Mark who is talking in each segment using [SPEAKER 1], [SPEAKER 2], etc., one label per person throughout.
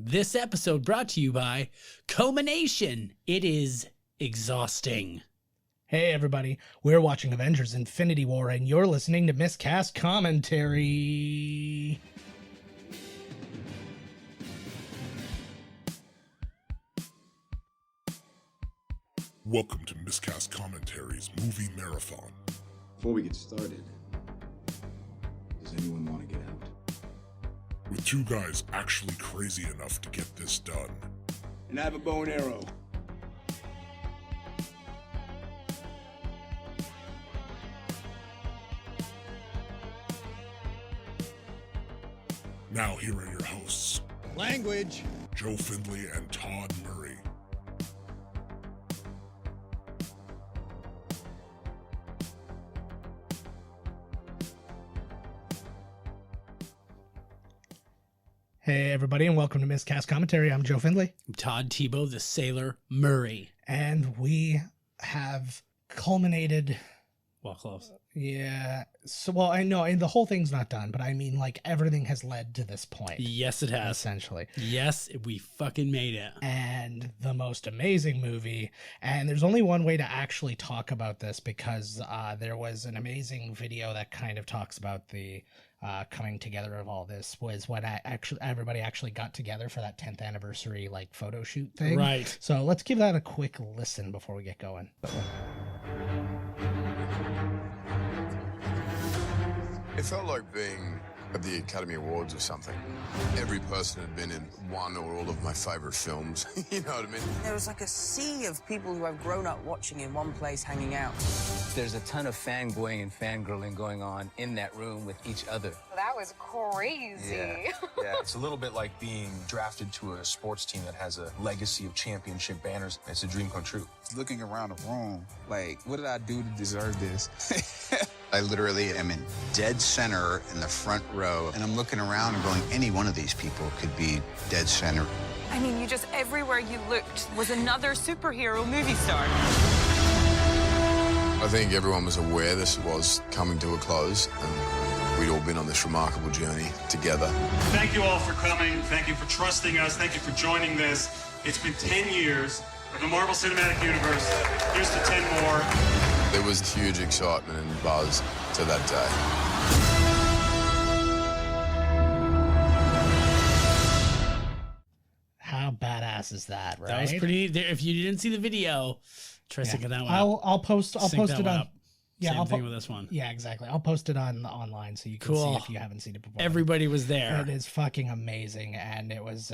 [SPEAKER 1] This episode brought to you by Culmination. It is exhausting.
[SPEAKER 2] Hey everybody, we're watching Avengers Infinity War and you're listening to Miscast Commentary.
[SPEAKER 3] Welcome to Miscast Commentary's Movie Marathon.
[SPEAKER 4] Before we get started, does anyone want to get out?
[SPEAKER 3] With two guys actually crazy enough to get this done.
[SPEAKER 4] And I have a bow and arrow.
[SPEAKER 3] Now here are your hosts,
[SPEAKER 4] Language!
[SPEAKER 3] Joe Findlay and Todd Murray.
[SPEAKER 2] Hey everybody and welcome to Miscast Commentary. I'm Joe Findlay.
[SPEAKER 1] Todd Tebow, the Sailor Murray.
[SPEAKER 2] And we have culminated...
[SPEAKER 1] Well, close.
[SPEAKER 2] Yeah. So, well, I know the whole thing's not done, but I mean, like, everything has led to this point.
[SPEAKER 1] Yes, it has.
[SPEAKER 2] Essentially.
[SPEAKER 1] Yes, we fucking made it.
[SPEAKER 2] And the most amazing movie. And there's only one way to actually talk about this because there was an amazing video that kind of talks about the coming together of all this was when everybody actually got together for that 10th anniversary, like, photo shoot thing.
[SPEAKER 1] Right.
[SPEAKER 2] So let's give that a quick listen before we get going.
[SPEAKER 5] It felt like being at the Academy Awards or something. Every person had been in one or all of my favorite films. You know what I mean?
[SPEAKER 6] There was like a sea of people who I've grown up watching in one place hanging out.
[SPEAKER 7] There's a ton of fanboying and fangirling going on in that room with each other.
[SPEAKER 8] That was crazy.
[SPEAKER 9] Yeah, it's a little bit like being drafted to a sports team that has a legacy of championship banners. It's a dream come true.
[SPEAKER 10] Looking around the room, like, what did I do to deserve this?
[SPEAKER 11] I literally am in dead center in the front row, and I'm looking around and going, any one of these people could be dead center.
[SPEAKER 8] I mean, everywhere you looked was another superhero movie star.
[SPEAKER 5] I think everyone was aware this was coming to a close, and we'd all been on this remarkable journey together.
[SPEAKER 12] Thank you all for coming. Thank you for trusting us. Thank you for joining this. It's been 10 years of the Marvel Cinematic Universe. Here's to 10 more.
[SPEAKER 5] There was huge excitement and buzz to that day.
[SPEAKER 2] How badass is that, right?
[SPEAKER 1] That was pretty... If you didn't see the video, try syncing that one up.
[SPEAKER 2] I'll post it on...
[SPEAKER 1] Yeah, Same thing with this one.
[SPEAKER 2] Yeah, exactly. I'll post it online so you can see if you haven't seen it before.
[SPEAKER 1] Everybody was there.
[SPEAKER 2] It is fucking amazing, and it was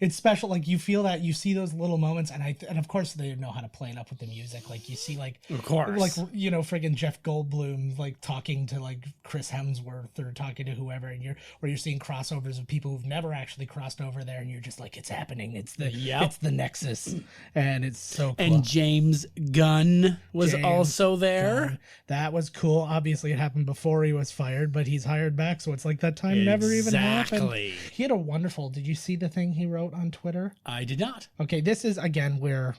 [SPEAKER 2] it's special. Like you feel that you see those little moments, and of course they know how to play it up with the music. Like you see, like
[SPEAKER 1] of course,
[SPEAKER 2] like friggin' Jeff Goldblum like talking to like Chris Hemsworth or talking to whoever, and you're seeing crossovers of people who've never actually crossed over there, and you're just like, it's happening. It's the Nexus, and it's so cool.
[SPEAKER 1] And James Gunn was also there.
[SPEAKER 2] Gunn. That was cool. Obviously, it happened before he was fired, but he's hired back, so it's like that time never even happened. He had a wonderful... Did you see the thing he wrote on Twitter?
[SPEAKER 1] I did not.
[SPEAKER 2] Okay, this is, again, we're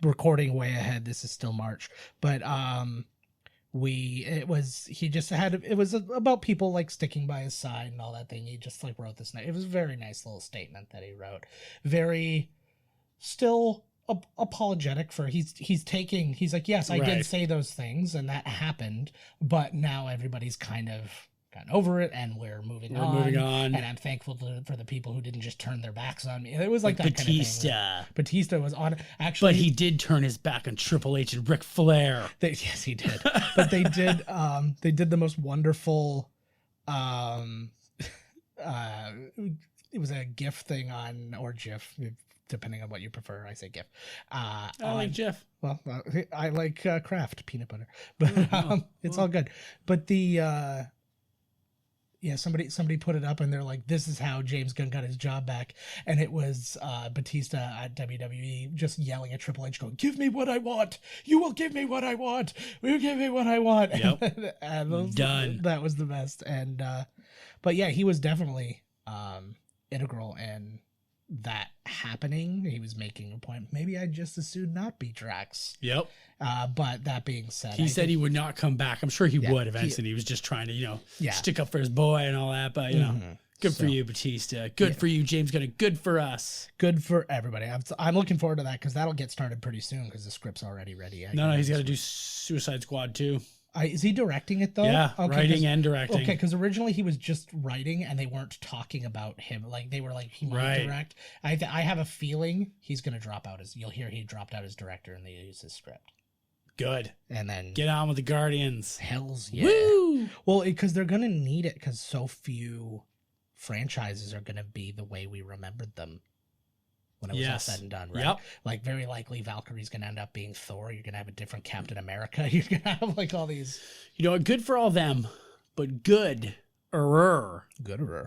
[SPEAKER 2] recording way ahead. This is still March. But it was about people, like, sticking by his side and all that thing. He just, like, wrote this. It was a very nice little statement that he wrote. Very... Still... apologetic for he's like, yes, I did say those things and that happened, but now everybody's kind of gotten over it and we're moving on, and I'm thankful for the people who didn't just turn their backs on me. It was like that
[SPEAKER 1] Batista.
[SPEAKER 2] Kind of thing. Batista was on actually,
[SPEAKER 1] but he did turn his back on Triple H and Ric Flair.
[SPEAKER 2] Yes, he did. But they did the most wonderful it was a GIF thing or GIF, depending on what you prefer. I say GIF.
[SPEAKER 1] I like GIF.
[SPEAKER 2] Well, I like Kraft peanut butter, but it's all good. But somebody put it up and they're like, this is how James Gunn got his job back. And it was Batista at WWE just yelling at Triple H going, give me what I want. You will give me what I want. Will give me what I want.
[SPEAKER 1] Yep.
[SPEAKER 2] Done. That was the best. And, but yeah, he was definitely integral in that happening. He was making a point. Maybe I'd just as soon not be Drax.
[SPEAKER 1] Yep.
[SPEAKER 2] But that being said,
[SPEAKER 1] he said he would not come back. I'm sure he would eventually. He was just trying to, stick up for his boy and all that. But, Good for you, Batista. Good for you, James Gunn. Good for us.
[SPEAKER 2] Good for everybody. I'm looking forward to that because that'll get started pretty soon because the script's already ready.
[SPEAKER 1] No, he's got to do Suicide Squad too.
[SPEAKER 2] Is he directing it though?
[SPEAKER 1] Yeah, writing and directing.
[SPEAKER 2] Okay, because originally he was just writing and they weren't talking about him. Like they were like he might direct. I have a feeling he's going to drop out you'll hear he dropped out as director and they use his script.
[SPEAKER 1] Good.
[SPEAKER 2] And then
[SPEAKER 1] get on with the Guardians.
[SPEAKER 2] Hells yeah.
[SPEAKER 1] Woo!
[SPEAKER 2] Well, because they're going to need it because so few franchises are going to be the way we remembered them when it was all said and done, right?
[SPEAKER 1] Yep.
[SPEAKER 2] Like very likely Valkyrie's going to end up being Thor. You're going to have a different Captain America. You're going to have like all these.
[SPEAKER 1] You know what? Good for all them, but gooder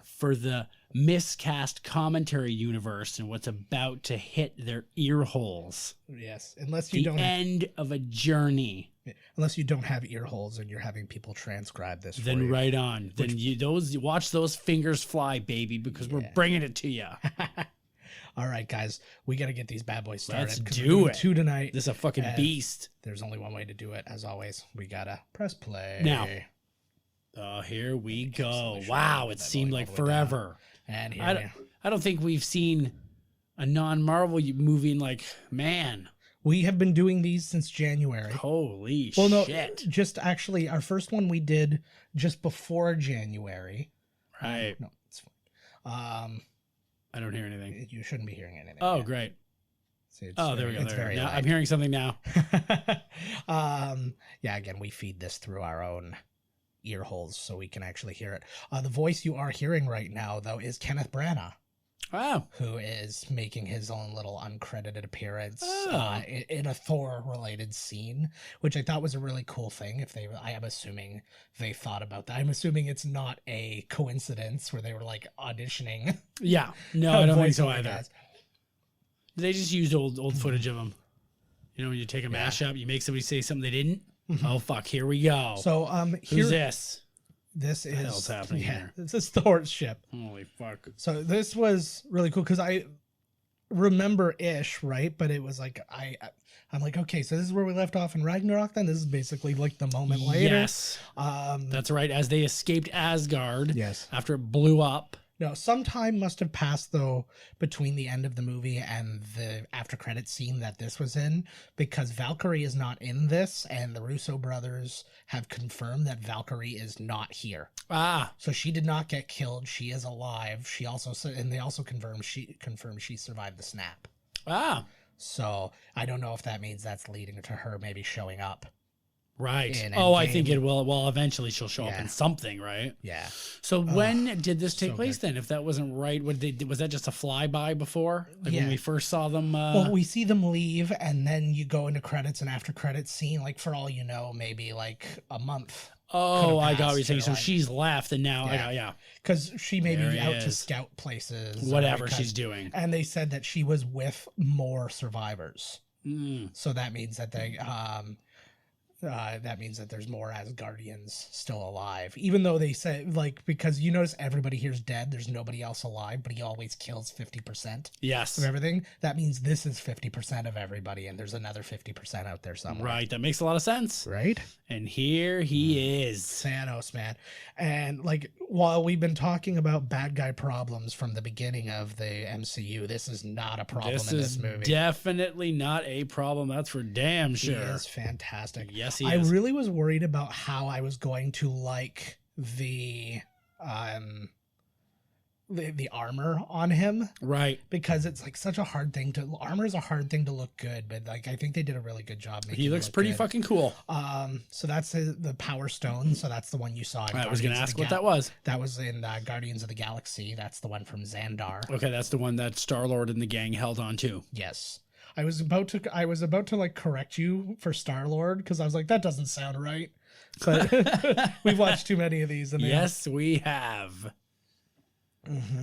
[SPEAKER 1] for the miscast commentary universe and what's about to hit their ear holes.
[SPEAKER 2] Yes, unless you don't.
[SPEAKER 1] End of a journey.
[SPEAKER 2] Unless you don't have ear holes and you're having people transcribe this.
[SPEAKER 1] Then
[SPEAKER 2] for you.
[SPEAKER 1] right on. Then watch those fingers fly, baby, because we're bringing it to you.
[SPEAKER 2] All right, guys, we got to get these bad boys started.
[SPEAKER 1] Let's do it.
[SPEAKER 2] 2 tonight.
[SPEAKER 1] This is a fucking beast.
[SPEAKER 2] There's only one way to do it. As always, we gotta press play
[SPEAKER 1] now. Oh, here we go. Wow, it seemed like forever.
[SPEAKER 2] And here
[SPEAKER 1] I don't think we've seen a non-Marvel movie in
[SPEAKER 2] we have been doing these since January.
[SPEAKER 1] Holy shit.
[SPEAKER 2] Just actually, our first one we did just before January.
[SPEAKER 1] Right.
[SPEAKER 2] No, it's fine.
[SPEAKER 1] I don't hear anything.
[SPEAKER 2] You shouldn't be hearing anything.
[SPEAKER 1] Oh, great.
[SPEAKER 2] See,
[SPEAKER 1] there we go. Now, I'm hearing something now.
[SPEAKER 2] Again, we feed this through our own ear holes so we can actually hear it. The voice you are hearing right now, though, is Kenneth Branagh.
[SPEAKER 1] Wow.
[SPEAKER 2] Who is making his own little uncredited appearance in a Thor-related scene, which I thought was a really cool thing. I am assuming they thought about that. I'm assuming it's not a coincidence where they were like auditioning.
[SPEAKER 1] Yeah. No, I don't think so either. Guys. They just used old footage of them. You know, when you take a mashup, you make somebody say something they didn't. Oh, fuck. Here we go.
[SPEAKER 2] So,
[SPEAKER 1] who's this?
[SPEAKER 2] This is
[SPEAKER 1] what's happening here.
[SPEAKER 2] This is Thor's ship.
[SPEAKER 1] Holy fuck!
[SPEAKER 2] So this was really cool because I remember ish, right? But it was like I'm like, okay, so this is where we left off in Ragnarok. Then this is basically like the moment later.
[SPEAKER 1] Yes, that's right. As they escaped Asgard, after it blew up.
[SPEAKER 2] No, some time must have passed, though, between the end of the movie and the after-credits scene that this was in, because Valkyrie is not in this, and the Russo brothers have confirmed that Valkyrie is not here.
[SPEAKER 1] Ah.
[SPEAKER 2] So she did not get killed. She is alive. She also, and they also confirmed she survived the snap.
[SPEAKER 1] Ah.
[SPEAKER 2] So I don't know if that means that's leading to her maybe showing up.
[SPEAKER 1] Right. Oh, I think it will. Well, eventually she'll show up in something, right?
[SPEAKER 2] Yeah.
[SPEAKER 1] So when did this take place then? If that wasn't right, was that just a flyby before? Like when we first saw them?
[SPEAKER 2] Well, we see them leave, and then you go into credits and after credits scene. Like for all you know, maybe like a month.
[SPEAKER 1] Oh, I got what you're saying. So she's left, and now,
[SPEAKER 2] because she may be out to scout places,
[SPEAKER 1] whatever she's doing.
[SPEAKER 2] And they said that she was with more survivors. So that means that they. That means that there's more Asgardians still alive, even though they said because you notice everybody here's dead. There's nobody else alive, but he always kills 50%.
[SPEAKER 1] Yes,
[SPEAKER 2] of everything. That means this is 50% of everybody, and there's another 50% out there somewhere.
[SPEAKER 1] Right, that makes a lot of sense.
[SPEAKER 2] Right,
[SPEAKER 1] and here he is,
[SPEAKER 2] Thanos, man. And while we've been talking about bad guy problems from the beginning of the MCU, this is not a problem in this movie.
[SPEAKER 1] Definitely not a problem. That's for damn sure. He
[SPEAKER 2] is fantastic.
[SPEAKER 1] Yes, he
[SPEAKER 2] is. I really was worried about how I was going to like the armor on him,
[SPEAKER 1] right?
[SPEAKER 2] Because it's such a hard thing armor is a hard thing to look good, but I think they did a really good job making
[SPEAKER 1] he looks pretty fucking cool.
[SPEAKER 2] So that's the Power Stone. So that's the one you saw.
[SPEAKER 1] I was gonna ask what that was.
[SPEAKER 2] That was in Guardians of the Galaxy. That's the one from Xandar.
[SPEAKER 1] Okay, that's the one that Star-Lord and the gang held on to.
[SPEAKER 2] Yes. I was about to correct you for Star-Lord because I was like, that doesn't sound right. But we've watched too many of these.
[SPEAKER 1] Yes, we have.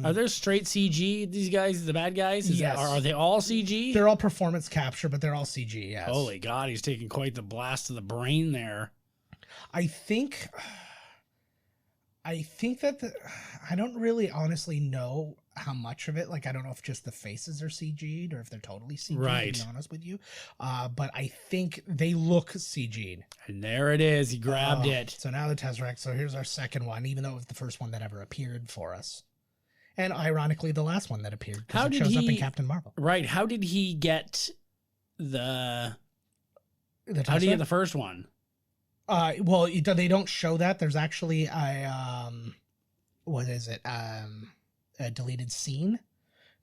[SPEAKER 1] Are there straight CG, these guys, the bad guys?
[SPEAKER 2] Yes.
[SPEAKER 1] Are they all CG?
[SPEAKER 2] They're all performance capture, but they're all CG, yes.
[SPEAKER 1] Holy God, he's taking quite the blast to the brain there.
[SPEAKER 2] I think that I don't really honestly know how much of it, I don't know if just the faces are CG'd or if they're totally CG'd,
[SPEAKER 1] right,
[SPEAKER 2] to be honest with you. But I think they look CG'd.
[SPEAKER 1] And there it is. He grabbed it.
[SPEAKER 2] So now the Tesseract. So here's our second one, even though it was the first one that ever appeared for us. And ironically, the last one that appeared,
[SPEAKER 1] How
[SPEAKER 2] because it
[SPEAKER 1] did
[SPEAKER 2] shows up in
[SPEAKER 1] he-
[SPEAKER 2] Captain Marvel.
[SPEAKER 1] Right. How did he get the?
[SPEAKER 2] The
[SPEAKER 1] How did he get
[SPEAKER 2] Tesseract?
[SPEAKER 1] the first one?
[SPEAKER 2] Well, they don't show that. There's actually a what is it? A deleted scene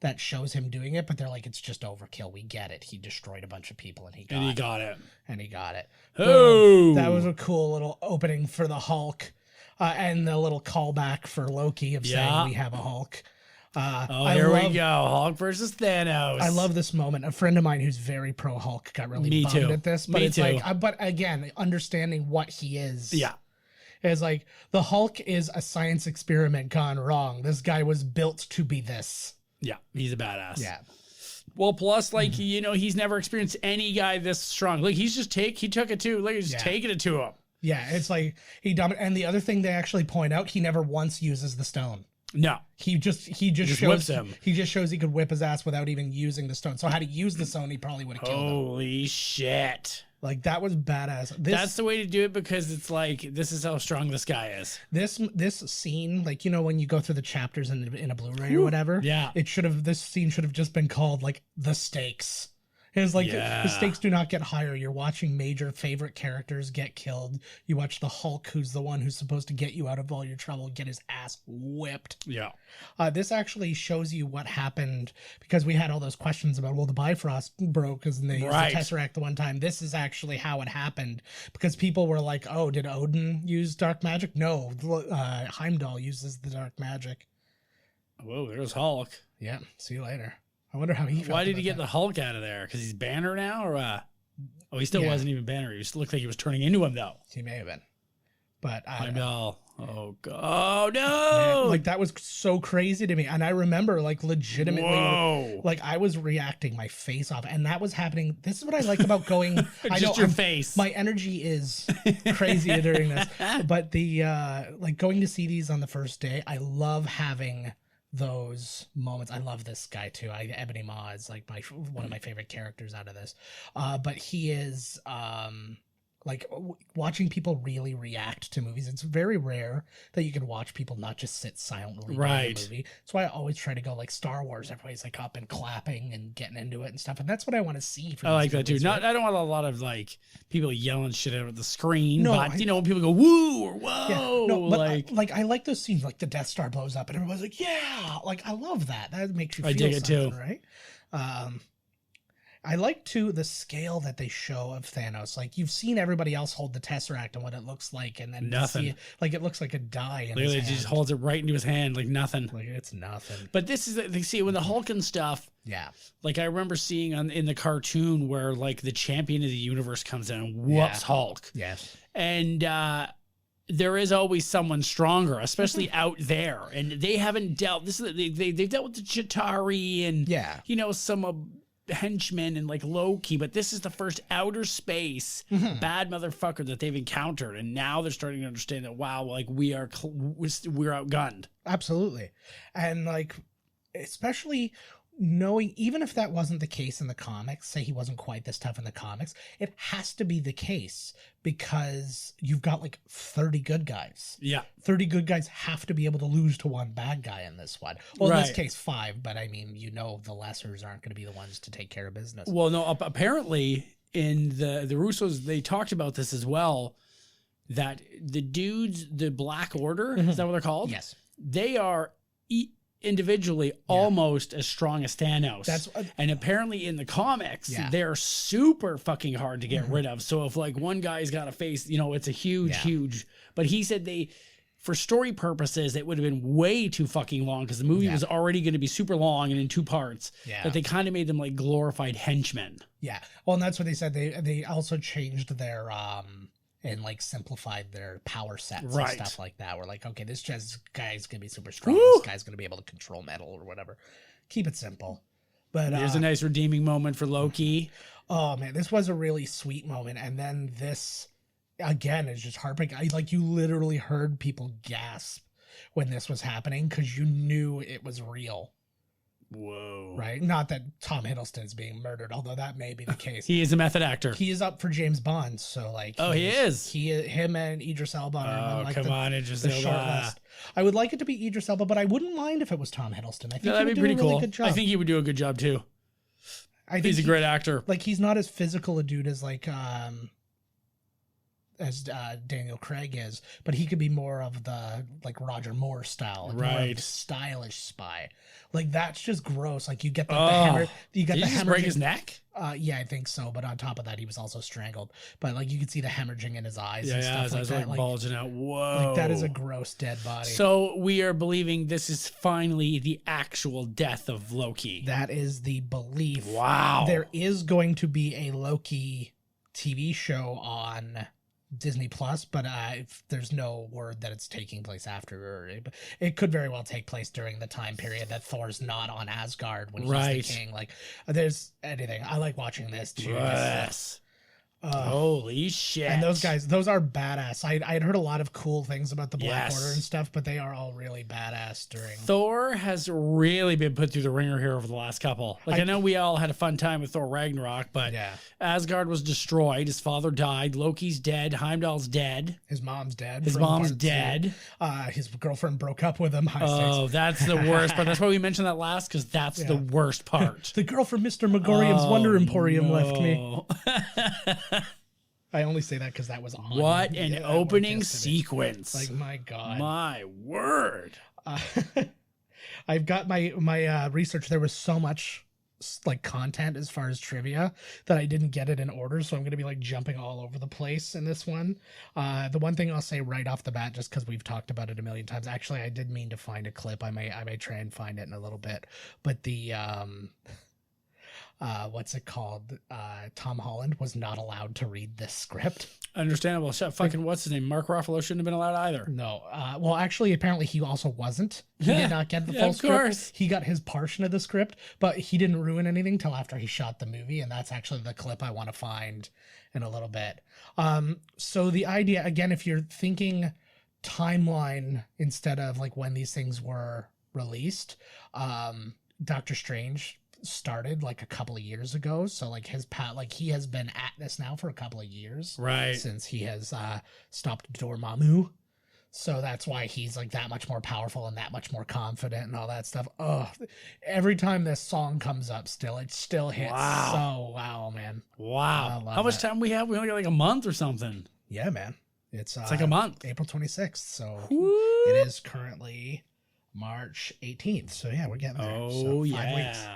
[SPEAKER 2] that shows him doing it, but they're like, it's just overkill. We get it. He destroyed a bunch of people, and he got it. And he got it.
[SPEAKER 1] Oh,
[SPEAKER 2] That was a cool little opening for the Hulk, and the little callback for Loki of saying we have a Hulk.
[SPEAKER 1] Here we go. Hulk versus Thanos.
[SPEAKER 2] I love this moment. A friend of mine who's very pro Hulk got really bummed at this, but it's like, but again, understanding what he is.
[SPEAKER 1] Yeah.
[SPEAKER 2] It's like the Hulk is a science experiment gone wrong. This guy was built to be this.
[SPEAKER 1] Yeah, he's a badass.
[SPEAKER 2] Yeah.
[SPEAKER 1] Well, plus, like, he's never experienced any guy this strong. Like, he took it to, like, he's taking it to him.
[SPEAKER 2] Yeah, it's like and the other thing they actually point out, he never once uses the stone.
[SPEAKER 1] No.
[SPEAKER 2] He just shows
[SPEAKER 1] whips him.
[SPEAKER 2] He just shows he could whip his ass without even using the stone. So had he used the stone, he probably would have killed him.
[SPEAKER 1] Holy shit.
[SPEAKER 2] Like, that was badass.
[SPEAKER 1] That's the way to do it, because it's like, this is how strong this guy is.
[SPEAKER 2] This scene, like, when you go through the chapters in a Blu-ray or whatever, this scene should have just been called like the stakes. It's like the stakes do not get higher. You're watching major favorite characters get killed. You watch the Hulk, who's the one who's supposed to get you out of all your trouble, get his ass whipped.
[SPEAKER 1] Yeah.
[SPEAKER 2] This actually shows you what happened, because we had all those questions about, well, the Bifrost broke because they used the Tesseract the one time. This is actually how it happened, because people were like, oh, did Odin use dark magic? No, Heimdall uses the dark magic.
[SPEAKER 1] Whoa, there's Hulk.
[SPEAKER 2] Yeah, see you later. I wonder how he felt.
[SPEAKER 1] Why did he get the Hulk out of there? Because he's Banner now, or oh, he still wasn't even Banner. He looked like he was turning into him, though.
[SPEAKER 2] He may have been, but I
[SPEAKER 1] know. Oh god! Oh no!
[SPEAKER 2] Man, like, that was so crazy to me, and I remember, like, legitimately, like, I was reacting my face off, and that was happening. This is what I like about going.
[SPEAKER 1] Just your face.
[SPEAKER 2] My energy is crazy during this, but the like, going to see these on the first day, I love having those moments. I love this guy too. Ebony Maw is like one of my favorite characters out of this. But he is like, watching people really react to movies. It's very rare that you can watch people not just sit silently during a movie. That's why I always try to go like Star Wars. Everybody's like up and clapping and getting into it and stuff. And that's what I want to see.
[SPEAKER 1] I like that too. Not, I don't want a lot of like people yelling shit out of the screen.
[SPEAKER 2] No,
[SPEAKER 1] but when people go woo or whoa,
[SPEAKER 2] yeah, no, but I like those scenes, like the Death Star blows up and everybody's like, yeah, like, I love that. That makes you feel
[SPEAKER 1] dig it
[SPEAKER 2] something,
[SPEAKER 1] too.
[SPEAKER 2] Right? I like too the scale that they show of Thanos. Like, you've seen everybody else hold the Tesseract and what it looks like, and then
[SPEAKER 1] nothing.
[SPEAKER 2] See it, like, it looks like a die.
[SPEAKER 1] Literally, he just holds it right into his hand, like nothing.
[SPEAKER 2] Like, it's nothing.
[SPEAKER 1] But this is they see when the Hulk and stuff.
[SPEAKER 2] Yeah.
[SPEAKER 1] Like, I remember seeing in the cartoon where like the champion of the universe comes in and whoops Hulk.
[SPEAKER 2] Yes.
[SPEAKER 1] And there is always someone stronger, especially out there, and they haven't dealt. They've dealt with the Chitauri and some henchmen and like Loki, but this is the first outer space bad motherfucker that they've encountered, and now they're starting to understand that, wow, like we're outgunned.
[SPEAKER 2] Absolutely. And like, especially knowing, even if that wasn't the case in the comics, say he wasn't quite this tough in the comics, it has to be the case because you've got like 30 good guys.
[SPEAKER 1] Yeah.
[SPEAKER 2] 30 good guys have to be able to lose to one bad guy in this one. Well, in this case, 5, but I mean, the lessers aren't going to be the ones to take care of business.
[SPEAKER 1] Well, no, apparently in the Russos, they talked about this as well, that the dudes, the Black Order, is that what they're called?
[SPEAKER 2] Yes.
[SPEAKER 1] They are individually almost as strong as Thanos. And apparently in the comics, they're super fucking hard to get rid of. So if like one guy's got to face, it's a huge, but he said for story purposes, it would have been way too fucking long because the movie was already going to be super long and in 2 parts. Yeah. That they kind of made them like glorified henchmen.
[SPEAKER 2] Yeah. Well, and that's what they said. They also changed their, and like simplified their power sets and stuff like that. We're like, okay, this guy's gonna be super strong. This guy's gonna be able to control metal or whatever. Keep it simple. But
[SPEAKER 1] there's a nice redeeming moment for Loki.
[SPEAKER 2] Oh man, this was a really sweet moment. And then this again is just heartbreaking. You literally heard people gasp when this was happening because you knew it was real.
[SPEAKER 1] Whoa.
[SPEAKER 2] Right? Not that Tom Hiddleston is being murdered, although that may be the case.
[SPEAKER 1] He is a method actor.
[SPEAKER 2] He is up for James Bond, so like...
[SPEAKER 1] He is?
[SPEAKER 2] Him and Idris Elba are on like
[SPEAKER 1] come on, Idris Elba.
[SPEAKER 2] short list. I would like it to be Idris Elba, but I wouldn't mind if it was Tom Hiddleston. I think
[SPEAKER 1] that'd
[SPEAKER 2] he would
[SPEAKER 1] be
[SPEAKER 2] do
[SPEAKER 1] pretty
[SPEAKER 2] a really
[SPEAKER 1] cool.
[SPEAKER 2] good job.
[SPEAKER 1] I think he would do a good job too. He's a great actor.
[SPEAKER 2] Like, he's not as physical a dude as like as Daniel Craig is, but he could be more of the like Roger Moore style, like more of the stylish spy. Like, that's just gross. Like, you get the hammer. You get
[SPEAKER 1] Did
[SPEAKER 2] the
[SPEAKER 1] he just break his neck?
[SPEAKER 2] Yeah, I think so. But on top of that, he was also strangled. But like, you could see the hemorrhaging in his eyes. and stuff
[SPEAKER 1] his eyes
[SPEAKER 2] that.
[SPEAKER 1] like bulging out. Whoa!
[SPEAKER 2] Like, that is a gross dead body.
[SPEAKER 1] So we are believing this is finally the actual death of Loki.
[SPEAKER 2] That is the belief.
[SPEAKER 1] Wow.
[SPEAKER 2] There is going to be a Loki TV show on Disney Plus, but there's no word that it's taking place after. It could very well take place during the time period that Thor's not on Asgard when he's the king. Like, there's anything. I like watching this too.
[SPEAKER 1] Yes. Holy shit.
[SPEAKER 2] And those guys, those are badass. I had heard a lot of cool things about the Black
[SPEAKER 1] Yes.
[SPEAKER 2] Order and stuff, but they are all really badass during...
[SPEAKER 1] Thor has really been put through the ringer here over the last couple. Like, I know we all had a fun time with Thor Ragnarok, but Asgard was destroyed. His father died. Loki's dead. Heimdall's dead.
[SPEAKER 2] His mom's dead.
[SPEAKER 1] His mom's dead.
[SPEAKER 2] His girlfriend broke up with him.
[SPEAKER 1] That's the worst part. That's why we mentioned that last, because that's the worst part.
[SPEAKER 2] The girl from Mr. Megorium's Wonder Emporium left me. I only say that because that was on.
[SPEAKER 1] What an opening sequence.
[SPEAKER 2] Like, my God.
[SPEAKER 1] My word.
[SPEAKER 2] I've got my research. There was so much like content as far as trivia that I didn't get it in order. So I'm going to be like jumping all over the place in this one. The one thing I'll say right off the bat, just because we've talked about it a million times, actually, I did mean to find a clip. I may try and find it in a little bit, but the, what's it called? Tom Holland was not allowed to read this script.
[SPEAKER 1] Understandable. What's his name? Mark Ruffalo shouldn't have been allowed either.
[SPEAKER 2] No. Well, actually, apparently he also wasn't. He did not get the full script.
[SPEAKER 1] Course.
[SPEAKER 2] He got his portion of the script, but he didn't ruin anything till after he shot the movie, and that's actually the clip I want to find in a little bit. So the idea, again, if you're thinking timeline instead of like when these things were released, Doctor Strange started like a couple of years ago, so like he has been at this now for a couple of years,
[SPEAKER 1] right,
[SPEAKER 2] since he has stopped Dormammu, so that's why he's like that much more powerful and that much more confident and all that stuff. Every time this song comes up, it still hits. Wow, man.
[SPEAKER 1] How much time we have? We only got like a month or something.
[SPEAKER 2] Yeah, man. It's
[SPEAKER 1] like a month.
[SPEAKER 2] April 26th, so it is currently March 18th, so yeah, we're getting there. So 5 weeks.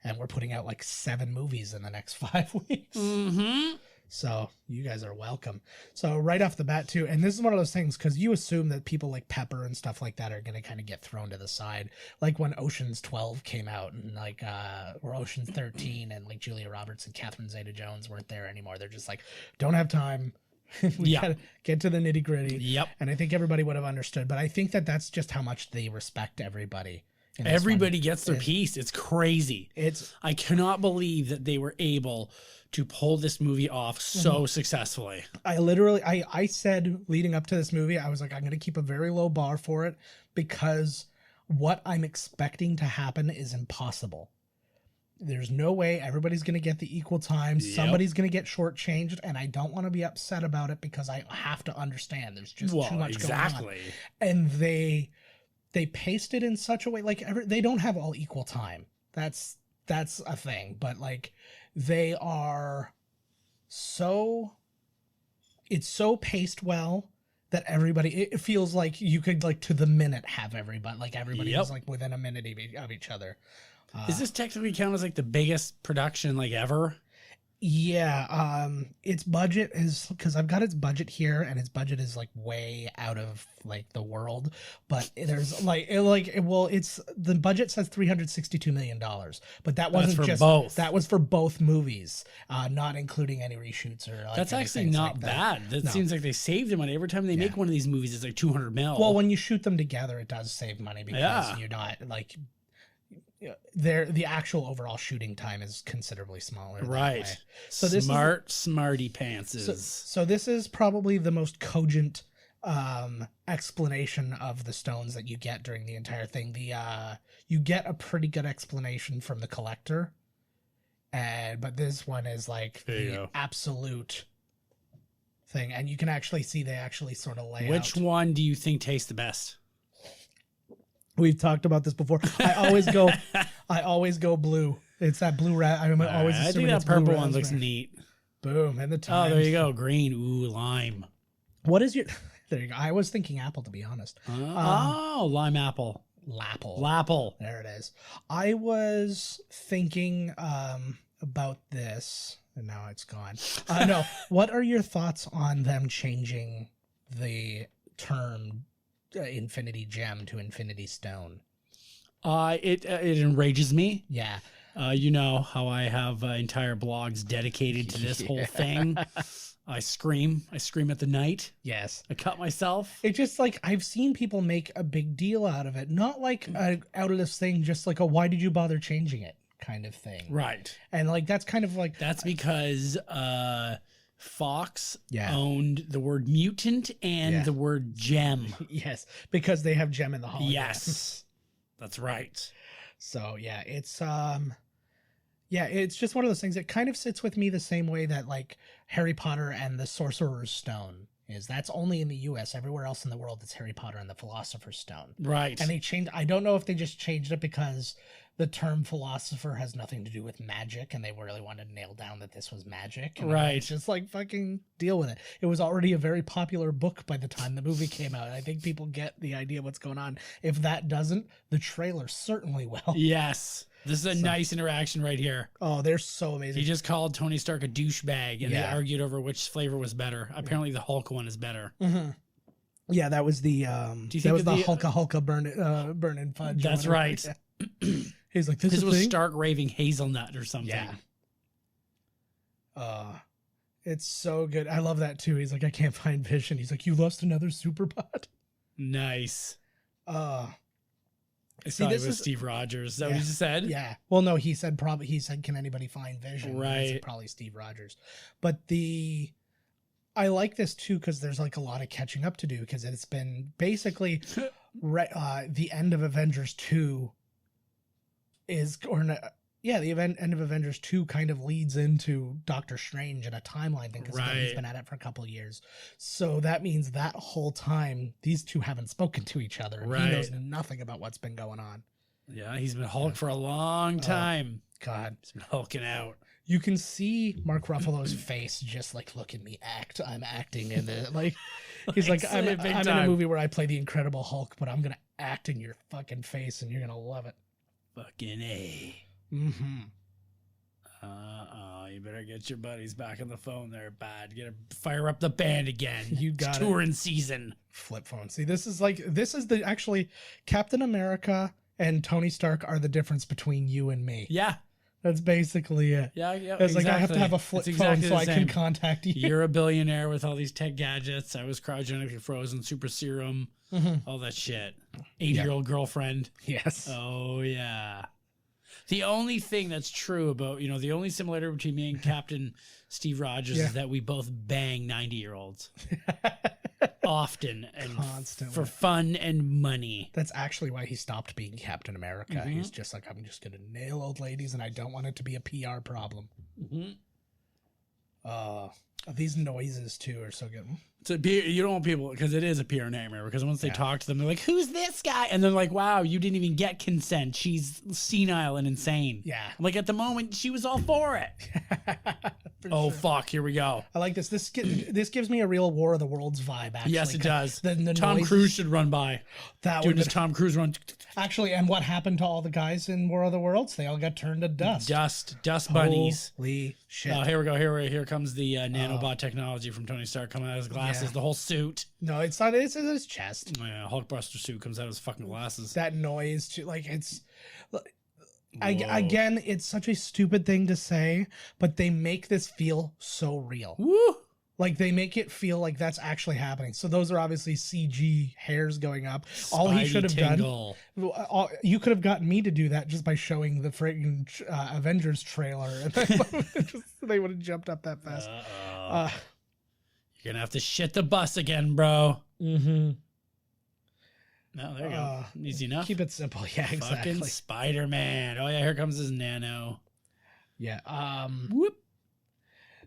[SPEAKER 2] And we're putting out like 7 movies in the next 5 weeks.
[SPEAKER 1] Mm-hmm.
[SPEAKER 2] So you guys are welcome. So right off the bat too, and this is one of those things, because you assume that people like Pepper and stuff like that are going to kind of get thrown to the side. Like when Ocean's 12 came out, and like or Ocean's 13, and like Julia Roberts and Catherine Zeta-Jones weren't there anymore. They're just like, don't have time. We gotta get to the nitty gritty.
[SPEAKER 1] Yep.
[SPEAKER 2] And I think everybody would have understood, but I think that that's just how much they respect everybody.
[SPEAKER 1] Everybody gets their piece. It's crazy. I cannot believe that they were able to pull this movie off so successfully.
[SPEAKER 2] I said leading up to this movie, I was like, I'm going to keep a very low bar for it, because what I'm expecting to happen is impossible. There's no way everybody's going to get the equal time. Yep. Somebody's going to get shortchanged, and I don't want to be upset about it, because I have to understand there's just too much going on. And they paced it in such a way, like they don't have all equal time. That's a thing, but like they are it's so paced well that it feels like you could like to the minute have everybody is like within a minute of each other.
[SPEAKER 1] Is this technically count as like the biggest production like ever?
[SPEAKER 2] Yeah, its budget is, because I've got its budget here, and its budget is like way out of like the world, but there's it's the budget says $362 million, but that wasn't
[SPEAKER 1] both.
[SPEAKER 2] That was for both movies, not including any reshoots or like,
[SPEAKER 1] that's actually not like bad. That seems like they saved the money every time they make one of these movies. It's like $200 million.
[SPEAKER 2] Well, when you shoot them together, it does save money, because you're not like. The actual overall shooting time is considerably smaller.
[SPEAKER 1] Right.
[SPEAKER 2] So
[SPEAKER 1] smarty pantses.
[SPEAKER 2] So this is probably the most cogent explanation of the stones that you get during the entire thing. You get a pretty good explanation from the Collector, but this one is like the absolute thing, and you can actually see they actually sort of lay
[SPEAKER 1] Which
[SPEAKER 2] out.
[SPEAKER 1] one do you think tastes the best?
[SPEAKER 2] We've talked about this before. I always go blue. It's that blue rat. I'm always
[SPEAKER 1] I
[SPEAKER 2] assuming
[SPEAKER 1] think
[SPEAKER 2] it's
[SPEAKER 1] that purple
[SPEAKER 2] blue
[SPEAKER 1] one looks
[SPEAKER 2] raspberry.
[SPEAKER 1] neat.
[SPEAKER 2] Boom, and the Times.
[SPEAKER 1] Oh, there you go. Green. Ooh, lime.
[SPEAKER 2] What is your? There you go. I was thinking apple, to be honest.
[SPEAKER 1] Lime apple.
[SPEAKER 2] Lapple. There it is. I was thinking about this, and now it's gone. No. What are your thoughts on them changing the term Infinity Gem to Infinity Stone?
[SPEAKER 1] It enrages me.
[SPEAKER 2] Yeah.
[SPEAKER 1] You know how I have entire blogs dedicated to this whole thing. I scream at the night.
[SPEAKER 2] Yes.
[SPEAKER 1] I cut myself.
[SPEAKER 2] It's just like, I've seen people make a big deal out of it. Not like out of this thing, just like a why did you bother changing it kind of thing.
[SPEAKER 1] Right.
[SPEAKER 2] And like, that's kind of like...
[SPEAKER 1] That's because Fox owned the word mutant and the word gem.
[SPEAKER 2] Yes, because they have gem in the hologram.
[SPEAKER 1] Yes. That's right.
[SPEAKER 2] So yeah, it's just one of those things that kind of sits with me the same way that like Harry Potter and the Sorcerer's Stone is. That's only in the US. Everywhere else in the world, it's Harry Potter and the Philosopher's Stone.
[SPEAKER 1] Right.
[SPEAKER 2] And they changed. I don't know if they just changed it because the term philosopher has nothing to do with magic, and they really wanted to nail down that this was magic. And
[SPEAKER 1] right.
[SPEAKER 2] Just like fucking deal with it. It was already a very popular book by the time the movie came out. I think people get the idea of what's going on. If that doesn't, the trailer certainly will.
[SPEAKER 1] Yes. This is a nice interaction right here.
[SPEAKER 2] Oh, they're so amazing.
[SPEAKER 1] He just called Tony Stark a douchebag, and they argued over which flavor was better. Apparently, the Hulk one is better.
[SPEAKER 2] Mm-hmm. Yeah, that was the Hulka burning fudge.
[SPEAKER 1] That's right.
[SPEAKER 2] Yeah. He's like, this
[SPEAKER 1] was Stark raving hazelnut or something.
[SPEAKER 2] Yeah. It's so good. I love that too. He's like, I can't find Vision. He's like, you lost another super pod.
[SPEAKER 1] Nice. I
[SPEAKER 2] See,
[SPEAKER 1] thought
[SPEAKER 2] this
[SPEAKER 1] it was
[SPEAKER 2] is
[SPEAKER 1] Steve Rogers. Is that what you just said?
[SPEAKER 2] Yeah. Well, no, he said, can anybody find Vision?
[SPEAKER 1] Right.
[SPEAKER 2] He said probably Steve Rogers. But I like this too because there's like a lot of catching up to do because it's been basically the end of Avengers 2 end of Avengers 2 kind of leads into Doctor Strange in a timeline thing because he's been at it for a couple of years. So that means that whole time these two haven't spoken to each other. And he knows nothing about what's been going on.
[SPEAKER 1] Yeah, he's been Hulk for a long time.
[SPEAKER 2] God.
[SPEAKER 1] He's been hulking out.
[SPEAKER 2] You can see Mark Ruffalo's face just like, look at me act. I'm acting in it. Like, he's like, I'm in a movie where I play the Incredible Hulk, but I'm going to act in your fucking face and you're going to love it.
[SPEAKER 1] Fucking A.
[SPEAKER 2] Mm-hmm.
[SPEAKER 1] You better get your buddies back on the phone there, bud. Fire up the band again.
[SPEAKER 2] You got
[SPEAKER 1] it's touring season.
[SPEAKER 2] Flip phone. See, this is actually Captain America and Tony Stark are the difference between you and me.
[SPEAKER 1] Yeah.
[SPEAKER 2] That's basically it.
[SPEAKER 1] Yeah.
[SPEAKER 2] It's like, I have to have a flip phone so I can contact you.
[SPEAKER 1] You're a billionaire with all these tech gadgets. I was cryogenically frozen, super serum, all that shit. 8-year-old girlfriend.
[SPEAKER 2] Yes.
[SPEAKER 1] Oh, yeah. The only thing that's true about, the only similarity between me and Captain Steve Rogers is that we both bang 90-year-olds. Often and
[SPEAKER 2] constantly
[SPEAKER 1] for fun and money.
[SPEAKER 2] That's actually why he stopped being Captain America. Mm-hmm. He's just like, I'm just going to nail old ladies and I don't want it to be a PR problem.
[SPEAKER 1] Mm-hmm.
[SPEAKER 2] These noises too are so good.
[SPEAKER 1] So you don't want people, because it is a PR nightmare, because once they talk to them, they're like, who's this guy? And they're like, wow, you didn't even get consent. She's senile and insane.
[SPEAKER 2] Yeah.
[SPEAKER 1] Like at the moment, she was all for it. Oh, fuck, here we go.
[SPEAKER 2] I like this. This gives me a real War of the Worlds vibe, actually.
[SPEAKER 1] Yes, it does.
[SPEAKER 2] The
[SPEAKER 1] Tom Cruise should run by. Doing this Tom Cruise run.
[SPEAKER 2] Actually, and what happened to all the guys in War of the Worlds? They all got turned to dust.
[SPEAKER 1] Dust bunnies.
[SPEAKER 2] Holy shit.
[SPEAKER 1] Oh, here we go. Here comes the nanobot technology from Tony Stark coming out of his glasses. The whole suit.
[SPEAKER 2] No, it's not. It's in his chest.
[SPEAKER 1] Yeah, Hulkbuster suit comes out of his fucking glasses.
[SPEAKER 2] That noise, too. Like, it's... Again, it's such a stupid thing to say, but they make this feel so real.
[SPEAKER 1] Woo!
[SPEAKER 2] Like, they make it feel like that's actually happening. So those are obviously CG hairs going up. All he should have done... You could have gotten me to do that just by showing the friggin' Avengers trailer. And they would have jumped up that fast.
[SPEAKER 1] You're gonna have to shit the bus again, bro.
[SPEAKER 2] Mm-hmm.
[SPEAKER 1] No, there you go. Easy enough.
[SPEAKER 2] Keep it simple. Yeah, exactly.
[SPEAKER 1] Fucking Spider-Man. Oh yeah, here comes his nano.
[SPEAKER 2] Yeah. Whoop.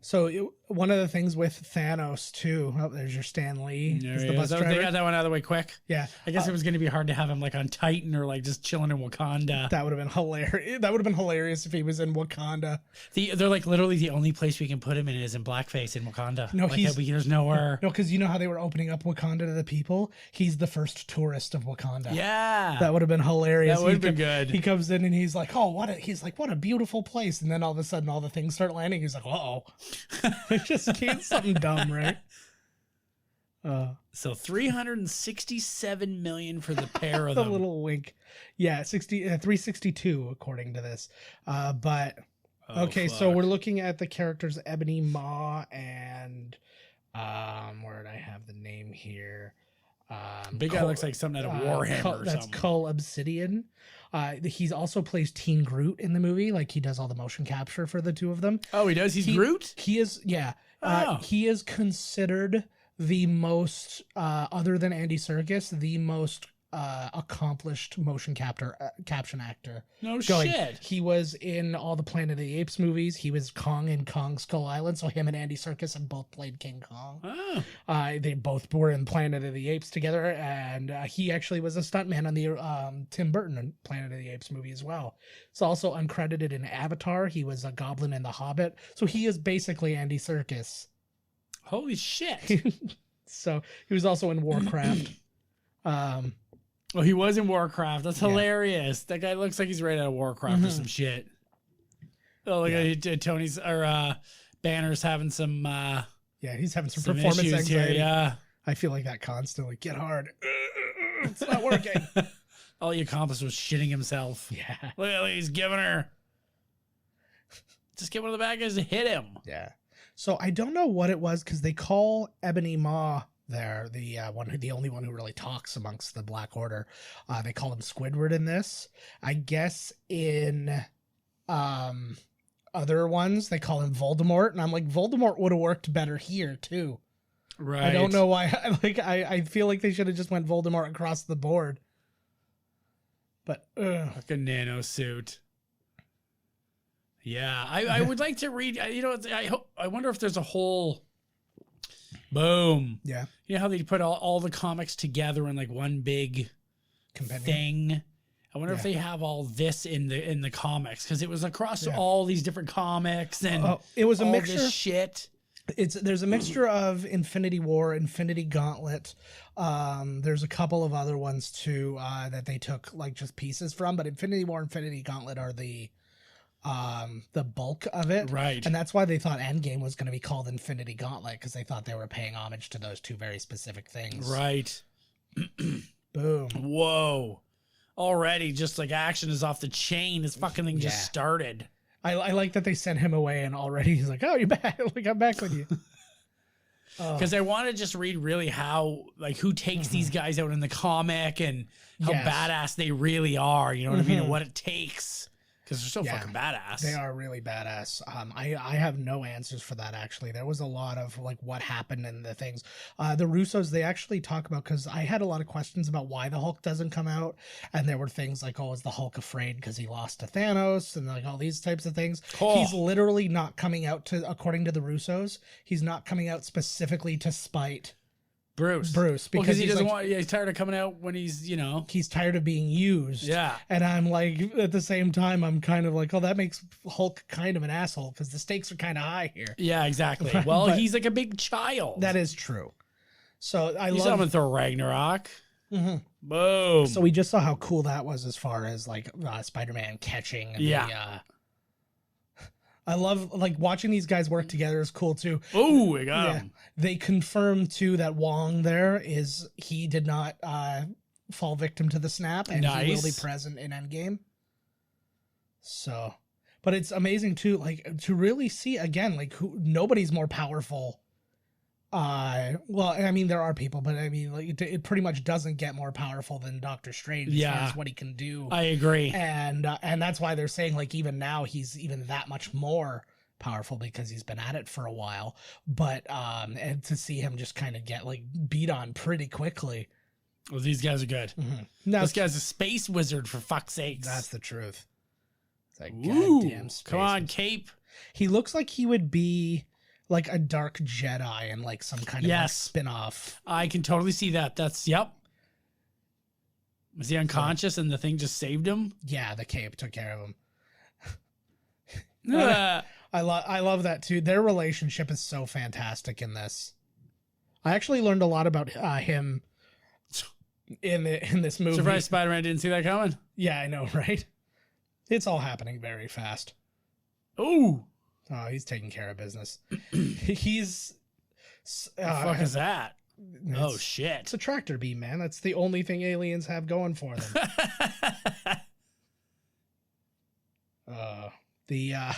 [SPEAKER 2] So one of the things with Thanos too. Oh, there's your Stan Lee.
[SPEAKER 1] There
[SPEAKER 2] is
[SPEAKER 1] he
[SPEAKER 2] the bus
[SPEAKER 1] is. Oh,
[SPEAKER 2] driver.
[SPEAKER 1] they got that one out of the way quick.
[SPEAKER 2] Yeah.
[SPEAKER 1] I guess it was going to be hard to have him like on Titan or like just chilling in Wakanda.
[SPEAKER 2] That would have been hilarious. That would have been hilarious if he was in Wakanda.
[SPEAKER 1] They're like literally the only place we can put him in is in blackface in Wakanda.
[SPEAKER 2] No,
[SPEAKER 1] like, there's nowhere.
[SPEAKER 2] No, because you know how they were opening up Wakanda to the people. He's the first tourist of Wakanda.
[SPEAKER 1] Yeah,
[SPEAKER 2] that would have been hilarious.
[SPEAKER 1] That would have been good.
[SPEAKER 2] He comes in and he's like, "Oh, what a beautiful place," and then all of a sudden, all the things start landing. He's like, "Uh-oh." Just can't something dumb, right?
[SPEAKER 1] So 367 million for the pair of
[SPEAKER 2] the
[SPEAKER 1] them.
[SPEAKER 2] Little wink. Yeah, 362 according to this. But okay, so we're looking at the characters Ebony Maw and where did I have the name here?
[SPEAKER 1] Big guy looks like something out of Warhammer.
[SPEAKER 2] That's Cull Obsidian. He also plays Teen Groot in the movie. Like he does all the motion capture for the two of them.
[SPEAKER 1] Oh, he does. He's Groot.
[SPEAKER 2] He is. Yeah. He is considered the most, other than Andy Serkis, the most accomplished motion caption actor.
[SPEAKER 1] No shit.
[SPEAKER 2] He was in all the Planet of the Apes movies. He was Kong in Kong Skull Island. So him and Andy Serkis have both played King Kong.
[SPEAKER 1] Oh.
[SPEAKER 2] They both were in Planet of the Apes together, and he actually was a stuntman on the Tim Burton Planet of the Apes movie as well. It's also uncredited in Avatar. He was a goblin in The Hobbit. So he is basically Andy Serkis.
[SPEAKER 1] Holy shit.
[SPEAKER 2] So he was also in Warcraft.
[SPEAKER 1] Oh, he was in Warcraft. That's hilarious. That guy looks like he's right out of Warcraft or some shit. Oh, look at Tony's or Banner's having some.
[SPEAKER 2] He's having some performance anxiety.
[SPEAKER 1] Here, yeah,
[SPEAKER 2] I feel like that constantly. Get hard. It's not working.
[SPEAKER 1] All he accomplished was shitting himself.
[SPEAKER 2] Yeah,
[SPEAKER 1] look, he's giving her. Just get one of the bad guys to hit him.
[SPEAKER 2] Yeah. So I don't know what it was because they call Ebony Maw. There, the only one who really talks amongst the Black Order. They call him Squidward in this. I guess in other ones they call him Voldemort, and I'm like, Voldemort would have worked better here too.
[SPEAKER 1] Right.
[SPEAKER 2] I don't know why. I feel like they should have just went Voldemort across the board. But
[SPEAKER 1] like a nano suit. Yeah, I would like to read. I wonder if there's a whole. Boom.
[SPEAKER 2] Yeah.
[SPEAKER 1] You know how they put all the comics together in like one big thing? I wonder if they have all this in the comics because it was across all these different comics and
[SPEAKER 2] it was a
[SPEAKER 1] all
[SPEAKER 2] mixture
[SPEAKER 1] this shit.
[SPEAKER 2] There's a mixture of Infinity War, Infinity Gauntlet. There's a couple of other ones too that they took like just pieces from, but Infinity War, Infinity Gauntlet are the bulk of it,
[SPEAKER 1] right?
[SPEAKER 2] And that's why they thought Endgame was going to be called Infinity Gauntlet because they thought they were paying homage to those two very specific things,
[SPEAKER 1] right?
[SPEAKER 2] Boom!
[SPEAKER 1] Whoa! Already, just like action is off the chain. This fucking thing just started.
[SPEAKER 2] I like that they sent him away and already he's like, "Oh, you're back! Like I'm back with you."
[SPEAKER 1] Because I want to just read really how who takes these guys out in the comic and how badass they really are. You know what I mean? And what it takes. Because they're so fucking badass.
[SPEAKER 2] They are really badass. I have no answers for that, actually. There was a lot of, like, what happened in the things. The Russos, they actually talk about, because I had a lot of questions about why the Hulk doesn't come out. And there were things like, is the Hulk afraid because he lost to Thanos? And, like, all these types of things.
[SPEAKER 1] Oh.
[SPEAKER 2] He's literally not coming out according to the Russos, he's not coming out specifically to spite Bruce,
[SPEAKER 1] because he doesn't want. Yeah, he's tired of coming out when he's
[SPEAKER 2] he's tired of being used.
[SPEAKER 1] Yeah,
[SPEAKER 2] and I'm like, at the same time, I'm kind of like, that makes Hulk kind of an asshole because the stakes are kind of high here.
[SPEAKER 1] Yeah, exactly. Well, he's like a big child.
[SPEAKER 2] That is true. So
[SPEAKER 1] you saw him in Thor Ragnarok.
[SPEAKER 2] Mm-hmm.
[SPEAKER 1] Boom.
[SPEAKER 2] So we just saw how cool that was as far as like Spider-Man catching. I love watching these guys work together is cool too.
[SPEAKER 1] Oh, I got him.
[SPEAKER 2] They confirmed too that Wong he did not fall victim to the snap and he will be present in Endgame. So, but it's amazing too, to really see again, nobody's more powerful. Well, I mean, there are people, but I mean, it pretty much doesn't get more powerful than Doctor Strange as far as what he can do.
[SPEAKER 1] I agree.
[SPEAKER 2] And that's why they're saying even now he's even that much more powerful because he's been at it for a while, but and to see him just kind of get like beat on pretty quickly.
[SPEAKER 1] Well, these guys are good.
[SPEAKER 2] Now,
[SPEAKER 1] this guy's a space wizard, for fuck's sakes.
[SPEAKER 2] That's the truth. It's like,
[SPEAKER 1] ooh,
[SPEAKER 2] goddamn space
[SPEAKER 1] come on,
[SPEAKER 2] wizard.
[SPEAKER 1] Cape.
[SPEAKER 2] He looks like he would be like a dark Jedi and like some kind of like spin-off.
[SPEAKER 1] I can totally see that. That's, yep. Was he unconscious and the thing just saved him?
[SPEAKER 2] Yeah, the cape took care of him. I love that too. Their relationship is so fantastic in this. I actually learned a lot about him in this movie.
[SPEAKER 1] Surprised Spider-Man didn't see that coming.
[SPEAKER 2] Yeah, I know, right? It's all happening very fast.
[SPEAKER 1] Ooh.
[SPEAKER 2] Oh, he's taking care of business. He's...
[SPEAKER 1] the fuck is that? Oh, shit.
[SPEAKER 2] It's a tractor beam, man. That's the only thing aliens have going for them. Yeah,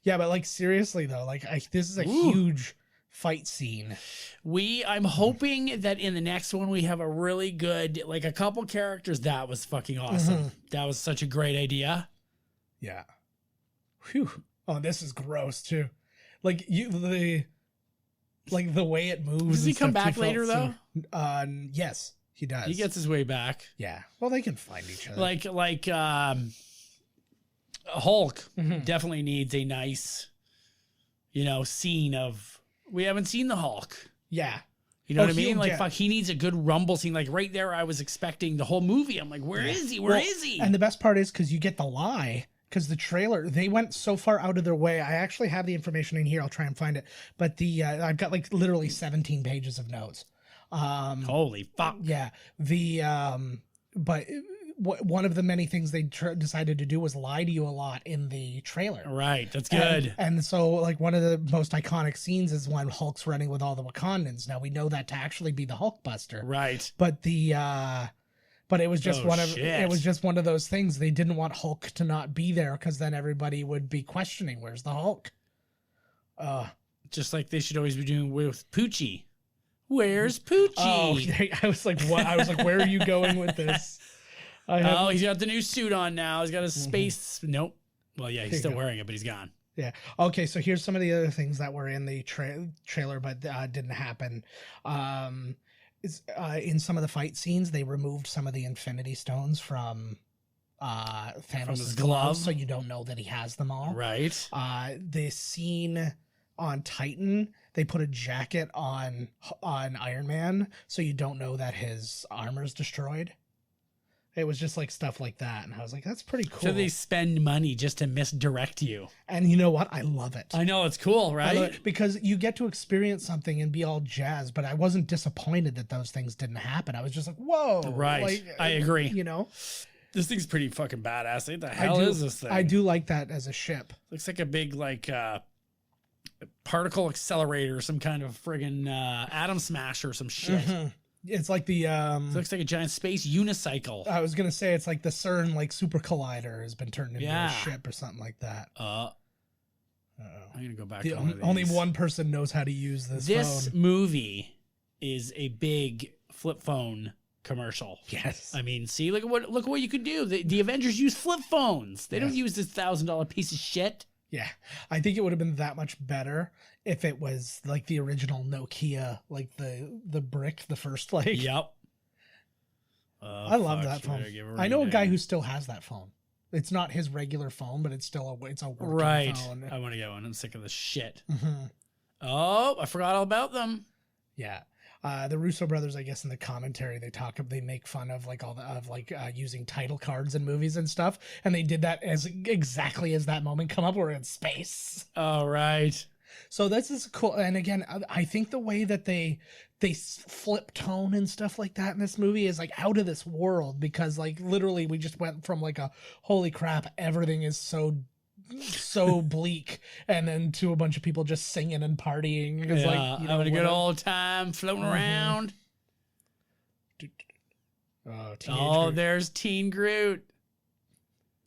[SPEAKER 2] but like seriously though, like this is a huge fight scene.
[SPEAKER 1] I'm hoping that in the next one we have a really good, like a couple characters. That was fucking awesome. That was such a great idea.
[SPEAKER 2] Yeah. Whew. Oh, this is gross too. Like the way it moves.
[SPEAKER 1] Does he come back later though?
[SPEAKER 2] Yes, he does.
[SPEAKER 1] He gets his way back.
[SPEAKER 2] Yeah. Well, they can find each other.
[SPEAKER 1] Like Hulk definitely needs a nice, scene of, we haven't seen the Hulk.
[SPEAKER 2] Yeah.
[SPEAKER 1] You know what I mean? Like, fuck, he needs a good rumble scene. Like right there, I was expecting the whole movie. I'm like, where is he? Where is he?
[SPEAKER 2] And the best part is because you get the lie. Because the trailer, they went so far out of their way. I actually have the information in here. I'll try and find it. But I've got like literally 17 pages of notes.
[SPEAKER 1] Holy fuck.
[SPEAKER 2] Yeah. But one of the many things they decided to do was lie to you a lot in the trailer.
[SPEAKER 1] Right. That's good.
[SPEAKER 2] And so like one of the most iconic scenes is when Hulk's running with all the Wakandans. Now we know that to actually be the Hulkbuster.
[SPEAKER 1] Right.
[SPEAKER 2] But But it was just it was just one of those things. They didn't want Hulk to not be there because then everybody would be questioning, where's the Hulk?
[SPEAKER 1] Just like they should always be doing with Poochie. Where's Poochie?
[SPEAKER 2] Oh, I was like, what? I was like, where are you going with this?
[SPEAKER 1] He's got the new suit on now. He's got his space. Nope. Well, yeah, he's still wearing it, but he's gone.
[SPEAKER 2] Yeah. Okay, so here's some of the other things that were in the trailer but didn't happen. In some of the fight scenes, they removed some of the Infinity Stones from Thanos' glove, so you don't know that he has them all.
[SPEAKER 1] Right.
[SPEAKER 2] The scene on Titan, they put a jacket on Iron Man, so you don't know that his armor's destroyed. It was just like stuff like that, and I was like, that's pretty cool.
[SPEAKER 1] So they spend money just to misdirect you.
[SPEAKER 2] And you know what? I love it.
[SPEAKER 1] I know, it's cool, right?
[SPEAKER 2] Because you get to experience something and be all jazzed, but I wasn't disappointed that those things didn't happen. I was just like, whoa.
[SPEAKER 1] Right.
[SPEAKER 2] Like,
[SPEAKER 1] I agree.
[SPEAKER 2] This
[SPEAKER 1] thing's pretty fucking badass. What the hell is this thing?
[SPEAKER 2] I do like that as a ship.
[SPEAKER 1] Looks like a big, particle accelerator, some kind of friggin' atom smasher or some shit.
[SPEAKER 2] It's like the
[SPEAKER 1] it looks like a giant space unicycle.
[SPEAKER 2] I was gonna say it's like the CERN super collider has been turned into a ship or something like that.
[SPEAKER 1] I'm gonna go back.
[SPEAKER 2] Only one person knows how to use this.
[SPEAKER 1] This movie is a big flip phone commercial.
[SPEAKER 2] Yes.
[SPEAKER 1] I mean, see, look at what you could do. The Avengers use flip phones. They don't use this $1,000 piece of shit.
[SPEAKER 2] Yeah, I think it would have been that much better if it was like the original Nokia, like the brick, the first like.
[SPEAKER 1] Yep.
[SPEAKER 2] I love that phone. I know a guy who still has that phone. It's not his regular phone, but it's a working phone.
[SPEAKER 1] I want to get one. I'm sick of this shit. Oh, I forgot all about them.
[SPEAKER 2] Yeah. The Russo brothers, I guess, in the commentary, they make fun of using title cards in movies and stuff, and they did that exactly as that moment come up. We're in space.
[SPEAKER 1] Oh, right.
[SPEAKER 2] So this is cool. And again, I think the way that they flip tone and stuff like that in this movie is like out of this world, because like literally we just went from like a holy crap, everything is so bleak, and then to a bunch of people just singing and partying. It's
[SPEAKER 1] having a good old time floating around. There's Teen Groot.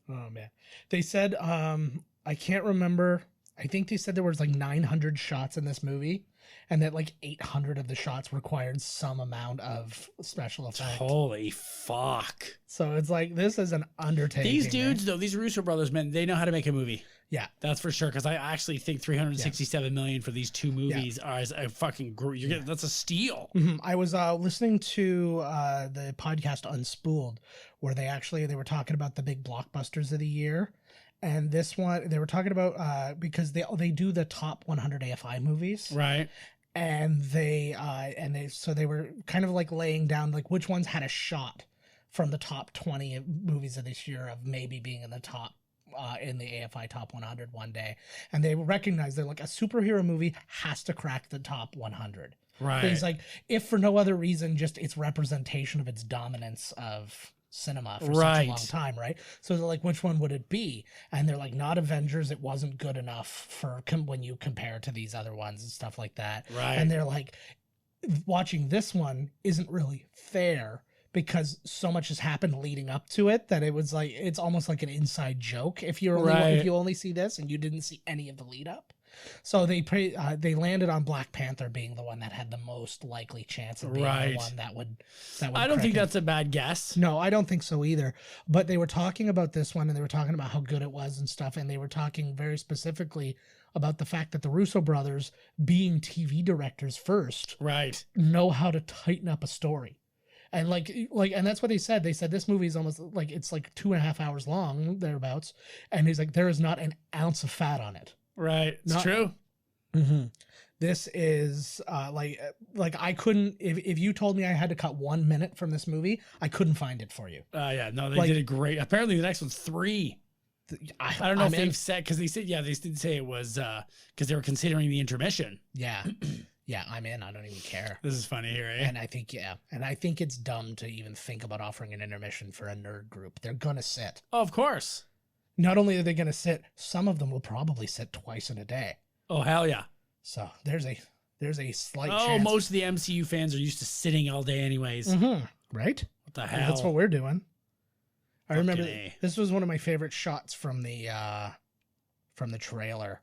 [SPEAKER 2] Oh man, they said I can't remember I think they said there was like 900 shots in this movie, and that like 800 of the shots required some amount of special effect.
[SPEAKER 1] Holy fuck.
[SPEAKER 2] So it's like, this is an undertaking.
[SPEAKER 1] These dudes, though, these Russo brothers, man, they know how to make a movie.
[SPEAKER 2] Yeah.
[SPEAKER 1] That's for sure. Because I actually think $367 million for these two movies are a fucking, that's a steal.
[SPEAKER 2] Mm-hmm. I was listening to the podcast Unspooled, where they were talking about the big blockbusters of the year. And this one, they were talking about, because they do the top 100 AFI movies.
[SPEAKER 1] Right.
[SPEAKER 2] And they were kind of like laying down like which ones had a shot from the top 20 movies of this year of maybe being in the top in the AFI top 100 one day. And they recognized that like a superhero movie has to crack the top 100.
[SPEAKER 1] Right.
[SPEAKER 2] It's like, if for no other reason, just its representation of its dominance of cinema for such a long time, right? So they're like, which one would it be? And they're like, not Avengers. It wasn't good enough for when you compare it to these other ones and stuff like that.
[SPEAKER 1] Right.
[SPEAKER 2] And they're like, watching this one isn't really fair because so much has happened leading up to it that it was like, it's almost like an inside joke if you only see this and you didn't see any of the lead up. So they landed on Black Panther being the one that had the most likely chance of being the one that would
[SPEAKER 1] I don't think that's a bad guess.
[SPEAKER 2] No, I don't think so either. But they were talking about this one and they were talking about how good it was and stuff. And they were talking very specifically about the fact that the Russo brothers, being TV directors first, know how to tighten up a story. And and that's what they said. They said this movie is almost like, it's like 2.5 hours long, thereabouts. And he's like, there is not an ounce of fat on it.
[SPEAKER 1] Right. It's true.
[SPEAKER 2] Mm-hmm. This is like I couldn't, if you told me I had to cut 1 minute from this movie, I couldn't find it for you.
[SPEAKER 1] Yeah, no, they did it great. Apparently the next one's 3. I don't know if they've said, because they said, they did say it was because they were considering the intermission.
[SPEAKER 2] Yeah. Yeah, I'm in. I don't even care.
[SPEAKER 1] This is funny here, eh?
[SPEAKER 2] And I think it's dumb to even think about offering an intermission for a nerd group. They're gonna sit.
[SPEAKER 1] Oh, of course.
[SPEAKER 2] Not only are they gonna sit, some of them will probably sit twice in a day.
[SPEAKER 1] Oh, hell yeah.
[SPEAKER 2] So there's a slight chance.
[SPEAKER 1] Oh, most of the MCU fans are used to sitting all day anyways.
[SPEAKER 2] Mm-hmm. Right?
[SPEAKER 1] What the hell?
[SPEAKER 2] That's what we're doing. I remember this was one of my favorite shots from the trailer,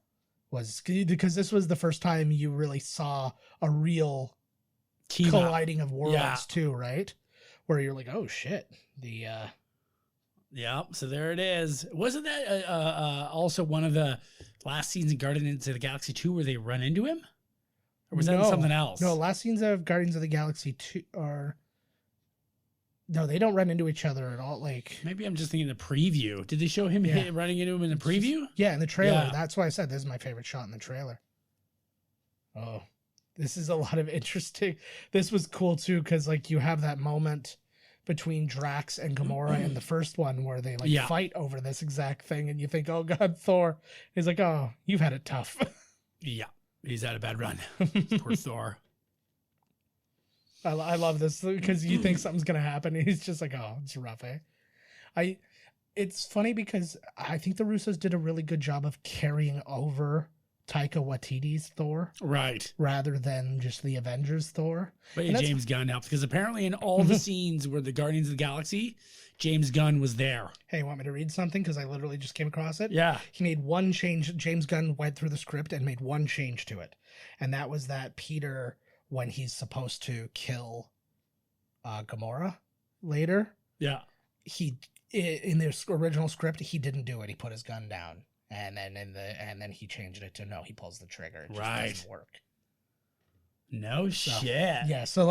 [SPEAKER 2] was because this was the first time you really saw a real colliding of worlds too, right? Where you're like, oh shit,
[SPEAKER 1] Yeah, so there it is. Wasn't that also one of the last scenes in Guardians of the Galaxy 2 where they run into him? Or was that something else?
[SPEAKER 2] No, last scenes of Guardians of the Galaxy 2 are... No, they don't run into each other at all. Like,
[SPEAKER 1] maybe I'm just thinking the preview. Did they show him running into him in the preview?
[SPEAKER 2] Yeah, in the trailer. Yeah. That's why I said this is my favorite shot in the trailer. Oh, this is a lot of interesting... This was cool too, because like you have that moment between Drax and Gamora in the first one where they fight over this exact thing, and you think, oh god, Thor. He's like, oh, you've had it tough.
[SPEAKER 1] Yeah, he's had a bad run. Poor Thor.
[SPEAKER 2] I love this because you think something's gonna happen, and he's just like, oh, it's rough, eh? It's funny because I think the Russos did a really good job of carrying over Taika Waititi's Thor,
[SPEAKER 1] right,
[SPEAKER 2] rather than just the Avengers Thor.
[SPEAKER 1] But yeah, James Gunn helped, because apparently in all the scenes where the Guardians of the Galaxy, James Gunn was there.
[SPEAKER 2] Hey, you want me to read something? Because I literally just came across it.
[SPEAKER 1] Yeah.
[SPEAKER 2] He made one change. James Gunn went through the script and made one change to it. And that was that Peter, when he's supposed to kill Gamora later.
[SPEAKER 1] Yeah.
[SPEAKER 2] In the original script, he didn't do it. He put his gun down. And then he changed it to no, he pulls the trigger. It just doesn't work.
[SPEAKER 1] No shit.
[SPEAKER 2] Yeah. So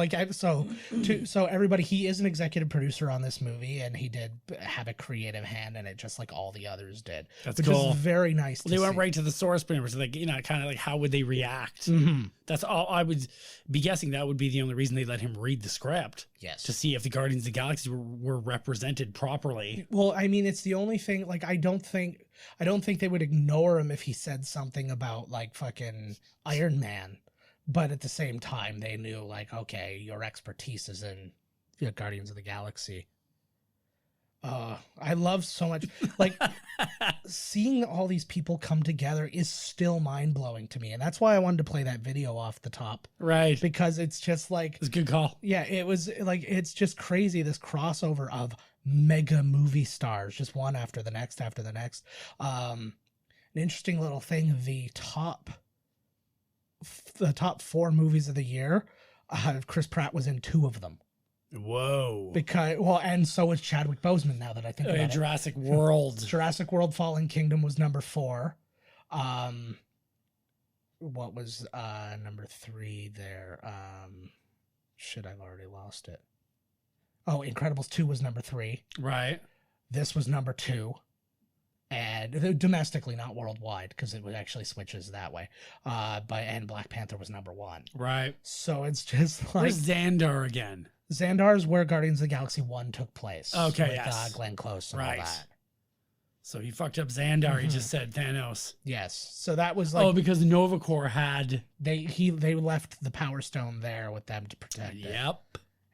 [SPEAKER 2] so everybody, he is an executive producer on this movie, and he did have a creative hand in it, just like all the others did.
[SPEAKER 1] That's
[SPEAKER 2] which
[SPEAKER 1] cool.
[SPEAKER 2] is very nice.
[SPEAKER 1] Well, they went right to the source material, so kind of like how would they react? Mm-hmm. That's all. I would be guessing that would be the only reason they let him read the script.
[SPEAKER 2] Yes.
[SPEAKER 1] To see if the Guardians of the Galaxy were represented properly.
[SPEAKER 2] Well, I mean, it's the only thing. Like, I don't think they would ignore him if he said something about like fucking Iron Man. But at the same time, they knew, like, okay, your expertise is in Guardians of the Galaxy. I love so much, like, seeing all these people come together is still mind-blowing to me. And that's why I wanted to play that video off the top.
[SPEAKER 1] Right.
[SPEAKER 2] Because it's just like...
[SPEAKER 1] It's a good call.
[SPEAKER 2] Yeah, it was, like, it's just crazy, this crossover of mega movie stars, just one after the next after the next. An interesting little thing, the top 4 movies of the year, Chris Pratt was in 2 of them.
[SPEAKER 1] Whoa.
[SPEAKER 2] And so was Chadwick Boseman, now that I think about it.
[SPEAKER 1] Jurassic World.
[SPEAKER 2] Jurassic World Fallen Kingdom was number 4. What was number 3 there? I've already lost it. Oh, Incredibles 2 was number 3.
[SPEAKER 1] Right.
[SPEAKER 2] This was number 2. And domestically, not worldwide, because it actually switches that way. And Black Panther was number 1.
[SPEAKER 1] Right.
[SPEAKER 2] So it's just like...
[SPEAKER 1] Where's Xandar again?
[SPEAKER 2] Xandar is where Guardians of the Galaxy 1 took place.
[SPEAKER 1] Okay,
[SPEAKER 2] with,
[SPEAKER 1] yes.
[SPEAKER 2] Glenn Close and all that.
[SPEAKER 1] So he fucked up Xandar. He just said Thanos.
[SPEAKER 2] Yes. So that was like...
[SPEAKER 1] Oh, because Nova Corps had...
[SPEAKER 2] They left the Power Stone there with them to protect it.
[SPEAKER 1] Yep.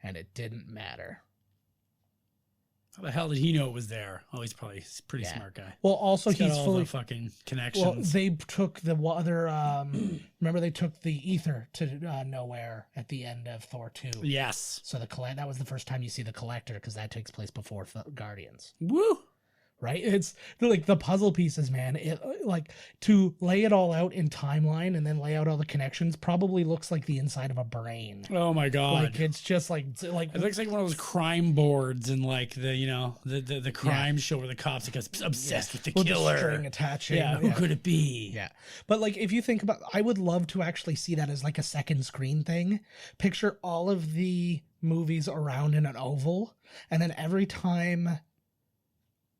[SPEAKER 2] And it didn't matter.
[SPEAKER 1] How the hell did he know it was there? Oh, he's probably a pretty smart guy.
[SPEAKER 2] Well, also
[SPEAKER 1] he's got all
[SPEAKER 2] fully
[SPEAKER 1] the fucking connections.
[SPEAKER 2] Well, they took the other. Remember, they took the ether to nowhere at the end of Thor 2.
[SPEAKER 1] Yes.
[SPEAKER 2] So that was the first time you see the Collector, because that takes place before Guardians.
[SPEAKER 1] Woo.
[SPEAKER 2] Right? It's like the puzzle pieces, man. It like to lay it all out in timeline and then lay out all the connections probably looks like the inside of a brain.
[SPEAKER 1] Oh my god!
[SPEAKER 2] Like it's just like
[SPEAKER 1] it looks like one of those crime boards in like the crime show where the cops are obsessed with the killer.
[SPEAKER 2] The string attaching.
[SPEAKER 1] Yeah, who could it be?
[SPEAKER 2] Yeah, but like if you think about, I would love to actually see that as like a second screen thing. Picture all of the movies around in an oval, and then every time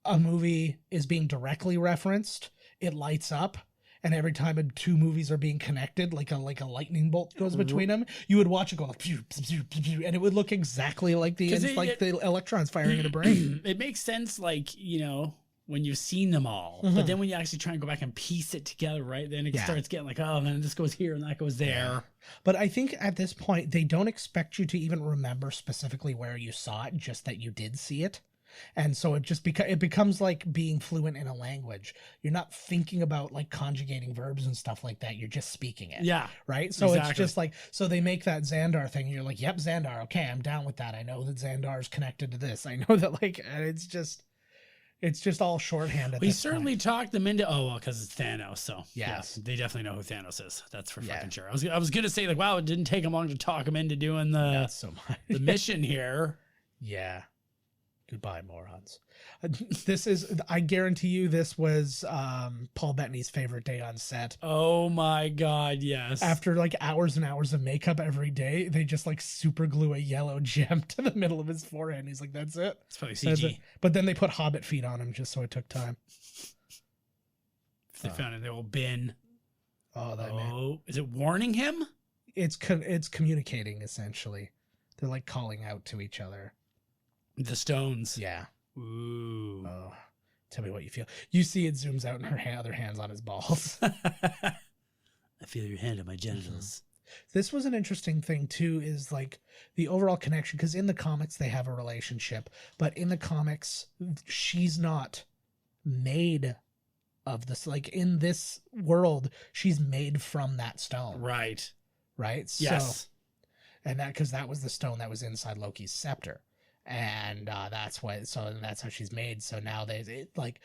[SPEAKER 2] a movie is being directly referenced, it lights up, and every time 2 movies are being connected, like a lightning bolt goes between them, you would watch it go like, pew, pew, pew, pew, and it would look exactly like the electrons firing in a brain.
[SPEAKER 1] It makes sense, like when you've seen them all, but then when you actually try and go back and piece it together, right? Then it starts getting like, oh, then this goes here and that goes there. Yeah.
[SPEAKER 2] But I think at this point they don't expect you to even remember specifically where you saw it, just that you did see it. And so it becomes like being fluent in a language. You're not thinking about like conjugating verbs and stuff like that. You're just speaking it.
[SPEAKER 1] Yeah.
[SPEAKER 2] Right. So It's just like, so they make that Xandar thing. You're like, yep, Xandar. Okay, I'm down with that. I know that Xandar is connected to this. I know that it's just all shorthand.
[SPEAKER 1] We certainly talked them into, because it's Thanos. So
[SPEAKER 2] yes,
[SPEAKER 1] they definitely know who Thanos is. That's for fucking sure. I was going to say like, wow, it didn't take them long to talk him into doing the mission here.
[SPEAKER 2] Yeah. Goodbye, morons. I guarantee you this was Paul Bettany's favorite day on set.
[SPEAKER 1] Oh my God, yes.
[SPEAKER 2] After like hours and hours of makeup every day, they just like super glue a yellow gem to the middle of his forehead. And he's like, that's it.
[SPEAKER 1] It's probably CG.
[SPEAKER 2] But then they put Hobbit feet on him just so it took time.
[SPEAKER 1] If they found it in the old bin.
[SPEAKER 2] Man.
[SPEAKER 1] Is it warning him?
[SPEAKER 2] It's communicating, essentially. They're like calling out to each other.
[SPEAKER 1] The stones.
[SPEAKER 2] Yeah.
[SPEAKER 1] Ooh.
[SPEAKER 2] Oh, tell me what you feel. You see it zooms out and her other hand's on his balls.
[SPEAKER 1] I feel your hand on my genitals.
[SPEAKER 2] This was an interesting thing too, is like the overall connection, because in the comics they have a relationship, but in the comics she's not made of this. Like in this world, she's made from that stone.
[SPEAKER 1] Right.
[SPEAKER 2] Yes. So, and because that was the stone that was inside Loki's scepter. And that's how she's made. So now like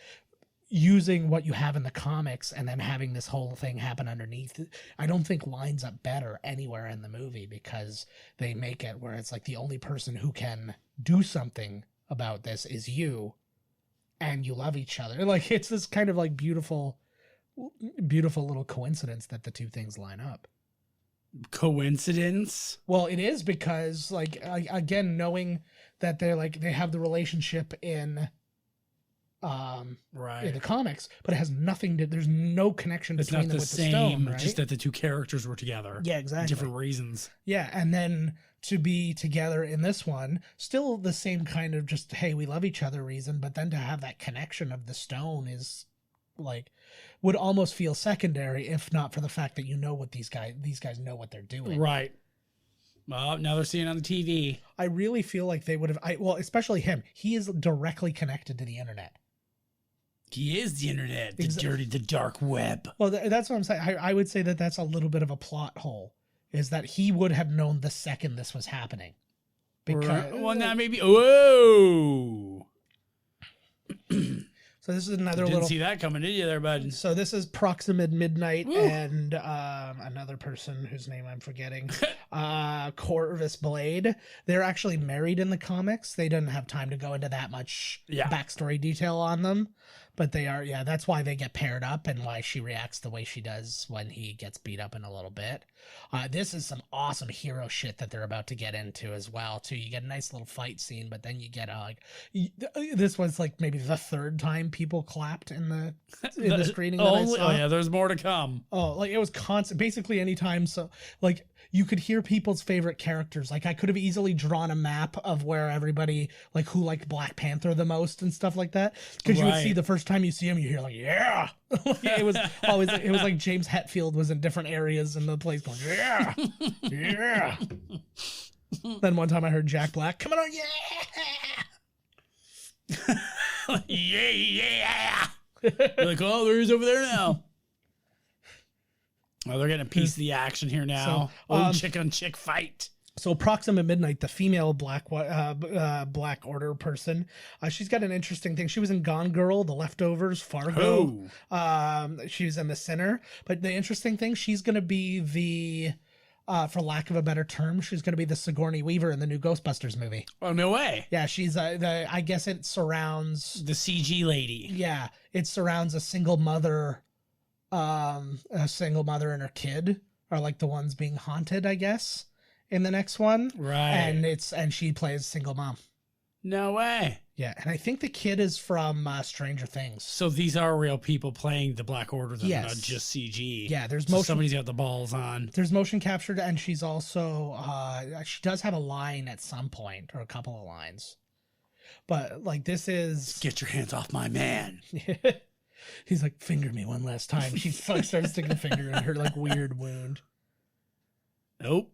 [SPEAKER 2] using what you have in the comics and then having this whole thing happen underneath, I don't think lines up better anywhere in the movie, because they make it where it's like the only person who can do something about this is you, and you love each other. Like it's this kind of like beautiful little coincidence that the 2 things line up.
[SPEAKER 1] Coincidence?
[SPEAKER 2] Well, it is, because like again, knowing that they have the relationship in the comics, but it has nothing to, there's no connection between them with the stone, right?
[SPEAKER 1] Just that the 2 characters were together.
[SPEAKER 2] Yeah, exactly.
[SPEAKER 1] Different reasons.
[SPEAKER 2] Yeah, and then to be together in this one, still the same kind of just, hey, we love each other reason, but then to have that connection of the stone is like, would almost feel secondary if not for the fact that what these guys know what they're doing.
[SPEAKER 1] Right. Well, now they're seeing it on the TV.
[SPEAKER 2] I really feel like they would have, especially him. He is directly connected to the internet.
[SPEAKER 1] He is the internet, the dark web.
[SPEAKER 2] Well, that's what I'm saying. I would say that that's a little bit of a plot hole, is that he would have known the second this was happening. Because,
[SPEAKER 1] well, now maybe, whoa.
[SPEAKER 2] So So this is another
[SPEAKER 1] Didn't
[SPEAKER 2] little.
[SPEAKER 1] see that coming, did you there, bud?
[SPEAKER 2] So this is Proximate Midnight and another person whose name I'm forgetting, Corvus Blade. They're actually married in the comics. They didn't have time to go into that much backstory detail on them, but they are. Yeah, that's why they get paired up and why she reacts the way she does when he gets beat up in a little bit. This is some awesome hero shit that they're about to get into as well too. You get a nice little fight scene, but then you get this was like maybe the third time people clapped in the screening that I saw.
[SPEAKER 1] Oh yeah, there's more to come.
[SPEAKER 2] Oh, like it was constant. Basically, anytime like you could hear people's favorite characters. Like I could have easily drawn a map of where everybody like who liked Black Panther the most and stuff like that. Because you would see the first time you see him, you hear like yeah. It was always it was like James Hetfield was in different areas in the place going yeah, yeah. Then one time I heard Jack Black coming on yeah.
[SPEAKER 1] yeah. You're like, oh, there he's over there now. Oh, they're getting a piece of the action here now. So, chick on chick fight.
[SPEAKER 2] So Proximate Midnight, the female Black Order person, she's got an interesting thing. She was in Gone Girl, The Leftovers, Fargo. She was in The Sinner. But the interesting thing, she's going to be the, for lack of a better term, she's going to be the Sigourney Weaver in the new Ghostbusters movie.
[SPEAKER 1] Oh, no way.
[SPEAKER 2] Yeah, she's, I guess it surrounds...
[SPEAKER 1] The CG lady.
[SPEAKER 2] Yeah, it surrounds a single mother and her kid are like the ones being haunted, I guess, in the next one.
[SPEAKER 1] Right.
[SPEAKER 2] And she plays single mom.
[SPEAKER 1] No way.
[SPEAKER 2] Yeah, and I think the kid is from Stranger Things.
[SPEAKER 1] So these are real people playing the Black Order, then,
[SPEAKER 2] yes.
[SPEAKER 1] not just CG.
[SPEAKER 2] Yeah, there's
[SPEAKER 1] so somebody's got the balls on.
[SPEAKER 2] There's motion captured, and she's also she does have a line at some point, or a couple of lines. But like this is
[SPEAKER 1] get your hands off my man.
[SPEAKER 2] He's like, finger me one last time. She starts sticking a finger in her like weird wound.
[SPEAKER 1] Nope.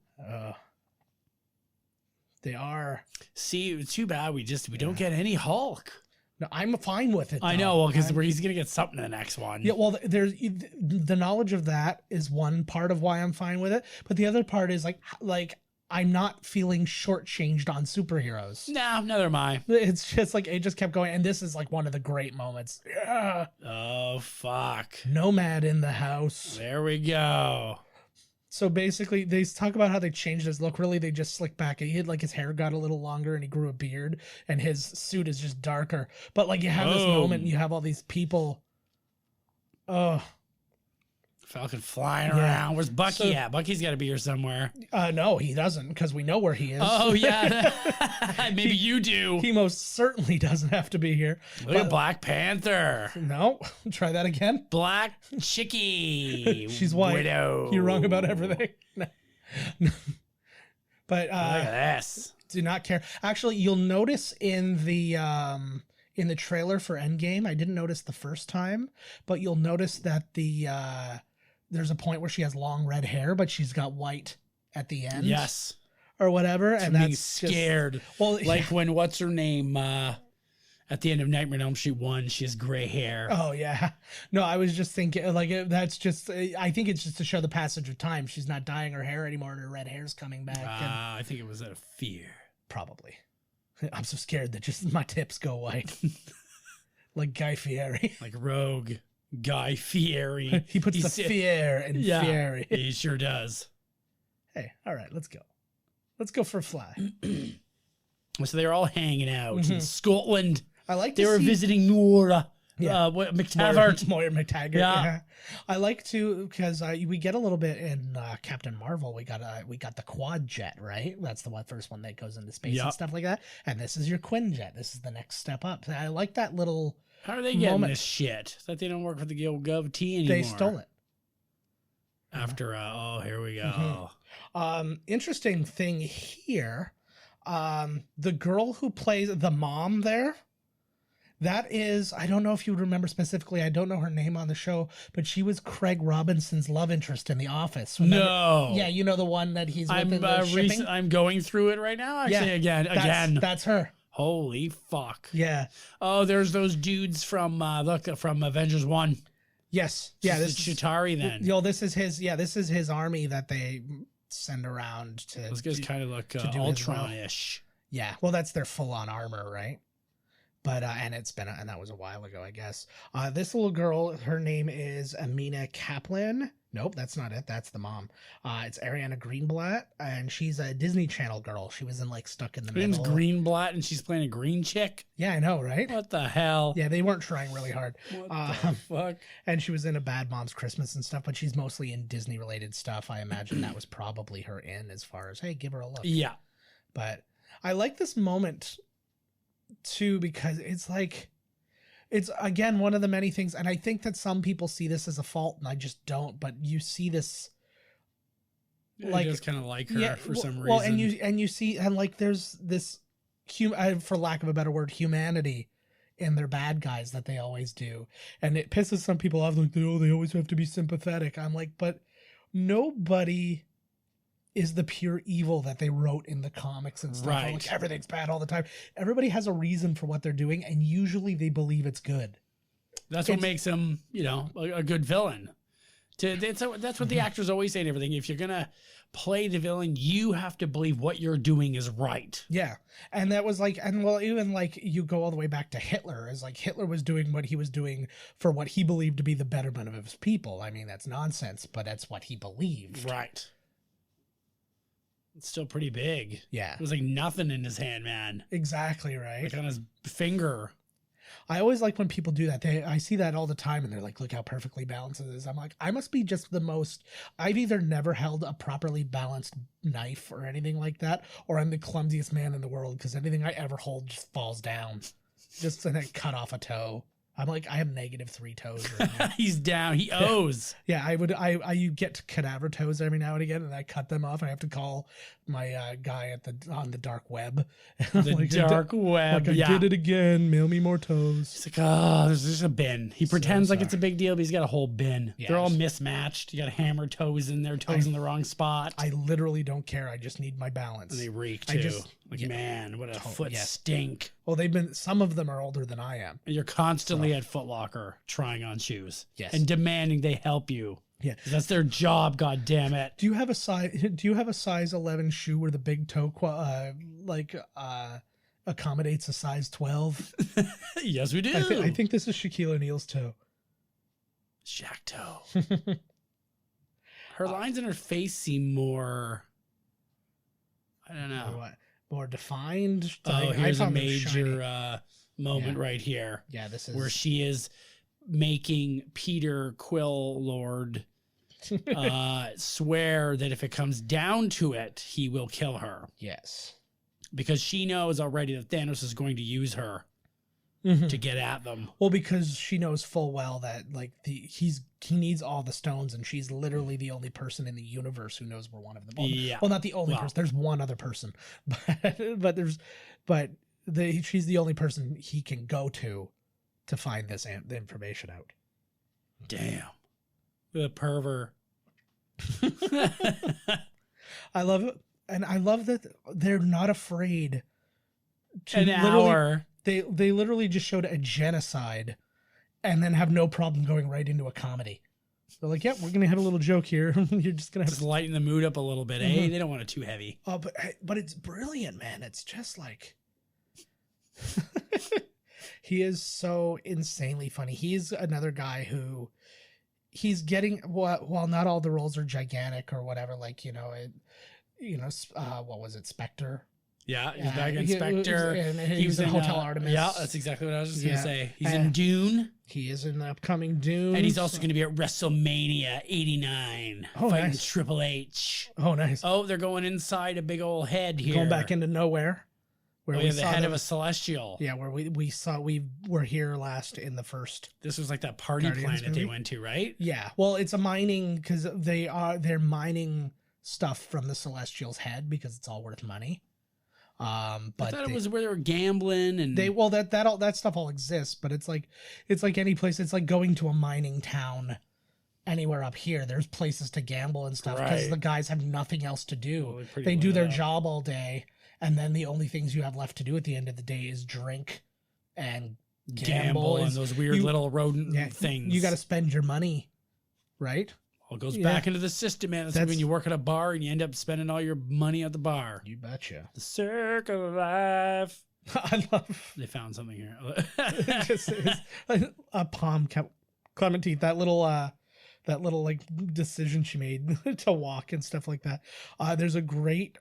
[SPEAKER 2] They are.
[SPEAKER 1] See, it's too bad we don't get any Hulk.
[SPEAKER 2] No, I'm fine with it.
[SPEAKER 1] I know, well, because he's gonna get something in the next one.
[SPEAKER 2] Yeah, well, there's the knowledge of that is one part of why I'm fine with it, but the other part is like I'm not feeling shortchanged on superheroes.
[SPEAKER 1] No, neither am I.
[SPEAKER 2] It's just like it just kept going, and this is like one of the great moments. Yeah.
[SPEAKER 1] Oh fuck.
[SPEAKER 2] Nomad in the house.
[SPEAKER 1] There we go.
[SPEAKER 2] So basically, they talk about how they changed his look. Really, they just slicked back. He had like his hair got a little longer, and he grew a beard, and his suit is just darker. But like you have this moment, and you have all these people. Oh.
[SPEAKER 1] Falcon flying around. Where's Bucky at? Bucky's got to be here somewhere.
[SPEAKER 2] No, he doesn't, because we know where he is.
[SPEAKER 1] Oh, yeah. Maybe you do.
[SPEAKER 2] He most certainly doesn't have to be here.
[SPEAKER 1] Look at Black Panther.
[SPEAKER 2] No, try that again.
[SPEAKER 1] Black Chickie.
[SPEAKER 2] She's white.
[SPEAKER 1] Widow.
[SPEAKER 2] You're wrong about everything. No. But
[SPEAKER 1] look at this.
[SPEAKER 2] Do not care. Actually, you'll notice in the trailer for Endgame, I didn't notice the first time, but you'll notice that there's a point where she has long red hair, but she's got white at the end.
[SPEAKER 1] Yes.
[SPEAKER 2] Or whatever. And that's
[SPEAKER 1] scared. Well, like when what's her name at the end of Nightmare on Elm Street 1, she has gray hair.
[SPEAKER 2] Oh yeah. No, I was just thinking like that's just I think it's just to show the passage of time. She's not dyeing her hair anymore and her red hair's coming back.
[SPEAKER 1] I think it was out of fear.
[SPEAKER 2] Probably. I'm so scared that just my tips go white. Like Guy Fieri.
[SPEAKER 1] Like Rogue. Guy Fieri.
[SPEAKER 2] He puts the fear in Fieri.
[SPEAKER 1] He sure does.
[SPEAKER 2] Hey, all right, let's go. Let's go for a fly.
[SPEAKER 1] So they're all hanging out in Scotland.
[SPEAKER 2] I like
[SPEAKER 1] they were visiting Nora.
[SPEAKER 2] Yeah.
[SPEAKER 1] McTaggart.
[SPEAKER 2] Moira McTaggart.
[SPEAKER 1] Yeah.
[SPEAKER 2] I like to because we get a little bit in Captain Marvel. We got the quad jet, right? That's the first one that goes into space and stuff like that. And this is your Quinjet. This is the next step up. I like that little.
[SPEAKER 1] How are they getting this shit? That they don't work for the Gov T anymore.
[SPEAKER 2] They stole it.
[SPEAKER 1] After here we go.
[SPEAKER 2] Interesting thing here. The girl who plays the mom there. That is, I don't know if you would remember specifically. I don't know her name on the show, but she was Craig Robinson's love interest in The Office. Remember? No. Yeah, you know the one that he's with in the shipping?
[SPEAKER 1] I'm going through it right now, actually, again.
[SPEAKER 2] That's her.
[SPEAKER 1] Holy fuck.
[SPEAKER 2] Yeah.
[SPEAKER 1] Oh, there's those dudes from Avengers 1.
[SPEAKER 2] Yes. Yeah,
[SPEAKER 1] this is Chitauri then.
[SPEAKER 2] This is his army that they send around to.
[SPEAKER 1] Those guys kind of look Ultron-ish.
[SPEAKER 2] Yeah. Well, that's their full-on armor, right? But and that was a while ago, I guess. This little girl, her name is Amina Kaplan. Nope, that's not it. That's the mom. It's Ariana Greenblatt, and she's a Disney Channel girl. She was in like Stuck in the Middle.
[SPEAKER 1] Her name's Greenblatt, and she's playing a green chick.
[SPEAKER 2] Yeah, I know, right?
[SPEAKER 1] What the hell?
[SPEAKER 2] Yeah, they weren't trying really hard.
[SPEAKER 1] What the fuck?
[SPEAKER 2] And she was in a Bad Moms Christmas and stuff, but she's mostly in Disney related stuff. I imagine that was probably her in as far as, hey, give her a look.
[SPEAKER 1] Yeah.
[SPEAKER 2] But I like this moment too, because it's like, it's again one of the many things, and I think that some people see this as a fault, and I just don't. But you see this,
[SPEAKER 1] like, just kind of like her for some reason. Well,
[SPEAKER 2] and you see, and like there's this, for lack of a better word, humanity in their bad guys that they always do, and it pisses some people off. Like, they always have to be sympathetic. I'm like, but nobody is the pure evil that they wrote in the comics and stuff.
[SPEAKER 1] Right.
[SPEAKER 2] Like, everything's bad all the time. Everybody has a reason for what they're doing, and usually they believe it's good.
[SPEAKER 1] That's what makes him, a good villain. That's what the actors always say and everything. If you're gonna play the villain, you have to believe what you're doing is right.
[SPEAKER 2] Yeah. And that was like, and well, even like you go all the way back to Hitler, is like Hitler was doing what he was doing for what he believed to be the betterment of his people. I mean, that's nonsense, but that's what he believed.
[SPEAKER 1] Right. It's still pretty big.
[SPEAKER 2] Yeah.
[SPEAKER 1] It was like nothing in his hand, man.
[SPEAKER 2] Exactly right.
[SPEAKER 1] Like on his finger.
[SPEAKER 2] I always like when people do that. I see that all the time, and they're like, look how perfectly balanced it is. I'm like, I must be just the most, I've either never held a properly balanced knife or anything like that, or I'm the clumsiest man in the world, because anything I ever hold just falls down. Just and I cut off a toe. I'm like, I have -3 toes right now.
[SPEAKER 1] He's down. He owes.
[SPEAKER 2] Yeah, I get cadaver toes every now and again, and I cut them off. I have to call my guy on the dark web.
[SPEAKER 1] The dark web.
[SPEAKER 2] Like, I did it again. Mail me more toes.
[SPEAKER 1] He's like, oh, there's just a bin. He pretends like it's a big deal, but he's got a whole bin.
[SPEAKER 2] Yeah,
[SPEAKER 1] they're all mismatched. You got hammer toes in there, toes in the wrong spot.
[SPEAKER 2] I literally don't care. I just need my balance.
[SPEAKER 1] And they reek too. Man, what a foot stink.
[SPEAKER 2] Well, some of them are older than I am.
[SPEAKER 1] And you're constantly at Foot Locker trying on shoes.
[SPEAKER 2] Yes.
[SPEAKER 1] And demanding they help you.
[SPEAKER 2] Yeah.
[SPEAKER 1] That's their job, god damn it.
[SPEAKER 2] Do you have a size 11 shoe where the big toe accommodates a size 12?
[SPEAKER 1] Yes, we do.
[SPEAKER 2] I think this is Shaquille O'Neal's toe.
[SPEAKER 1] Shaq toe. Her lines in her face seem more, I don't know.
[SPEAKER 2] More defined.
[SPEAKER 1] Oh, here's a major moment right here.
[SPEAKER 2] Yeah, this is
[SPEAKER 1] where she is making Peter Quillord swear that if it comes down to it, he will kill her.
[SPEAKER 2] Yes.
[SPEAKER 1] Because she knows already that Thanos is going to use her to get at them.
[SPEAKER 2] Well, because she knows full well that like he needs all the stones, and she's literally the only person in the universe who knows where one of them. Well, not the only person. There's one other person, but she's the only person he can go to find this the information out.
[SPEAKER 1] Damn, the pervert.
[SPEAKER 2] I love it, and I love that they're not afraid to
[SPEAKER 1] an hour.
[SPEAKER 2] They literally just showed a genocide and then have no problem going right into a comedy. They're like, yeah, we're going to have a little joke here. You're just going to have
[SPEAKER 1] to lighten the mood up a little bit. Mm-hmm. They don't want it too heavy.
[SPEAKER 2] Oh, but it's brilliant, man. It's just like, he is so insanely funny. He's another guy who he's getting, while not all the roles are gigantic or whatever, like, what was it? Spectre.
[SPEAKER 1] Yeah, he's back in Spectre.
[SPEAKER 2] He was in Hotel Artemis.
[SPEAKER 1] Yeah, that's exactly what I was just going to say. He's in Dune.
[SPEAKER 2] He is in the upcoming Dune.
[SPEAKER 1] And he's also going to be at WrestleMania 89 fighting Triple H.
[SPEAKER 2] Oh, nice.
[SPEAKER 1] Oh, they're going inside a big old head here.
[SPEAKER 2] Going back into nowhere.
[SPEAKER 1] Where we have the head of a Celestial.
[SPEAKER 2] Yeah, where we were here last in the first.
[SPEAKER 1] This was like that party planet they went to, right?
[SPEAKER 2] Yeah. Well, it's a mining, because they're mining stuff from the Celestial's head because it's all worth money. But
[SPEAKER 1] I thought it was where they were gambling and
[SPEAKER 2] that stuff all exists, but it's like any place. It's like going to a mining town anywhere up here. There's places to gamble and stuff because the guys have nothing else to do. They do their job all day, and then the only things you have left to do at the end of the day is drink and gamble
[SPEAKER 1] and those weird little rodent things.
[SPEAKER 2] You got to spend your money, right?
[SPEAKER 1] All goes back into the system, man. That's when you work at a bar and you end up spending all your money at the bar.
[SPEAKER 2] You betcha.
[SPEAKER 1] The circle of life.
[SPEAKER 2] I love.
[SPEAKER 1] They found something here.
[SPEAKER 2] Just a palm Clementine, that little like decision she made to walk and stuff like that. There's a great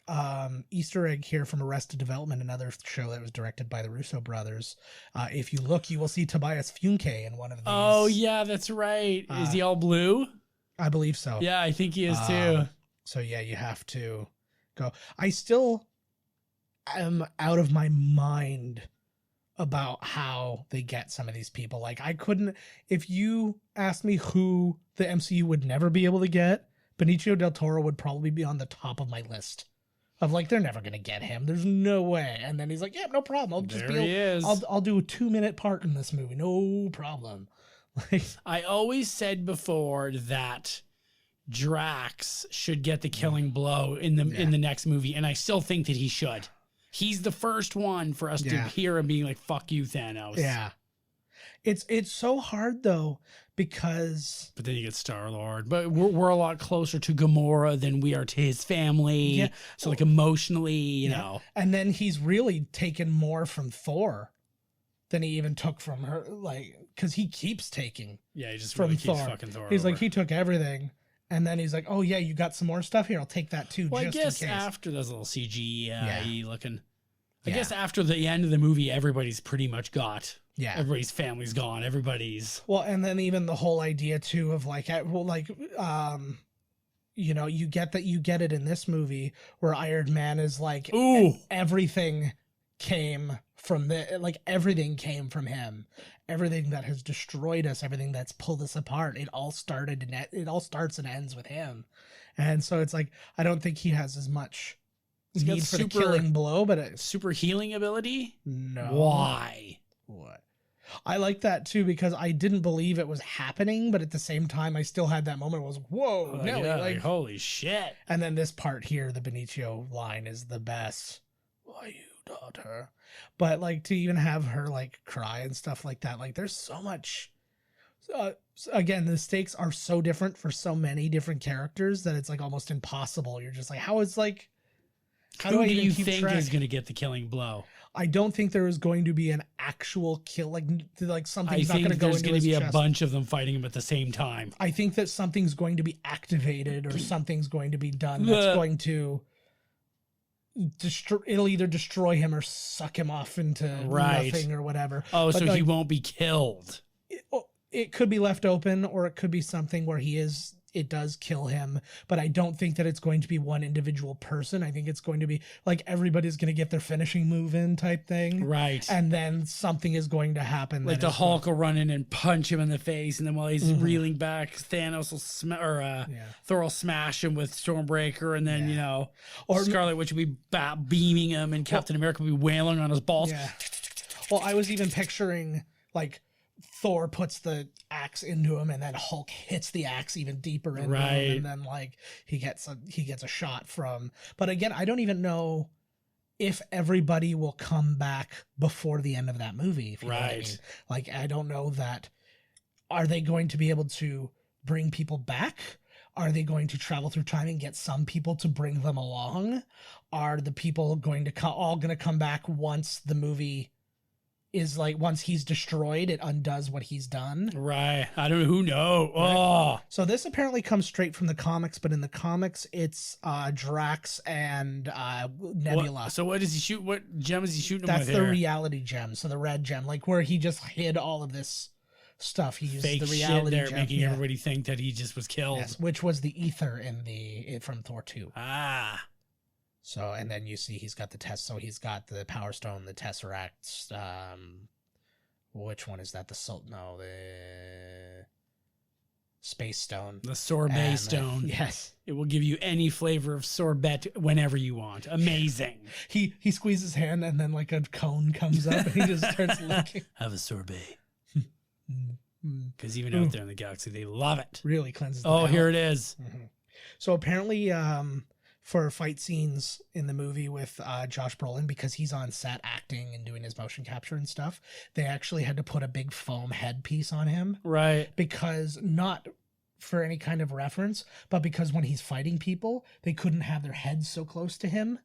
[SPEAKER 2] Easter egg here from Arrested Development, another show that was directed by the Russo brothers. If you look, you will see Tobias Funke in one of these.
[SPEAKER 1] Oh yeah, that's right. Is he all blue?
[SPEAKER 2] I believe so.
[SPEAKER 1] Yeah, I think he is too.
[SPEAKER 2] So yeah, you have to go. I still am out of my mind about how they get some of these people. Like, I couldn't, if you asked me who the MCU would never be able to get, Benicio del Toro would probably be on the top of my list of like, they're never gonna get him, there's no way. And then he's like, yeah, no problem, I'll do a 2-minute part in this movie, no problem. Like,
[SPEAKER 1] I always said before that Drax should get the killing blow in the next movie, and I still think that he should. He's the first one for us to hear him being like, fuck you, Thanos.
[SPEAKER 2] Yeah. It's so hard though, because...
[SPEAKER 1] But then you get Star-Lord. But we're a lot closer to Gamora than we are to his family. Yeah. So like emotionally, you know.
[SPEAKER 2] And then he's really taken more from Thor than he even took from her. Like, because he keeps taking
[SPEAKER 1] he just
[SPEAKER 2] from
[SPEAKER 1] really keeps
[SPEAKER 2] Thor.
[SPEAKER 1] Fucking Thor
[SPEAKER 2] He's
[SPEAKER 1] over.
[SPEAKER 2] like, he took everything. And then he's like, oh, yeah, you got some more stuff here. I'll take that, too,
[SPEAKER 1] well,
[SPEAKER 2] just
[SPEAKER 1] I guess
[SPEAKER 2] in case.
[SPEAKER 1] after those little CG looking... I guess after the end of the movie, everybody's pretty much got... Yeah. Everybody's family's gone. Everybody's...
[SPEAKER 2] Well, and then even the whole idea, too, of like... you know, you get it in this movie where Iron Man is like...
[SPEAKER 1] Ooh!
[SPEAKER 2] Everything came from everything came from him. Everything that has destroyed us, everything that's pulled us apart, it all starts and ends with him. And so it's like, I don't think he has as much need for the killing blow, but
[SPEAKER 1] super healing ability?
[SPEAKER 2] No.
[SPEAKER 1] Why?
[SPEAKER 2] What? I like that too, because I didn't believe it was happening, but at the same time I still had that moment where I was, whoa, Nelly,
[SPEAKER 1] like holy shit.
[SPEAKER 2] And then this part here, the Benicio line is the best. Why you daughter? But like to even have her like cry and stuff like that, like there's so much. Again, the stakes are so different for so many different characters that it's like almost impossible. You're just like, how
[SPEAKER 1] do you think is going to get the killing blow?
[SPEAKER 2] I don't think there is going to be an actual kill, like something's not going to go into his chest.
[SPEAKER 1] There's going to be a bunch of them fighting him at the same time.
[SPEAKER 2] I think that something's going to be activated or something's going to be done that's going to it'll either destroy him or suck him off into nothing or whatever.
[SPEAKER 1] Oh, but so he won't be killed.
[SPEAKER 2] It could be left open, or it could be something where it does kill him, but I don't think that it's going to be one individual person. I think it's going to be like everybody's going to get their finishing move in type thing.
[SPEAKER 1] Right.
[SPEAKER 2] And then something is going to happen.
[SPEAKER 1] Like the Hulk will run in and punch him in the face, and then while he's reeling back, Thanos will Thor will smash him with Stormbreaker, and then, or Scarlet Witch will be beaming him, and Captain America will be wailing on his balls.
[SPEAKER 2] Yeah. Well, I was even picturing like Thor puts the axe into him, and then Hulk hits the axe even deeper into him, and then like he gets a shot from. But again, I don't even know if everybody will come back before the end of that movie. If you know what I mean. Like, I don't know that. Are they going to be able to bring people back? Are they going to travel through time and get some people to bring them along? Are the people going to all going to come back once the movie is like, once he's destroyed, it undoes what he's done?
[SPEAKER 1] Right. I don't know. Who knows?
[SPEAKER 2] Right.
[SPEAKER 1] Oh.
[SPEAKER 2] So this apparently comes straight from the comics, but in the comics, it's Drax and Nebula.
[SPEAKER 1] So what does he shoot? What gem is he shooting him with?
[SPEAKER 2] That's the reality gem. So the red gem, like where he just hid all of this stuff. He used
[SPEAKER 1] fake
[SPEAKER 2] the reality
[SPEAKER 1] shit there,
[SPEAKER 2] gem,
[SPEAKER 1] making everybody think that he just was killed.
[SPEAKER 2] Yes, which was the ether from Thor 2.
[SPEAKER 1] Ah.
[SPEAKER 2] So, and then you see he's got the test. So he's got the Power Stone, the Tesseract. Which one is that? The Space Stone.
[SPEAKER 1] The Sorbet Stone.
[SPEAKER 2] Yes.
[SPEAKER 1] It will give you any flavor of sorbet whenever you want. Amazing.
[SPEAKER 2] He squeezes his hand, and then like a cone comes up, and he just starts licking.
[SPEAKER 1] Have a sorbet. Because even out there in the galaxy, they love it.
[SPEAKER 2] Really cleanses the
[SPEAKER 1] palate. Here it is.
[SPEAKER 2] Mm-hmm. So apparently, for fight scenes in the movie with Josh Brolin, because he's on set acting and doing his motion capture and stuff, they actually had to put a big foam headpiece on him.
[SPEAKER 1] Right.
[SPEAKER 2] Because not for any kind of reference, but because when he's fighting people, they couldn't have their heads so close to him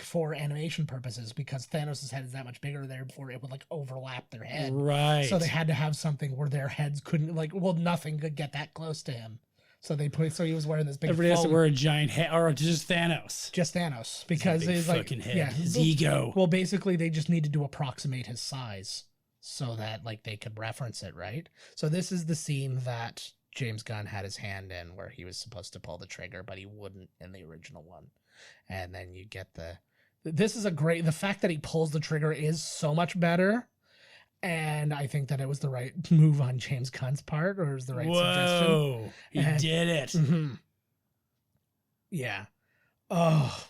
[SPEAKER 2] for animation purposes, because Thanos' head is that much bigger there before it would like overlap their head.
[SPEAKER 1] Right.
[SPEAKER 2] So they had to have something where their heads couldn't nothing could get that close to him. So he was wearing this big.
[SPEAKER 1] Everybody has to wear a giant head, or just Thanos.
[SPEAKER 2] Just Thanos, because
[SPEAKER 1] his
[SPEAKER 2] like
[SPEAKER 1] fucking head, his ego.
[SPEAKER 2] Well, basically, they just needed to approximate his size so that like they could reference it, right? So this is the scene that James Gunn had his hand in, where he was supposed to pull the trigger, but he wouldn't in the original one. And then you get the fact that he pulls the trigger is so much better. And I think that it was the right move on James Gunn's part, or it was the right suggestion.
[SPEAKER 1] He did it.
[SPEAKER 2] Mm-hmm. Yeah. Oh.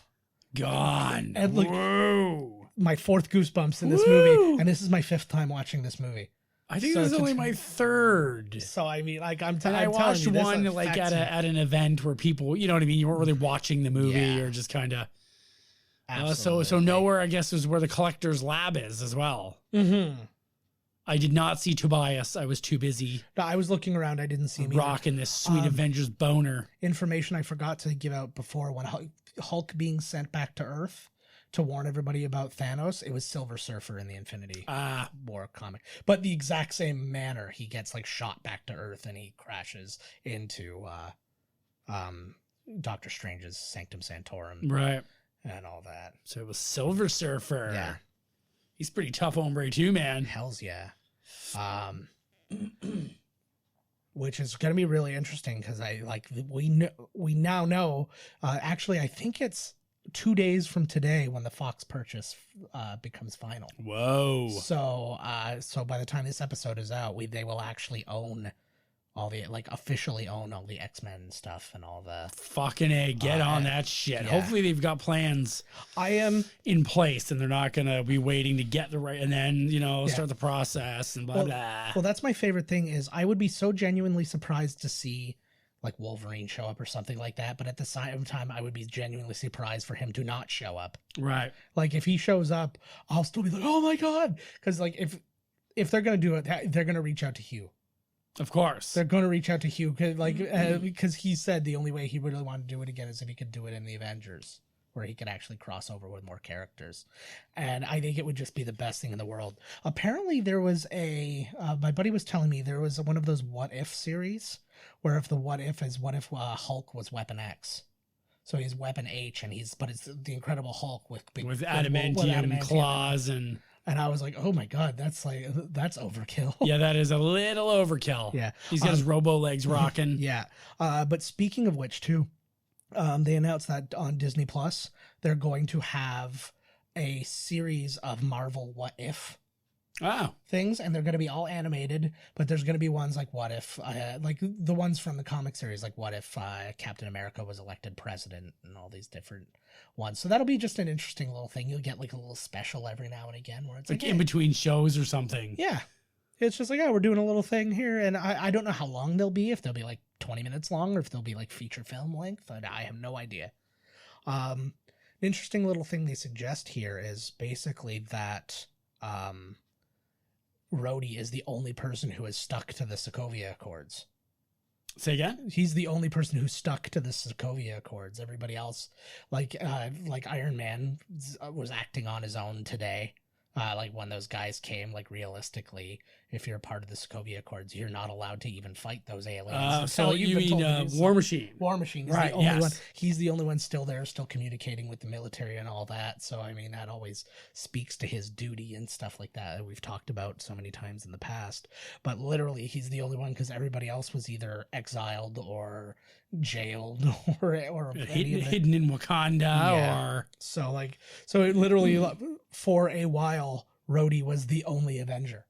[SPEAKER 1] Gone.
[SPEAKER 2] And look,
[SPEAKER 1] whoa.
[SPEAKER 2] My 4th goosebumps in this movie, and this is my 5th time watching this movie.
[SPEAKER 1] I think this is only my 3rd.
[SPEAKER 2] So I mean, like I
[SPEAKER 1] watched one like at an event where people, you know what I mean, you weren't really watching the movie or just kind of. So nowhere, I guess, is where the collector's lab is as well.
[SPEAKER 2] Mm-hmm.
[SPEAKER 1] I did not see Tobias. I was too busy.
[SPEAKER 2] No, I was looking around. I didn't see him
[SPEAKER 1] rocking this sweet Avengers boner.
[SPEAKER 2] Information I forgot to give out before, when Hulk being sent back to Earth to warn everybody about Thanos, it was Silver Surfer in the Infinity War comic. But the exact same manner, he gets like shot back to Earth and he crashes into Doctor Strange's Sanctum Sanctorum.
[SPEAKER 1] Right.
[SPEAKER 2] And all that.
[SPEAKER 1] So it was Silver Surfer.
[SPEAKER 2] Yeah.
[SPEAKER 1] He's pretty tough hombre too, man.
[SPEAKER 2] Hells yeah. Which is going to be really interesting, because we now know, actually I think it's 2 days from today when the Fox purchase becomes final.
[SPEAKER 1] Whoa.
[SPEAKER 2] So by the time this episode is out, they will actually own all the, like, officially own all the X-Men stuff and all the
[SPEAKER 1] fucking A, get on that shit.
[SPEAKER 2] Yeah.
[SPEAKER 1] Hopefully they've got plans in place and they're not going to be waiting to get the right, and then, start the process and blah, blah.
[SPEAKER 2] Well, that's my favorite thing is I would be so genuinely surprised to see like Wolverine show up or something like that. But at the same time, I would be genuinely surprised for him to not show up.
[SPEAKER 1] Right.
[SPEAKER 2] Like if he shows up, I'll still be like, oh my God. Cause like if they're going to do it, they're going to reach out to Hugh.
[SPEAKER 1] Of course.
[SPEAKER 2] They're going to reach out to Hugh because he said the only way he really wanted to do it again is if he could do it in the Avengers, where he could actually cross over with more characters. And I think it would just be the best thing in the world. Apparently there was my buddy was telling me there was one of those what if series where if the what if Hulk was Weapon X. So he's Weapon H but it's the Incredible Hulk with
[SPEAKER 1] adamantium claws and
[SPEAKER 2] I was like, oh my God, that's overkill.
[SPEAKER 1] Yeah, that is a little overkill.
[SPEAKER 2] Yeah.
[SPEAKER 1] He's got his robo legs rocking.
[SPEAKER 2] Yeah. But speaking of which too, they announced that on Disney Plus, they're going to have a series of Marvel What If things, and they're going to be all animated, but there's going to be ones like what if, like the ones from the comic series, like what if Captain America was elected president and all these different ones. So that'll be just an interesting little thing. You'll get like a little special every now and again where it's
[SPEAKER 1] like in between shows or something.
[SPEAKER 2] Yeah. It's just like, we're doing a little thing here. And I don't know how long they'll be, if they'll be like 20 minutes long or if they'll be like feature film length. I have no idea. An interesting little thing they suggest here is basically that Rhodey is the only person who is stuck to the Sokovia Accords.
[SPEAKER 1] Say again?
[SPEAKER 2] He's the only person who's stuck to the Sokovia Accords. Everybody else, like Iron Man was acting on his own today. Like when those guys came, like realistically, if you're a part of the Sokovia Accords, you're not allowed to even fight those aliens.
[SPEAKER 1] So you mean War Machine?
[SPEAKER 2] War Machine is the only one. He's the only one still there, still communicating with the military and all that. So I mean, that always speaks to his duty and stuff like that we've talked about so many times in the past. But literally, he's the only one because everybody else was either exiled or jailed or
[SPEAKER 1] hidden in Wakanda or
[SPEAKER 2] so it literally for a while Rhodey was the only Avenger.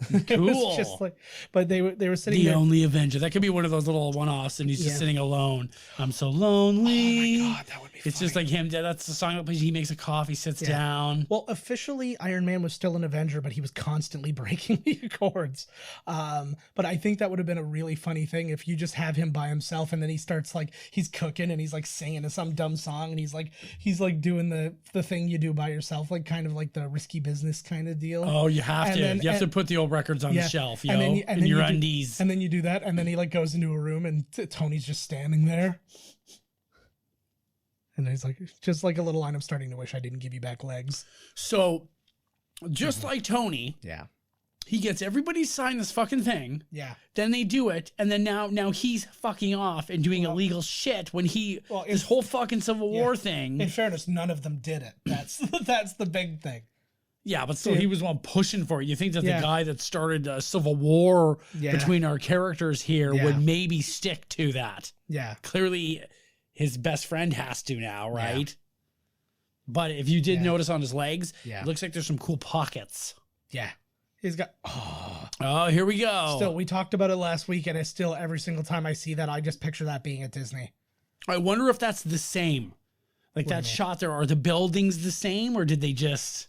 [SPEAKER 1] Cool.
[SPEAKER 2] It was just like, but they were sitting there.
[SPEAKER 1] Only Avenger. That could be one of those little one-offs, and he's just sitting alone. I'm so lonely.
[SPEAKER 2] Oh my God, that would be
[SPEAKER 1] It's just like him. That's the song that plays. He makes a coffee, sits down.
[SPEAKER 2] Well, officially, Iron Man was still an Avenger, but he was constantly breaking the Accords. But I think that would have been a really funny thing if you just have him by himself, and then he starts like he's cooking and he's like singing some dumb song, and he's like doing the thing you do by yourself, like kind of like the Risky Business kind of deal.
[SPEAKER 1] Oh, you have to. You have to put the old records on the shelf, in your undies.
[SPEAKER 2] And then you do that, and then he like goes into a room, and Tony's just standing there. And he's like, just like a little line, I'm starting to wish I didn't give you back legs.
[SPEAKER 1] So, just like Tony,
[SPEAKER 2] yeah,
[SPEAKER 1] he gets everybody to sign this fucking thing.
[SPEAKER 2] Yeah.
[SPEAKER 1] Then they do it, and then now he's fucking off and doing illegal shit when this whole fucking Civil War thing.
[SPEAKER 2] In fairness, none of them did it. That's the big thing.
[SPEAKER 1] Yeah, but still, he was one pushing for it. You think that the guy that started a Civil War between our characters here would maybe stick to that.
[SPEAKER 2] Yeah.
[SPEAKER 1] Clearly, his best friend has to now, right? Yeah. But if you did notice on his legs, it looks like there's some cool pockets.
[SPEAKER 2] Yeah. He's got...
[SPEAKER 1] Oh, here we go.
[SPEAKER 2] Still, we talked about it last week, and it's still, every single time I see that, I just picture that being at Disney.
[SPEAKER 1] I wonder if that's the same. Like that shot there, are the buildings the same, or did they just...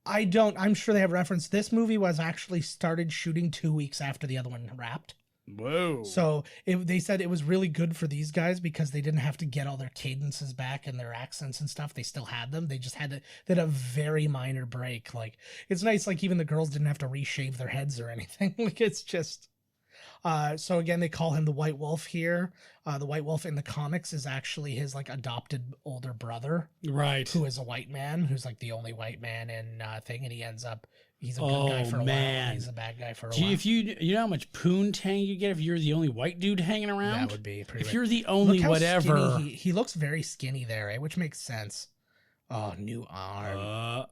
[SPEAKER 2] I'm sure they have referenced. This movie was actually started shooting 2 weeks after the other one wrapped.
[SPEAKER 1] Whoa.
[SPEAKER 2] So they said it was really good for these guys because they didn't have to get all their cadences back and their accents and stuff. They still had them. They just had a very minor break. Like, it's nice. Like, even the girls didn't have to reshave their heads or anything. Like, it's just... so again, they call him the White Wolf here. The White Wolf in the comics is actually his like adopted older brother,
[SPEAKER 1] right?
[SPEAKER 2] Who is a white man, who's like the only white man in thing, and he ends up he's a good guy for a while. He's a bad guy for a while.
[SPEAKER 1] If you know how much poontang you get if you're the only white dude hanging around,
[SPEAKER 2] that would be pretty.
[SPEAKER 1] If you're the only whatever,
[SPEAKER 2] he looks very skinny there, which makes sense. Oh, new arm.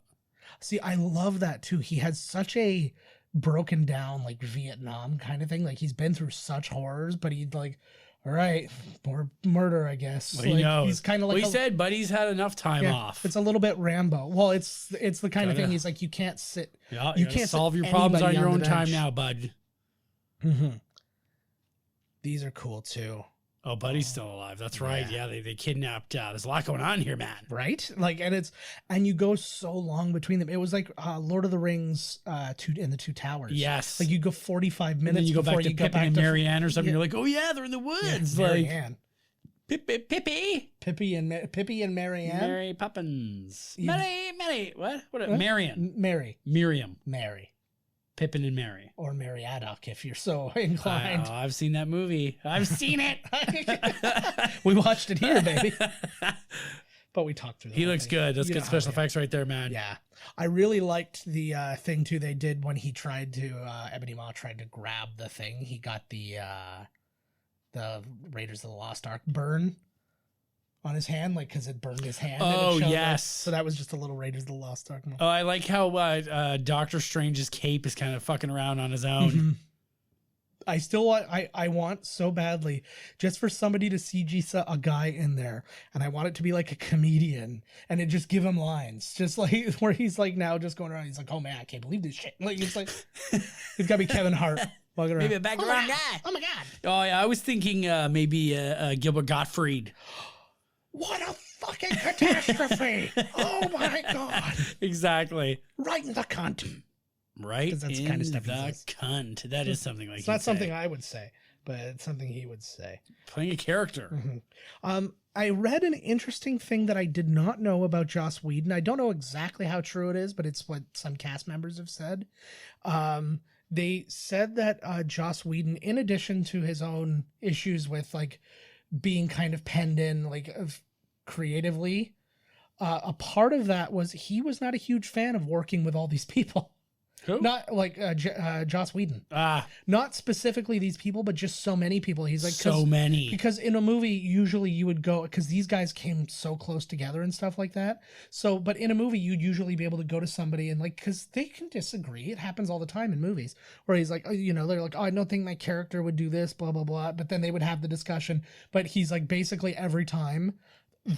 [SPEAKER 2] See, I love that too. He has such a broken down like Vietnam kind of thing. Like, he's been through such horrors, but he's like, all right, more murder, I guess.
[SPEAKER 1] Well, he knows.
[SPEAKER 2] He's kind of like
[SPEAKER 1] he said, buddy's had enough time off.
[SPEAKER 2] It's a little bit Rambo. Well, it's the kind of thing. He's like, you can't sit.
[SPEAKER 1] Yeah, you can't solve your problems on your own time now, bud.
[SPEAKER 2] Mm-hmm. These are cool too.
[SPEAKER 1] Oh, Buddy's still alive. That's right. Yeah, they kidnapped. There's a lot going on here, man.
[SPEAKER 2] Right? Like, and you go so long between them. It was like Lord of the Rings in the Two Towers.
[SPEAKER 1] Yes.
[SPEAKER 2] Like, you go 45 minutes
[SPEAKER 1] and then you go
[SPEAKER 2] before
[SPEAKER 1] back to Pippin and Marianne or something. You're like, oh yeah, they're in the woods.
[SPEAKER 2] Yeah,
[SPEAKER 1] like
[SPEAKER 2] Marianne.
[SPEAKER 1] Pippi
[SPEAKER 2] and Marianne.
[SPEAKER 1] Mary Poppins. Mary. What? Marion.
[SPEAKER 2] Miriam.
[SPEAKER 1] Mary. Pippin and Mary.
[SPEAKER 2] Or Mary Addock, if you're so inclined.
[SPEAKER 1] I've seen that movie. I've seen it.
[SPEAKER 2] We watched it here, baby. But we talked through that.
[SPEAKER 1] He looks good. That's good special effects right there, man.
[SPEAKER 2] Yeah. I really liked the thing, too, they did when he tried to, Ebony Maw tried to grab the thing. He got the Raiders of the Lost Ark burn on his hand, like, because it burned his hand.
[SPEAKER 1] Oh, yes.
[SPEAKER 2] So that was just a little Raiders of the Lost Ark moment.
[SPEAKER 1] Oh, I like how Doctor Strange's cape is kind of fucking around on his own.
[SPEAKER 2] Mm-hmm. I still want, I want so badly just for somebody to CG a guy in there, and I want it to be like a comedian, and it just give him lines, just like where he's like now just going around. He's like, oh man, I can't believe this shit. Like, it's like, it's gotta be Kevin Hart.
[SPEAKER 1] Maybe a background guy.
[SPEAKER 2] Oh my god.
[SPEAKER 1] Oh yeah, I was thinking maybe Gilbert Gottfried.
[SPEAKER 2] What a fucking catastrophe! Oh my god!
[SPEAKER 1] Exactly.
[SPEAKER 2] Right in the cunt.
[SPEAKER 1] Right
[SPEAKER 2] that's
[SPEAKER 1] in
[SPEAKER 2] kind of stuff
[SPEAKER 1] the cunt. That is something like.
[SPEAKER 2] It's not something I would say, but it's something he would say.
[SPEAKER 1] Playing a character.
[SPEAKER 2] Mm-hmm. I read an interesting thing that I did not know about Joss Whedon. I don't know exactly how true it is, but it's what some cast members have said. They said that Joss Whedon, in addition to his own issues with like being kind of penned in like creatively, a part of that was he was not a huge fan of working with all these people.
[SPEAKER 1] Who?
[SPEAKER 2] Not like Joss Whedon. Not specifically these people, but just so many people. He's like,
[SPEAKER 1] so many.
[SPEAKER 2] Because in a movie, usually you would go, because these guys came so close together and stuff like that. So, but in a movie, you'd usually be able to go to somebody and like, because they can disagree. It happens all the time in movies where he's like, you know, they're like, oh, I don't think my character would do this, blah, blah, blah. But then they would have the discussion. But he's like, basically every time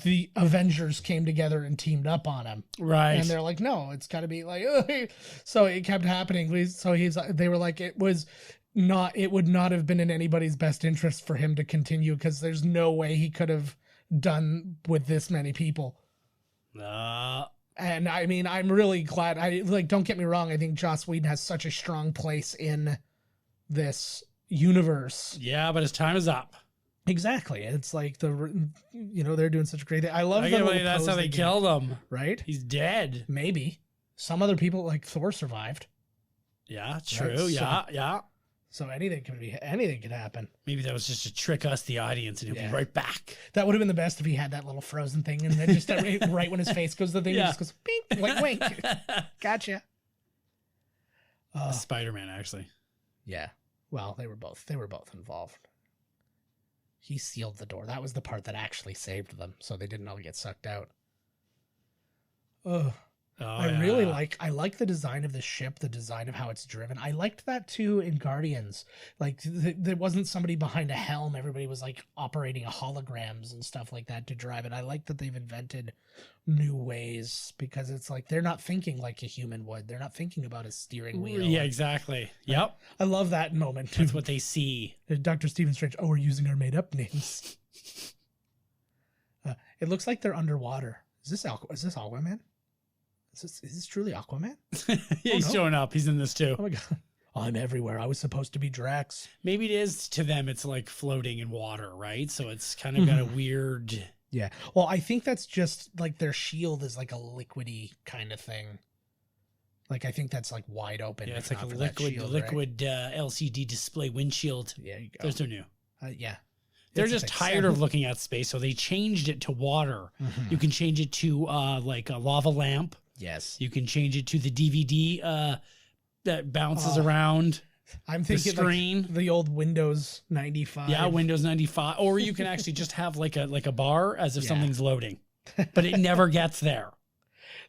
[SPEAKER 2] the Avengers came together and teamed up on him.
[SPEAKER 1] Right.
[SPEAKER 2] And they're like, no, it's got to be like, so it kept happening. So they were like, it would not have been in anybody's best interest for him to continue because there's no way he could have done with this many people. And I mean, I'm really glad. Don't get me wrong. I think Joss Whedon has such a strong place in this universe.
[SPEAKER 1] Yeah, but his time is up.
[SPEAKER 2] Exactly. It's like they're doing such a great thing. I love
[SPEAKER 1] that's how they killed him.
[SPEAKER 2] Right?
[SPEAKER 1] He's dead.
[SPEAKER 2] Maybe. Some other people like Thor survived.
[SPEAKER 1] Yeah, true. Right? Yeah.
[SPEAKER 2] So anything could happen.
[SPEAKER 1] Maybe that was just to trick us, the audience, and he'll be right back.
[SPEAKER 2] That would have been the best if he had that little frozen thing, and then just right when his face goes, the thing he just goes beep, like wink. Gotcha.
[SPEAKER 1] Spider-Man, actually.
[SPEAKER 2] Yeah. Well, they were both involved. He sealed the door. That was the part that actually saved them, so they didn't all get sucked out. I really like the design of the ship, the design of how it's driven. I liked that too in Guardians. Like there wasn't somebody behind a helm. Everybody was like operating holograms and stuff like that to drive it. I like that they've invented new ways, because it's like they're not thinking like a human would. They're not thinking about a steering wheel.
[SPEAKER 1] Yeah, exactly. Yep.
[SPEAKER 2] I love that moment.
[SPEAKER 1] That's what they see.
[SPEAKER 2] Dr. Stephen Strange, we're using our made up names. It looks like they're underwater. Is this Aquaman? Is this truly Aquaman?
[SPEAKER 1] Yeah, he's showing up. He's in this too.
[SPEAKER 2] Oh my god. I'm everywhere. I was supposed to be Drax.
[SPEAKER 1] Maybe it is to them. It's like floating in water, right? So it's kind of got a weird.
[SPEAKER 2] Yeah. Well, I think that's just like their shield is like a liquidy kind of thing. Like I think that's like wide open.
[SPEAKER 1] Yeah, it's like a liquid LCD display windshield.
[SPEAKER 2] Yeah, you go.
[SPEAKER 1] Those are new.
[SPEAKER 2] Yeah.
[SPEAKER 1] They're just tired of looking at space, so they changed it to water. You can change it to like a lava lamp.
[SPEAKER 2] Yes.
[SPEAKER 1] You can change it to the DVD that bounces around.
[SPEAKER 2] I'm thinking
[SPEAKER 1] the screen.
[SPEAKER 2] Like the old Windows 95.
[SPEAKER 1] Yeah, Windows 95. Or you can actually just have like a bar as if something's loading. But it never gets there.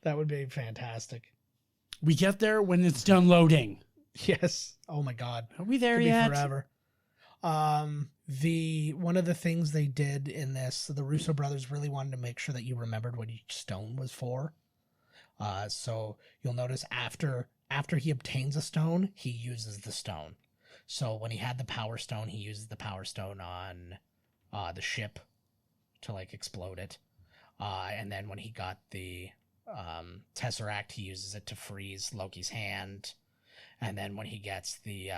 [SPEAKER 2] That would be fantastic.
[SPEAKER 1] We get there when it's done loading.
[SPEAKER 2] Yes. Oh my God.
[SPEAKER 1] Are we there
[SPEAKER 2] Could
[SPEAKER 1] yet?
[SPEAKER 2] Be forever. One of the things they did in this, the Russo brothers really wanted to make sure that you remembered what each stone was for. So you'll notice after he obtains a stone, he uses the stone. So when he had the Power Stone, he uses the Power Stone on the ship to like explode it. And then when he got the Tesseract, he uses it to freeze Loki's hand. And then when he gets the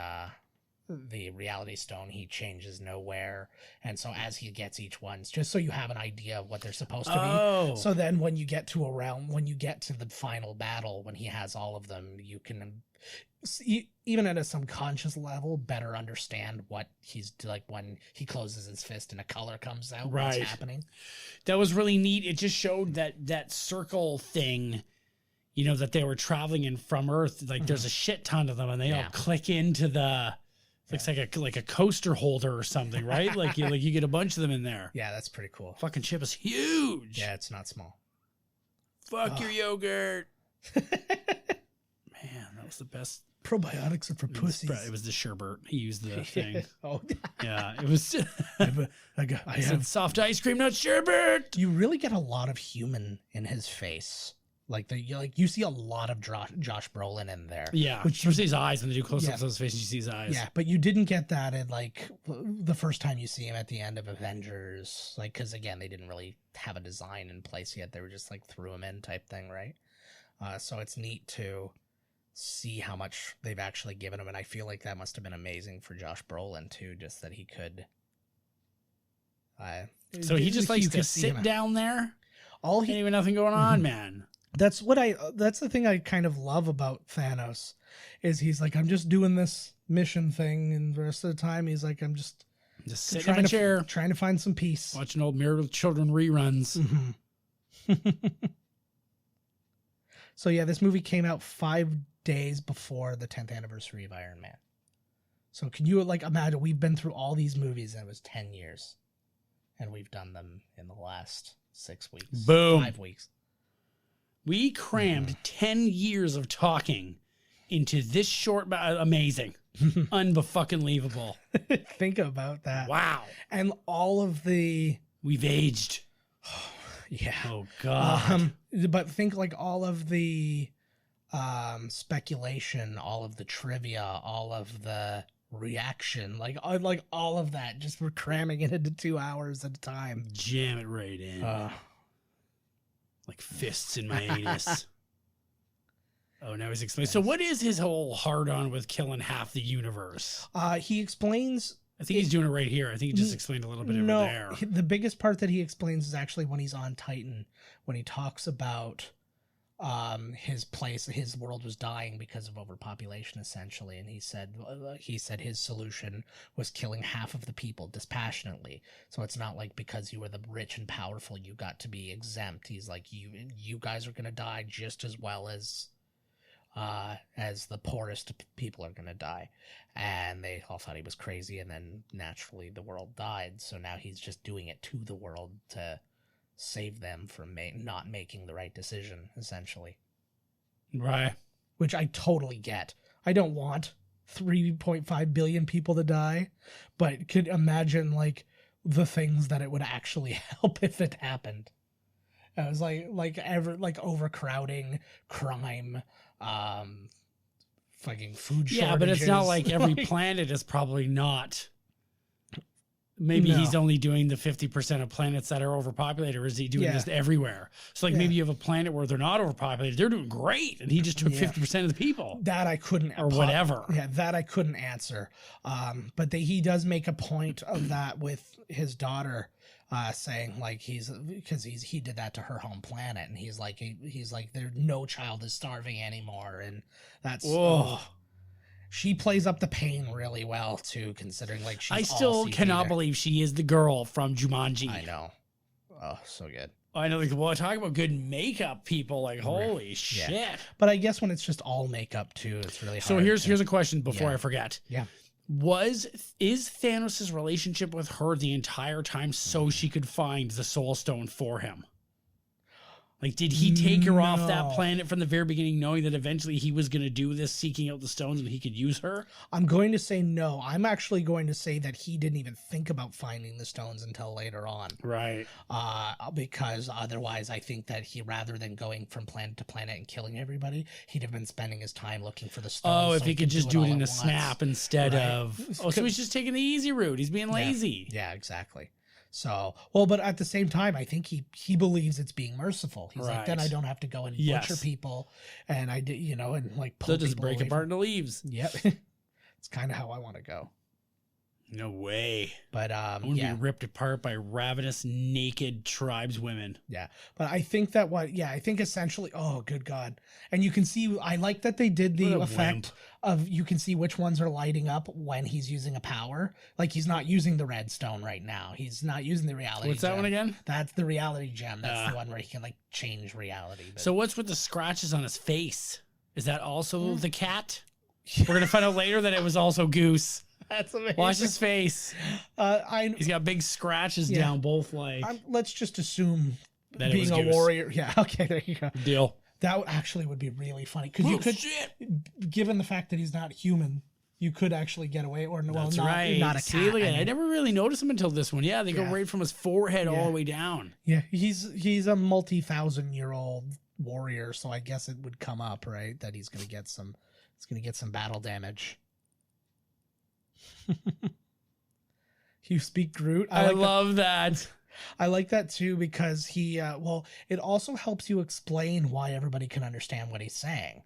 [SPEAKER 2] Reality Stone, he changes Nowhere. And so as he gets each one, just so you have an idea of what they're supposed to be. So then when you get to when you get to the final battle, when he has all of them, you can, even at a subconscious level, better understand what he's like when he closes his fist and a color comes out. What's happening.
[SPEAKER 1] That was really neat. It just showed that circle thing, you know, that they were traveling in from Earth. Like there's a shit ton of them, and they all click into the. Looks like a coaster holder or something, right? like you get a bunch of them in there.
[SPEAKER 2] Yeah, that's pretty cool.
[SPEAKER 1] Fucking ship is huge.
[SPEAKER 2] Yeah, it's not small.
[SPEAKER 1] Fuck your yogurt. Man, that was the best.
[SPEAKER 2] Probiotics are for pussies.
[SPEAKER 1] It was the sherbet. He used the thing.
[SPEAKER 2] Oh,
[SPEAKER 1] yeah. It was.
[SPEAKER 2] I
[SPEAKER 1] said soft ice cream, not sherbet.
[SPEAKER 2] You really get a lot of human in his face. Like you see a lot of Josh Brolin in there.
[SPEAKER 1] Yeah, which you see his eyes when they do close-ups of his face. You see his eyes.
[SPEAKER 2] Yeah, but you didn't get that in like the first time you see him at the end of Avengers. Like, because again, they didn't really have a design in place yet. They were just like threw him in type thing, right? So it's neat to see how much they've actually given him, and I feel like that must have been amazing for Josh Brolin too, just that he could.
[SPEAKER 1] So he just likes to sit down there. Ain't even nothing going on, man.
[SPEAKER 2] That's the thing I kind of love about Thanos, is he's like, I'm just doing this mission thing, and the rest of the time he's like, I'm just
[SPEAKER 1] sitting in a chair,
[SPEAKER 2] trying to find some peace,
[SPEAKER 1] watching old Married with Children reruns.
[SPEAKER 2] So yeah, this movie came out 5 days before the 10th anniversary of Iron Man. So can you like imagine, we've been through all these movies and it was 10 years, and we've done them in the last 6 weeks.
[SPEAKER 1] Boom.
[SPEAKER 2] 5 weeks.
[SPEAKER 1] We crammed 10 years of talking into this short, amazing, unfucking-leavable.
[SPEAKER 2] Think about that.
[SPEAKER 1] Wow.
[SPEAKER 2] And all of
[SPEAKER 1] we've aged.
[SPEAKER 2] Yeah.
[SPEAKER 1] Oh God.
[SPEAKER 2] But think like all of the speculation, all of the trivia, all of the reaction, like all of that, just we're cramming it into 2 hours at a time.
[SPEAKER 1] Jam it right in. Like fists in my anus. Oh, now he's explaining. So what is his whole hard-on with killing half the universe?
[SPEAKER 2] He explains...
[SPEAKER 1] I think he's doing it right here. I think he just explained a little bit over there.
[SPEAKER 2] The biggest part that he explains is actually when he's on Titan, when he talks about his world was dying because of overpopulation, essentially, and he said his solution was killing half of the people dispassionately. So it's not like because you were the rich and powerful you got to be exempt. He's like, you guys are gonna die just as well as the poorest people are gonna die. And they all thought he was crazy, and then naturally the world died. So now he's just doing it to the world to save them from not making the right decision, essentially.
[SPEAKER 1] Right.
[SPEAKER 2] Which I totally get. I don't want 3.5 billion people to die, but could imagine like the things that it would actually help if it happened. It was like overcrowding, crime, fucking food shortages.
[SPEAKER 1] Yeah, but it's not like every planet is probably not. Maybe he's only doing the 50% of planets that are overpopulated, or is he doing this everywhere? So like maybe you have a planet where they're not overpopulated, they're doing great, and he just took 50% of the people.
[SPEAKER 2] That I couldn't
[SPEAKER 1] or whatever.
[SPEAKER 2] Yeah, that I couldn't answer. But he does make a point of that with his daughter, saying like he did that to her home planet, and he's like there no child is starving anymore, and that's she plays up the pain really well too, considering like she's
[SPEAKER 1] I still cannot believe she is the girl from Jumanji.
[SPEAKER 2] I know. Oh, so good.
[SPEAKER 1] I know. Like, well, talk about good makeup people. Like, holy shit.
[SPEAKER 2] But I guess when it's just all makeup too, it's really hard.
[SPEAKER 1] So here's a question before I forget.
[SPEAKER 2] Yeah.
[SPEAKER 1] Is Thanos' relationship with her the entire time so she could find the Soul Stone for him? Like, did he take her off that planet from the very beginning, knowing that eventually he was going to do this, seeking out the stones, and he could use her?
[SPEAKER 2] I'm going to say no. I'm actually going to say that he didn't even think about finding the stones until later on.
[SPEAKER 1] Right.
[SPEAKER 2] Because otherwise, I think that he, rather than going from planet to planet and killing everybody, he'd have been spending his time looking for the stones.
[SPEAKER 1] Oh, if he could just do it in a snap instead of... Oh, so he's just taking the easy route. He's being lazy.
[SPEAKER 2] Yeah, exactly. So, well, but at the same time, I think he believes it's being merciful. He's like, then I don't have to go and butcher people, and I did, and like pull
[SPEAKER 1] just break apart into leaves.
[SPEAKER 2] Yep, it's kind of how I want to go.
[SPEAKER 1] No way.
[SPEAKER 2] But
[SPEAKER 1] I want to be ripped apart by ravenous, naked tribeswomen.
[SPEAKER 2] Yeah, but I think that I think essentially, oh, good God. And you can see, I like that they did the effect of, you can see which ones are lighting up when he's using a power. Like, he's not using the redstone right now. He's not using the reality
[SPEAKER 1] What's
[SPEAKER 2] gem.
[SPEAKER 1] that one again?
[SPEAKER 2] That's the reality gem. That's the one where he can, like, change reality. But...
[SPEAKER 1] So what's with the scratches on his face? Is that also the cat? We're going to find out later that it was also Goose.
[SPEAKER 2] That's amazing.
[SPEAKER 1] Watch his face. He's got big scratches down both legs.
[SPEAKER 2] Let's just assume
[SPEAKER 1] that
[SPEAKER 2] being a warrior. Yeah, okay, there you go.
[SPEAKER 1] Deal.
[SPEAKER 2] That actually would be really funny, because you could, given the fact that he's not human, you could actually get away, or not a cat.
[SPEAKER 1] See, I never really noticed him until this one. Yeah, they go right from his forehead all the way down.
[SPEAKER 2] Yeah, he's a multi-thousand-year-old warrior, so I guess it would come up, right? That he's gonna get some battle damage. You speak Groot.
[SPEAKER 1] I love that.
[SPEAKER 2] I like that too, because it also helps you explain why everybody can understand what he's saying.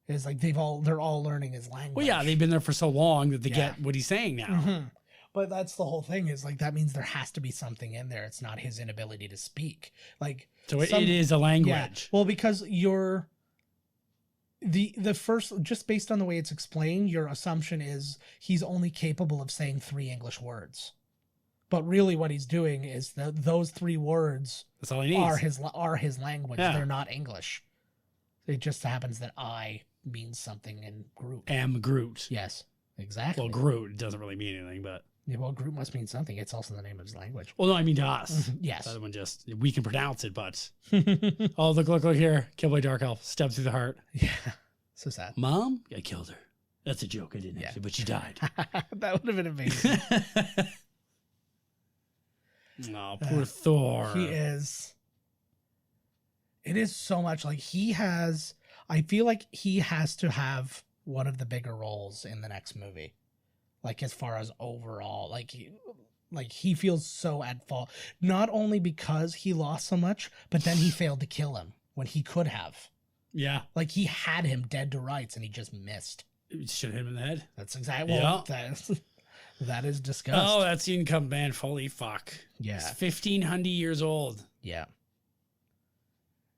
[SPEAKER 2] It's like they're all learning his language.
[SPEAKER 1] Well, yeah, they've been there for so long that they get what he's saying now.
[SPEAKER 2] Mm-hmm. But that's the whole thing, is like, that means there has to be something in there. It's not his inability to speak. Like,
[SPEAKER 1] so it is a language.
[SPEAKER 2] Yeah. Well, because the first, just based on the way it's explained, your assumption is he's only capable of saying 3 English words. But really what he's doing is those 3 words
[SPEAKER 1] That's all he needs.
[SPEAKER 2] are his language. Yeah. They're not English. It just happens that I means something in Groot.
[SPEAKER 1] Am Groot.
[SPEAKER 2] Yes, exactly.
[SPEAKER 1] Well, Groot doesn't really mean anything, but...
[SPEAKER 2] Yeah, well, Groot must mean something. It's also the name of his language.
[SPEAKER 1] Well, no, I mean to us.
[SPEAKER 2] Yes.
[SPEAKER 1] The other one we can pronounce it, but... Oh, look here. Killed by Dark Elf. Stabbed through the heart.
[SPEAKER 2] Yeah. So sad.
[SPEAKER 1] Mom? I killed her. That's a joke. I didn't actually, but she died.
[SPEAKER 2] That would have been amazing.
[SPEAKER 1] Oh, poor Thor.
[SPEAKER 2] He is. It is so much like I feel like he has to have one of the bigger roles in the next movie. Like, as far as overall, he feels so at fault. Not only because he lost so much, but then he failed to kill him when he could have.
[SPEAKER 1] Yeah.
[SPEAKER 2] Like, he had him dead to rights and he just missed.
[SPEAKER 1] Should have hit him in the head.
[SPEAKER 2] That's exactly that is disgusting.
[SPEAKER 1] Oh, that scene come, man. Holy fuck.
[SPEAKER 2] Yeah.
[SPEAKER 1] He's 1,500 years old.
[SPEAKER 2] Yeah.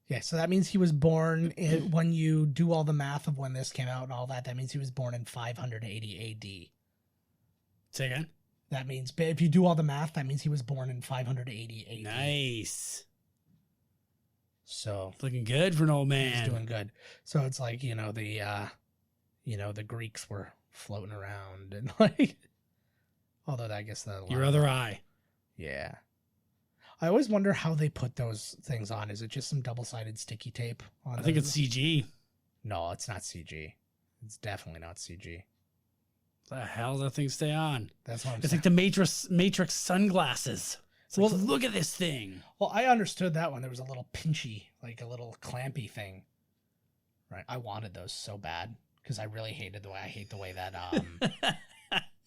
[SPEAKER 2] Yeah, so that means he was born when you do all the math of when this came out and all that. That means he was born in 580 AD.
[SPEAKER 1] Say again?
[SPEAKER 2] That means, if you do all the math, that means he was born in 580 AD.
[SPEAKER 1] Nice.
[SPEAKER 2] So
[SPEAKER 1] looking good for an old man.
[SPEAKER 2] He's doing good. So it's like, the Greeks were floating around and like, although I guess
[SPEAKER 1] your other eye.
[SPEAKER 2] Yeah. I always wonder how they put those things on. Is it just some double-sided sticky tape on?
[SPEAKER 1] I think it's CG.
[SPEAKER 2] No, it's not CG. It's definitely not CG.
[SPEAKER 1] The hell does that thing stay on?
[SPEAKER 2] That's what I'm
[SPEAKER 1] It's
[SPEAKER 2] saying.
[SPEAKER 1] like the Matrix sunglasses. It's like, look at this thing.
[SPEAKER 2] Well, I understood that one. There was a little pinchy, like a little clampy thing. Right. I wanted those so bad because I really hated the way that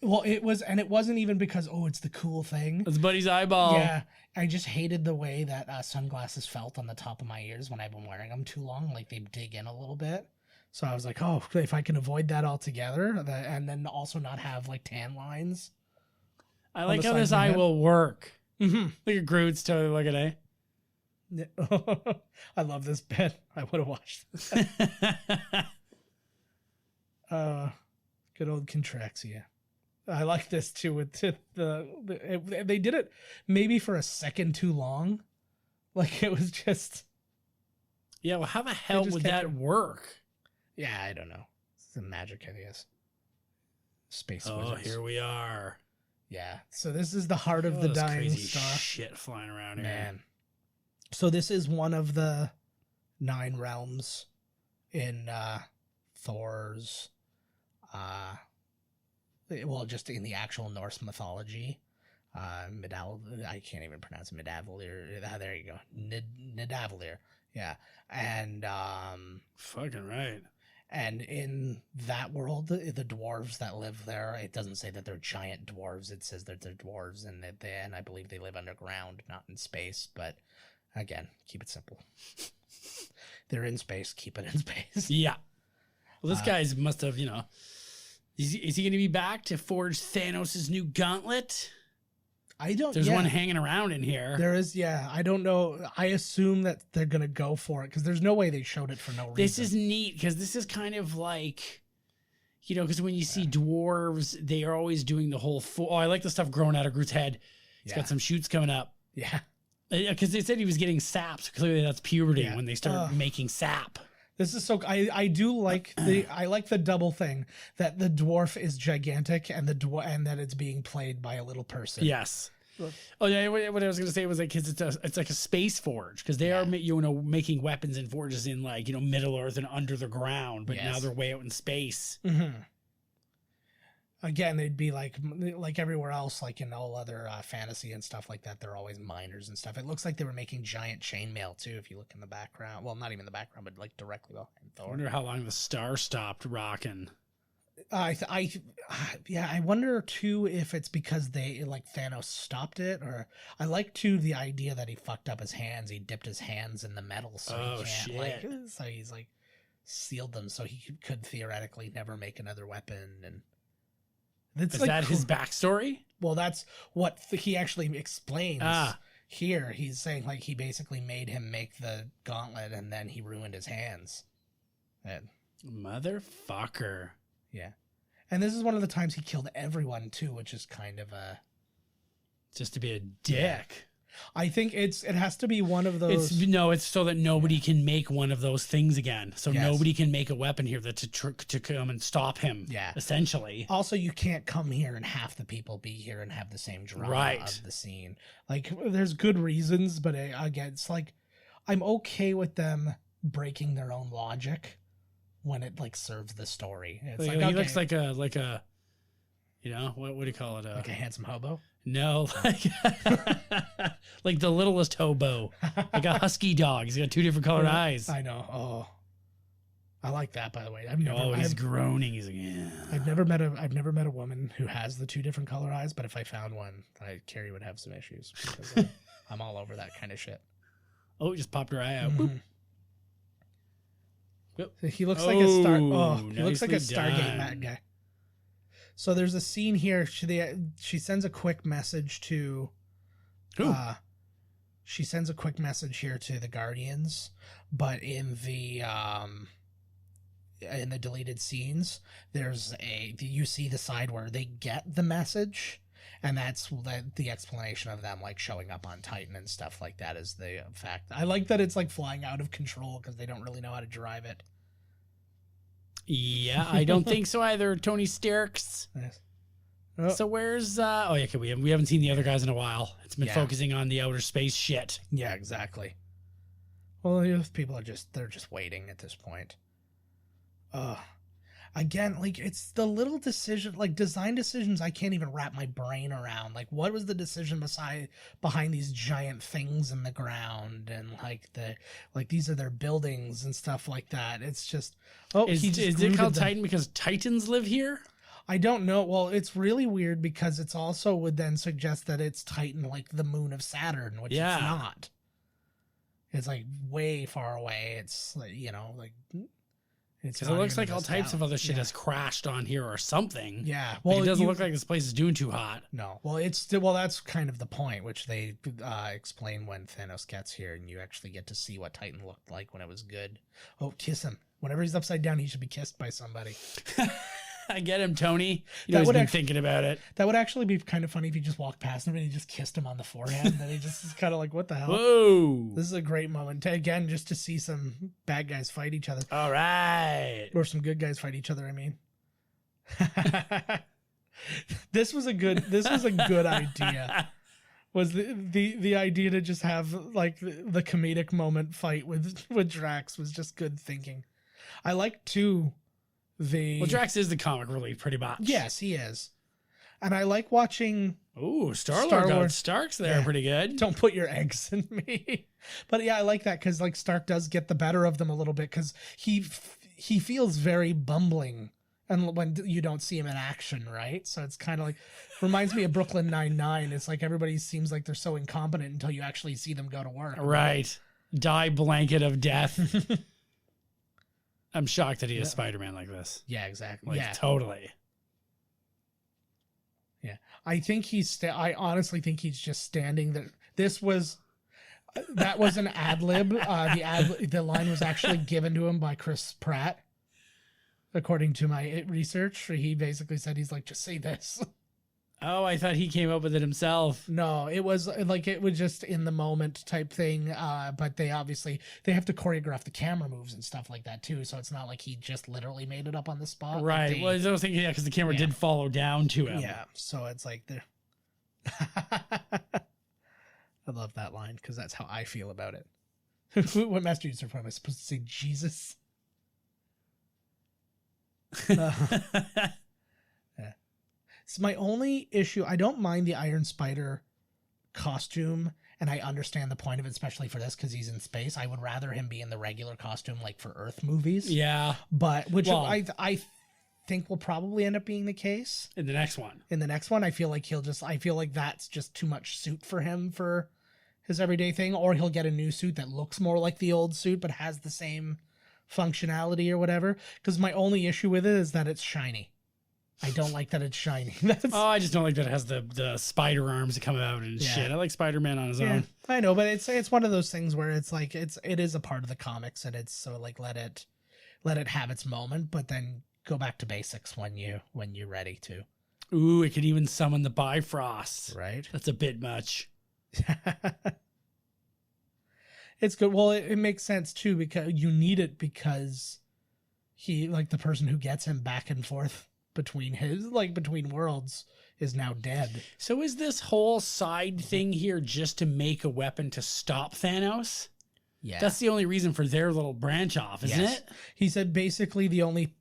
[SPEAKER 2] well, it wasn't even because, it's the cool thing.
[SPEAKER 1] It's Buddy's eyeball.
[SPEAKER 2] Yeah. I just hated the way that sunglasses felt on the top of my ears when I've been wearing them too long. Like they dig in a little bit. So I was like, if I can avoid that altogether, and then also not have like tan lines.
[SPEAKER 1] I like how this eye will work.
[SPEAKER 2] Mm-hmm.
[SPEAKER 1] Look at Groot's totally looking at
[SPEAKER 2] it. I love this bit. I would have watched this. Good old Contraxia. I like this too with they did it maybe for a second too long. Like it was just.
[SPEAKER 1] Yeah, well, how the hell would that work?
[SPEAKER 2] Yeah, I don't know. It's the magic, I guess. Space
[SPEAKER 1] wizards. Here we are.
[SPEAKER 2] Yeah. So this is the heart of the dying
[SPEAKER 1] crazy
[SPEAKER 2] star.
[SPEAKER 1] Shit flying around here.
[SPEAKER 2] Man. So this is one of the 9 realms in Thor's just in the actual Norse mythology. I can't even pronounce it. Midavalir. There you go. Nidavellir. Yeah. And
[SPEAKER 1] fucking right.
[SPEAKER 2] And in that world, the dwarves that live there, it doesn't say that they're giant dwarves. It says that they're dwarves, and I believe they live underground, not in space. But again, keep it simple. They're in space. Keep it in space.
[SPEAKER 1] Yeah. Well, this guy's must have, is he going to be back to forge Thanos' new gauntlet?
[SPEAKER 2] I don't.
[SPEAKER 1] There's one hanging around in here.
[SPEAKER 2] There is, yeah. I don't know. I assume that they're gonna go for it because there's no way they showed it for no reason.
[SPEAKER 1] This is neat because this is kind of like, because when you see dwarves, they are always doing the whole. I like the stuff growing out of Groot's head. He's got some shoots coming up.
[SPEAKER 2] Yeah,
[SPEAKER 1] because they said he was getting sap. So clearly, that's puberty when they start making sap.
[SPEAKER 2] This is so. I do like I like the double thing that the dwarf is gigantic and and that it's being played by a little person.
[SPEAKER 1] Yes. Oh yeah. What I was gonna say was like, it's like a space forge because they are making weapons and forges in like Middle Earth and under the ground, but now they're way out in space.
[SPEAKER 2] Mm-hmm. Again, they'd be like everywhere else, like in all other fantasy and stuff like that. They're always miners and stuff. It looks like they were making giant chainmail too. If you look in the background, well, not even the background, but like directly behind Thor.
[SPEAKER 1] I wonder how long the star stopped rocking.
[SPEAKER 2] I wonder too if it's because they Thanos stopped it, or I like too the idea that he fucked up his hands. He dipped his hands in the metal, so he can't so he's sealed them, so he could theoretically never make another weapon. And
[SPEAKER 1] is that his backstory?
[SPEAKER 2] Well, that's what he actually explains. Here he's saying he basically made him make the gauntlet, and then he ruined his hands.
[SPEAKER 1] Motherfucker.
[SPEAKER 2] Yeah. And this is one of the times he killed everyone too, which is kind of
[SPEAKER 1] just to be a dick.
[SPEAKER 2] I think it has to be one of those.
[SPEAKER 1] It's so that nobody can make one of those things again. So nobody can make a weapon here to come and stop him. Yeah. Essentially.
[SPEAKER 2] Also, you can't come here and half the people be here and have the same drama of the scene. There's good reasons, but again, it's I'm okay with them breaking their own logic when it serves the story. It's
[SPEAKER 1] he looks like a what do you call it?
[SPEAKER 2] Like a handsome hobo?
[SPEAKER 1] No, like the littlest hobo, like a husky dog. He's got 2 different colored eyes.
[SPEAKER 2] I know. Oh, I like that. By the way,
[SPEAKER 1] he's groaning. He's like, yeah.
[SPEAKER 2] I've never met a woman who has the 2 different color eyes. But if I found one, Carrie would have some issues because I'm all over that kind of shit.
[SPEAKER 1] Oh, just popped her eye out.
[SPEAKER 2] Mm-hmm. He looks like a star. Oh, he looks like a Stargate bad guy. So there's a scene here. She sends a quick message to.
[SPEAKER 1] Who?
[SPEAKER 2] she sends a quick message here to the Guardians, but in the deleted scenes, you see the side where they get the message, and that's the explanation of them like showing up on Titan and stuff like that is the fact. I like that it's like flying out of control because they don't really know how to drive it.
[SPEAKER 1] Yeah, I don't think so either. Tony Stark's.
[SPEAKER 2] Yes.
[SPEAKER 1] Oh. So where's okay, we haven't seen the other guys in a while. It's been focusing on the outer space shit.
[SPEAKER 2] Yeah, exactly. Well, the people are they're just waiting at this point. Again, like it's the little decision, like design decisions I can't even wrap my brain around. Like, what was the decision behind these giant things in the ground, and like these are their buildings and stuff like that. It's just
[SPEAKER 1] is it called Titan because Titans live here?
[SPEAKER 2] I don't know. Well, it's really weird because it's also would then suggest that it's Titan, like the moon of Saturn, which it's not. It's like way far away. It's like, like
[SPEAKER 1] because it looks like all types of other shit has crashed on here or something.
[SPEAKER 2] Yeah.
[SPEAKER 1] Well, it doesn't look like this place is doing too hot.
[SPEAKER 2] No. Well, that's kind of the point, which they explain when Thanos gets here, and you actually get to see what Titan looked like when it was good. Oh, kiss him. Whenever he's upside down, he should be kissed by somebody.
[SPEAKER 1] I get him, Tony. He's been thinking about it.
[SPEAKER 2] That would actually be kind of funny if you just walked past him and he just kissed him on the forehead. And then he just is kind of like, what the hell?
[SPEAKER 1] Whoa.
[SPEAKER 2] This is a great moment. Again, just to see some bad guys fight each other.
[SPEAKER 1] All right.
[SPEAKER 2] Or some good guys fight each other, I mean. This was a good idea. Was the idea to just have like the comedic moment fight with Drax was just good thinking. I like too
[SPEAKER 1] Drax is the comic relief pretty much.
[SPEAKER 2] Yes, he is. And I like watching
[SPEAKER 1] Star-Lord got Stark's there pretty good.
[SPEAKER 2] Don't put your eggs in me. But yeah, I like that because like Stark does get the better of them a little bit because he feels very bumbling and when you don't see him in action, right? So it's kind of like reminds me of Brooklyn Nine-Nine. It's like everybody seems like they're so incompetent until you actually see them go to work.
[SPEAKER 1] Right. Die blanket of death. I'm shocked that he has Spider-Man like this.
[SPEAKER 2] Yeah, exactly.
[SPEAKER 1] Like, totally.
[SPEAKER 2] Yeah. I think I honestly think he's just standing there. That was an ad lib. The line was actually given to him by Chris Pratt. According to my research, he basically said, he's like, just say this.
[SPEAKER 1] Oh, I thought he came up with it himself.
[SPEAKER 2] No, it was just in the moment type thing. But they have to choreograph the camera moves and stuff like that too. So it's not like he just literally made it up on the spot.
[SPEAKER 1] Right. Well, I was thinking, because the camera did follow down to him.
[SPEAKER 2] Yeah. So it's like I love that line because that's how I feel about it. What master user am I supposed to say? Jesus. It's my only issue. I don't mind the Iron Spider costume, and I understand the point of it, especially for this because he's in space. I would rather him be in the regular costume, like for Earth movies.
[SPEAKER 1] Yeah,
[SPEAKER 2] but I think will probably end up being the case
[SPEAKER 1] in the next one.
[SPEAKER 2] In the next one, I feel like that's just too much suit for him for his everyday thing, or he'll get a new suit that looks more like the old suit but has the same functionality or whatever. Because my only issue with it is that it's shiny. I don't like that it's shiny.
[SPEAKER 1] I just don't like that it has the spider arms that come out and shit. I like Spider-Man on his own.
[SPEAKER 2] I know, but it's one of those things where it's like it is a part of the comics, and it's so like let it have its moment, but then go back to basics when you're ready to.
[SPEAKER 1] Ooh, it could even summon the Bifrost.
[SPEAKER 2] Right.
[SPEAKER 1] That's a bit much.
[SPEAKER 2] It's good. Well, it makes sense too because you need it because he like the person who gets him back and forth between worlds is now dead.
[SPEAKER 1] So is this whole side thing here just to make a weapon to stop Thanos?
[SPEAKER 2] Yeah.
[SPEAKER 1] That's the only reason for their little branch off, isn't it?
[SPEAKER 2] He said basically the only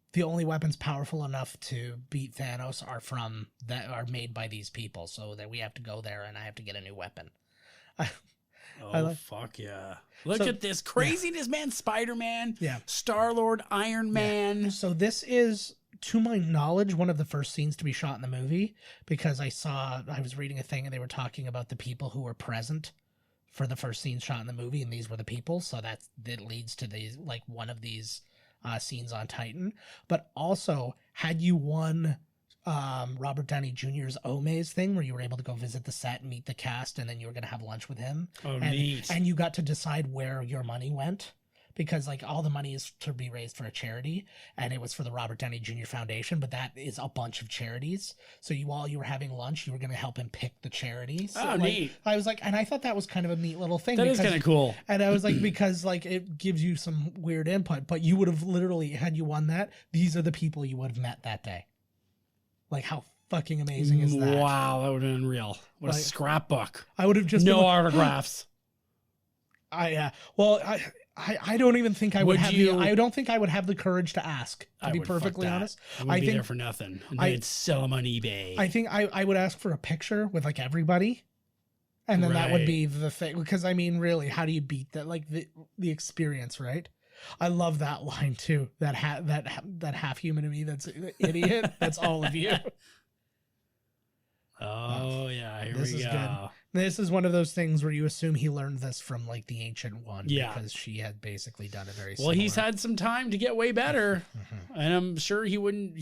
[SPEAKER 2] weapons powerful enough to beat Thanos are made by these people, so that we have to go there and I have to get a new weapon.
[SPEAKER 1] Fuck yeah. Look at this craziness, man. Spider-Man, Star-Lord, Iron Man.
[SPEAKER 2] So this is, to my knowledge, one of the first scenes to be shot in the movie, because I was reading a thing and they were talking about the people who were present for the first scene shot in the movie, and these were the people. So that leads to these, like one of these scenes on Titan. But also, had you won Robert Downey Jr.'s Omaze thing, where you were able to go visit the set and meet the cast, and then you were going to have lunch with him.
[SPEAKER 1] Oh, neat.
[SPEAKER 2] And you got to decide where your money went, because like all the money is to be raised for a charity, and it was for the Robert Downey Jr. Foundation, but that is a bunch of charities. So while you were having lunch, you were going to help him pick the charities.
[SPEAKER 1] Oh, neat.
[SPEAKER 2] I was like, and I thought that was kind of a neat little thing.
[SPEAKER 1] That is kind of cool.
[SPEAKER 2] And I was like, because like it gives you some weird input, but you would have literally, had you won that, these are the people you would have met that day. Like, how fucking amazing is that?
[SPEAKER 1] Wow, that would have been unreal. What a scrapbook.
[SPEAKER 2] I would have just
[SPEAKER 1] no autographs.
[SPEAKER 2] I don't even think I would have. I don't think I would have the courage to ask. To be perfectly honest,
[SPEAKER 1] I think there for nothing. And they'd sell them on eBay.
[SPEAKER 2] I think I would ask for a picture with like everybody, and then that would be the thing. Because I mean, really, how do you beat that? Like the experience, right? I love that line too. That half human to me. That's an idiot. That's all of you.
[SPEAKER 1] Oh yeah, here
[SPEAKER 2] this
[SPEAKER 1] we
[SPEAKER 2] is
[SPEAKER 1] go.
[SPEAKER 2] Good. This is one of those things where you assume he learned this from like the Ancient One,
[SPEAKER 1] because
[SPEAKER 2] she had basically done a very.
[SPEAKER 1] Well, he's had some time to get way better, and I'm sure he would.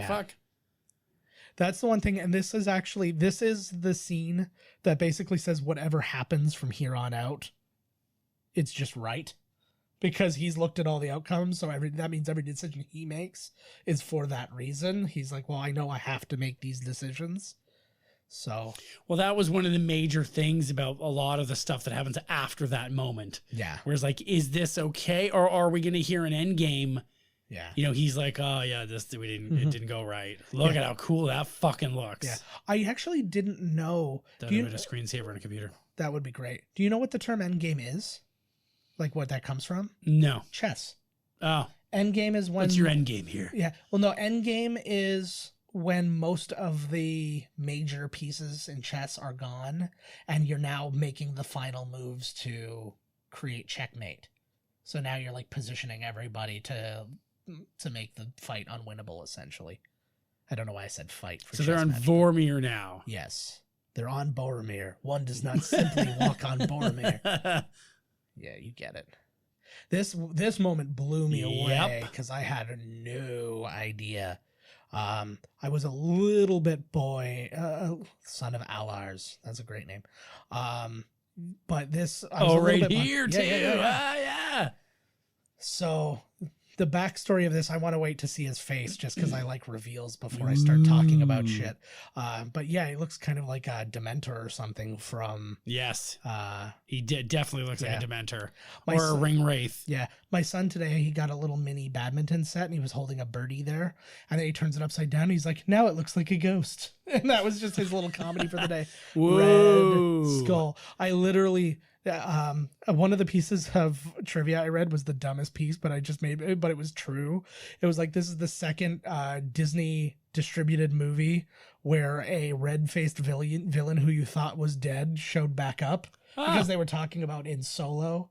[SPEAKER 1] Fuck.
[SPEAKER 2] That's the one thing, and this is the scene that basically says whatever happens from here on out, it's just right. Because he's looked at all the outcomes, so that means every decision he makes is for that reason. He's like, well, I know I have to make these decisions. So,
[SPEAKER 1] well, that was one of the major things about a lot of the stuff that happens after that moment.
[SPEAKER 2] Yeah.
[SPEAKER 1] Whereas like, is this okay? Or are we going to hear an end game?
[SPEAKER 2] Yeah.
[SPEAKER 1] You know, he's like, oh yeah, it didn't go right. Look at how cool that fucking looks.
[SPEAKER 2] Yeah. I actually didn't know.
[SPEAKER 1] That would have been a screensaver on a computer.
[SPEAKER 2] That would be great. Do you know what the term end game is? Like what that comes from?
[SPEAKER 1] No.
[SPEAKER 2] Chess.
[SPEAKER 1] Oh.
[SPEAKER 2] End game is when...
[SPEAKER 1] What's your end game here?
[SPEAKER 2] Yeah. Well, no, end game is when most of the major pieces in chess are gone, and you're now making the final moves to create checkmate. So now you're like positioning everybody to make the fight unwinnable, essentially. I don't know why I said fight.
[SPEAKER 1] So they're on Vormir now.
[SPEAKER 2] Yes. They're on Boromir. One does not simply walk on Boromir. Yeah, you get it. This moment blew me away because I had no idea. I was a little bit son of Alars. That's a great name. But this...
[SPEAKER 1] right here too.
[SPEAKER 2] Yeah. So the backstory of this, I want to wait to see his face just because I like reveals before I start talking about shit. But yeah, he looks kind of like a Dementor or something from...
[SPEAKER 1] Yes. He definitely looks like a Dementor.
[SPEAKER 2] A
[SPEAKER 1] Ring Wraith.
[SPEAKER 2] Yeah. My son today, he got a little mini badminton set and he was holding a birdie there. And then he turns it upside down and he's like, now it looks like a ghost. And that was just his little comedy for the day.
[SPEAKER 1] Whoa.
[SPEAKER 2] Red skull. I literally... one of the pieces of trivia I read was the dumbest piece, but it was true. It was like, this is the second Disney distributed movie where a red-faced villain who you thought was dead showed back up because they were talking about in Solo.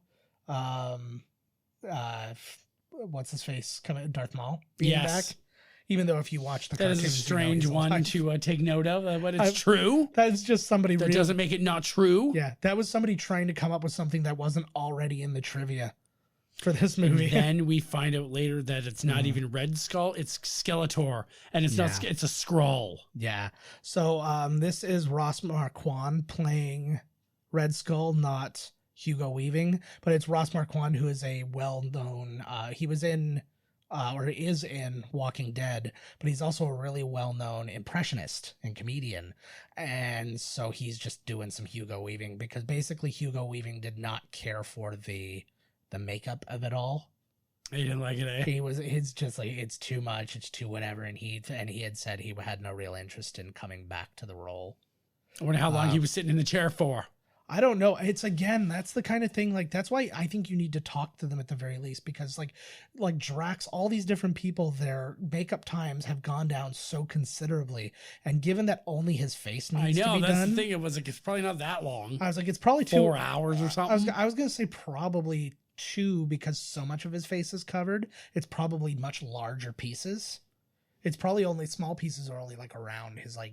[SPEAKER 2] What's his face? Darth Maul being back. Even though if you watch the cartoons,
[SPEAKER 1] that is a strange one to take note of, but it's true.
[SPEAKER 2] That is just somebody...
[SPEAKER 1] That doesn't make it not true.
[SPEAKER 2] Yeah, that was somebody trying to come up with something that wasn't already in the trivia for this movie.
[SPEAKER 1] And then we find out later that it's not even Red Skull, it's Skeletor, and it's not. It's a Skrull.
[SPEAKER 2] Yeah. So this is Ross Marquand playing Red Skull, not Hugo Weaving, but it's Ross Marquand, who is a well-known... he was in... or is in Walking Dead, but he's also a really well-known impressionist and comedian. And so he's just doing some Hugo Weaving because basically Hugo Weaving did not care for the makeup of it all.
[SPEAKER 1] He didn't like it, eh?
[SPEAKER 2] It's just like, it's too much, it's too whatever. And he had said he had no real interest in coming back to the role. I
[SPEAKER 1] wonder how long he was sitting in the chair for.
[SPEAKER 2] I don't know. It's, again, that's the kind of thing, like, that's why I think you need to talk to them at the very least, because like Drax, all these different people, their makeup times have gone down so considerably. And given that only his face needs to be done.
[SPEAKER 1] That's the thing. It was like, it's probably not that long.
[SPEAKER 2] I was like, it's probably
[SPEAKER 1] 4 hours or something.
[SPEAKER 2] I was going to say probably 2 because so much of his face is covered. It's probably much larger pieces. It's probably only small pieces are only like around his like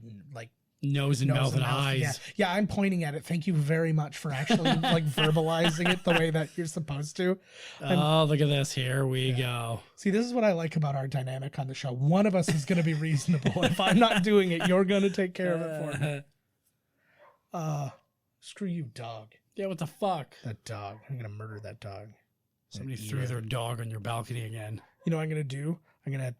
[SPEAKER 1] Nose and mouth and eyes.
[SPEAKER 2] Yeah, I'm pointing at it. Thank you very much for actually like verbalizing it the way that you're supposed to.
[SPEAKER 1] Oh, look at this. Here we go.
[SPEAKER 2] See, this is what I like about our dynamic on the show. One of us is going to be reasonable. If I'm not doing it, you're going to take care of it for me. Screw you, dog.
[SPEAKER 1] Yeah, what the fuck?
[SPEAKER 2] That dog. I'm going to murder that dog.
[SPEAKER 1] Somebody threw their dog on your balcony again.
[SPEAKER 2] You know what I'm going to do? I'm going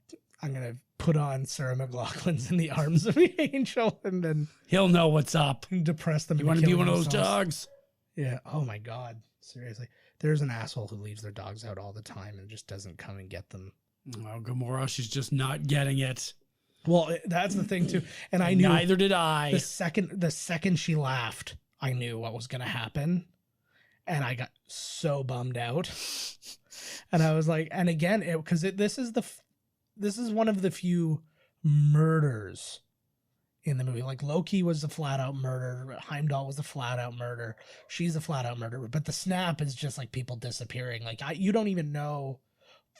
[SPEAKER 2] to put on Sarah McLachlan's In the Arms of the Angel, and then
[SPEAKER 1] he'll know what's up.
[SPEAKER 2] Depress them.
[SPEAKER 1] You want to be one of those dogs?
[SPEAKER 2] Yeah. Oh my God. Seriously. There's an asshole who leaves their dogs out all the time and just doesn't come and get them.
[SPEAKER 1] Oh, Gamora, she's just not getting it.
[SPEAKER 2] Well, that's the thing too. And I knew.
[SPEAKER 1] Neither did I.
[SPEAKER 2] The second she laughed, I knew what was going to happen. And I got so bummed out. And I was like, and again, because this is one of the few murders in the movie. Like Loki was a flat out murder. Heimdall was a flat out murder. She's a flat out murderer. But the snap is just like people disappearing. Like you don't even know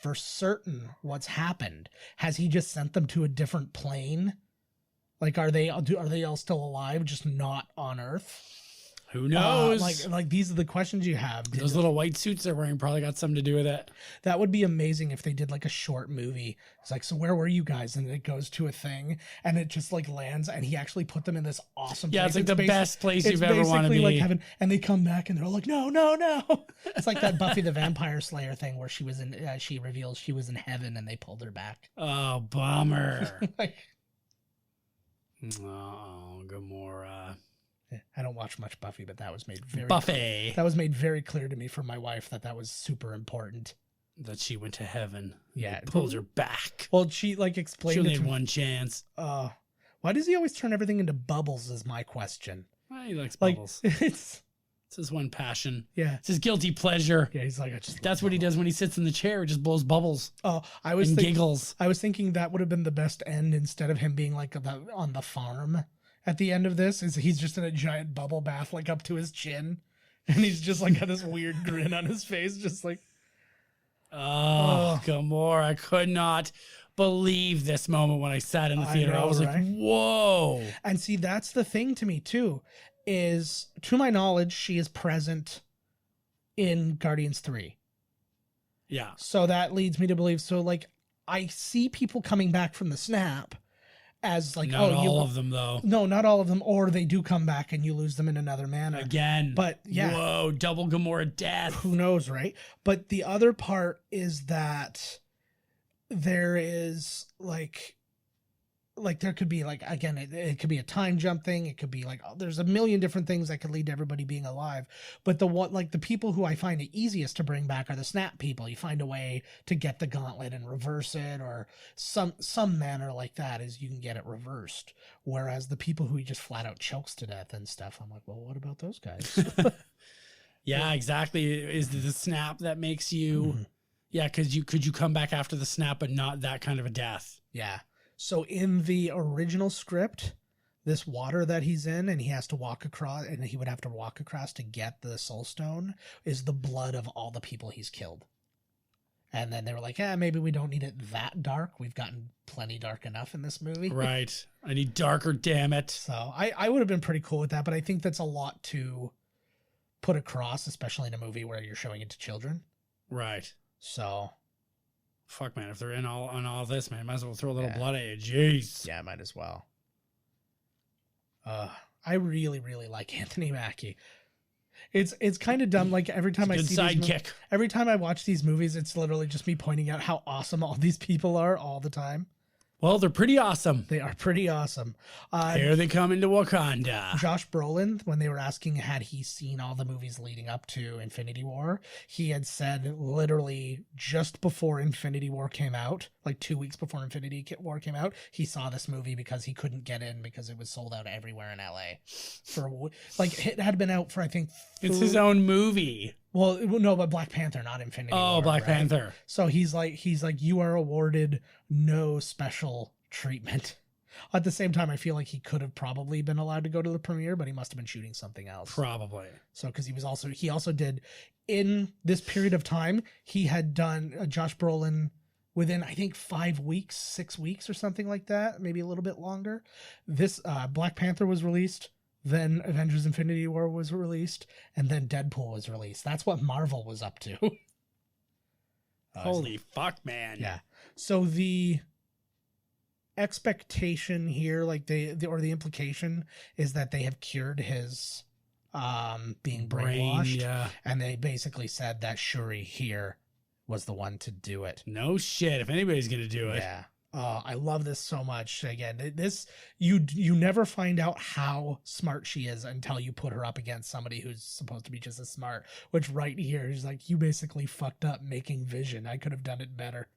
[SPEAKER 2] for certain what's happened. Has he just sent them to a different plane? Like, are they all still alive, just not on Earth?
[SPEAKER 1] Who knows?
[SPEAKER 2] Like these are the questions you have.
[SPEAKER 1] Those little white suits they're wearing probably got something to do with it.
[SPEAKER 2] That would be amazing if they did like a short movie. It's like, so where were you guys? And it goes to a thing and it just like lands and he actually put them in this awesome place.
[SPEAKER 1] Yeah, it's like the best place you've ever wanted to be.
[SPEAKER 2] Like heaven, and they come back and they're like, no. It's like that Buffy the Vampire Slayer thing where she was in, she reveals she was in heaven and they pulled her back.
[SPEAKER 1] Oh, bummer.
[SPEAKER 2] Like,
[SPEAKER 1] oh, Gamora.
[SPEAKER 2] I don't watch much Buffy, but that was made very clear to me from my wife that was super important.
[SPEAKER 1] That she went to heaven.
[SPEAKER 2] Yeah,
[SPEAKER 1] pulled her back.
[SPEAKER 2] Well, she like explained.
[SPEAKER 1] She only had one chance.
[SPEAKER 2] Why does he always turn everything into bubbles? Is my question.
[SPEAKER 1] Well, he likes bubbles. It's his one passion.
[SPEAKER 2] Yeah,
[SPEAKER 1] it's his guilty pleasure.
[SPEAKER 2] Yeah, he's like,
[SPEAKER 1] that's what he does when he sits in the chair. He just blows bubbles.
[SPEAKER 2] Oh,
[SPEAKER 1] giggles.
[SPEAKER 2] I was thinking that would have been the best end instead of him being like on the farm. At the end of this, is he's just in a giant bubble bath, like up to his chin, and he's just like got this weird grin on his face, just like.
[SPEAKER 1] Oh, Gamora! I could not believe this moment when I sat in the theater. I was like, "Whoa!"
[SPEAKER 2] And see, that's the thing to me too. Is to my knowledge, she is present in Guardians 3.
[SPEAKER 1] Yeah.
[SPEAKER 2] So that leads me to believe. So like, I see people coming back from the snap. As like,
[SPEAKER 1] not all of them though.
[SPEAKER 2] No, not all of them, or they do come back and you lose them in another manner
[SPEAKER 1] again.
[SPEAKER 2] But yeah,
[SPEAKER 1] whoa, double Gamora death.
[SPEAKER 2] Who knows, right? But the other part is that there is like there could be like, again, it could be a time jump thing. It could be like, there's a million different things that could lead to everybody being alive. But the people who I find it easiest to bring back are the snap people. You find a way to get the gauntlet and reverse it, or some manner like that is you can get it reversed. Whereas the people who he just flat out chokes to death and stuff, I'm like, well, what about those guys?
[SPEAKER 1] Yeah, exactly. Is the snap that makes you,
[SPEAKER 2] Mm-hmm.
[SPEAKER 1] yeah, because could you come back after the snap, but not that kind of a death.
[SPEAKER 2] Yeah. So in the original script, this water that he's in and he has to walk across, and he would have to walk across to get the Soul Stone, is the blood of all the people he's killed. And then they were like, maybe we don't need it that dark. We've gotten plenty dark enough in this movie.
[SPEAKER 1] Right. I need darker, damn it.
[SPEAKER 2] So I would have been pretty cool with that, but I think that's a lot to put across, especially in a movie where you're showing it to children.
[SPEAKER 1] Right.
[SPEAKER 2] So...
[SPEAKER 1] fuck, man, if they're in on all this, man, might as well throw a little blood at you. Jeez.
[SPEAKER 2] Yeah, might as well. I really, really like Anthony Mackie. It's kind of dumb. Like every time I see
[SPEAKER 1] sidekick.
[SPEAKER 2] Every time I watch these movies, it's literally just me pointing out how awesome all these people are all the time.
[SPEAKER 1] Well, they're pretty awesome.
[SPEAKER 2] They are pretty awesome.
[SPEAKER 1] Here they come into Wakanda.
[SPEAKER 2] Josh Brolin, when they were asking had he seen all the movies leading up to Infinity War, he had said literally just before Infinity War came out, like 2 weeks before Infinity War came out, he saw this movie because he couldn't get in because it was sold out everywhere in LA. It had been out for, I think...
[SPEAKER 1] It's his own movie.
[SPEAKER 2] Well, no, but Black Panther, not Infinity War.
[SPEAKER 1] Oh, Black Panther.
[SPEAKER 2] So he's like, you are awarded no special treatment. At the same time, I feel like he could have probably been allowed to go to the premiere, but he must have been shooting something else.
[SPEAKER 1] Probably.
[SPEAKER 2] So, because he also did, in this period of time, he had done, Josh Brolin within, I think, 5 weeks, 6 weeks or something like that, maybe a little bit longer. This Black Panther was released, then Avengers Infinity War was released, and then Deadpool was released. That's what Marvel was up to.
[SPEAKER 1] Holy fuck, man.
[SPEAKER 2] Yeah. So the expectation here, like the implication is that they have cured his being brainwashed.
[SPEAKER 1] Yeah.
[SPEAKER 2] And they basically said that Shuri here was the one to do it.
[SPEAKER 1] No shit. If anybody's going to do it.
[SPEAKER 2] Yeah. I love this so much. Again, this you never find out how smart she is until you put her up against somebody who's supposed to be just as smart. Which right here is like, you basically fucked up making Vision. I could have done it better.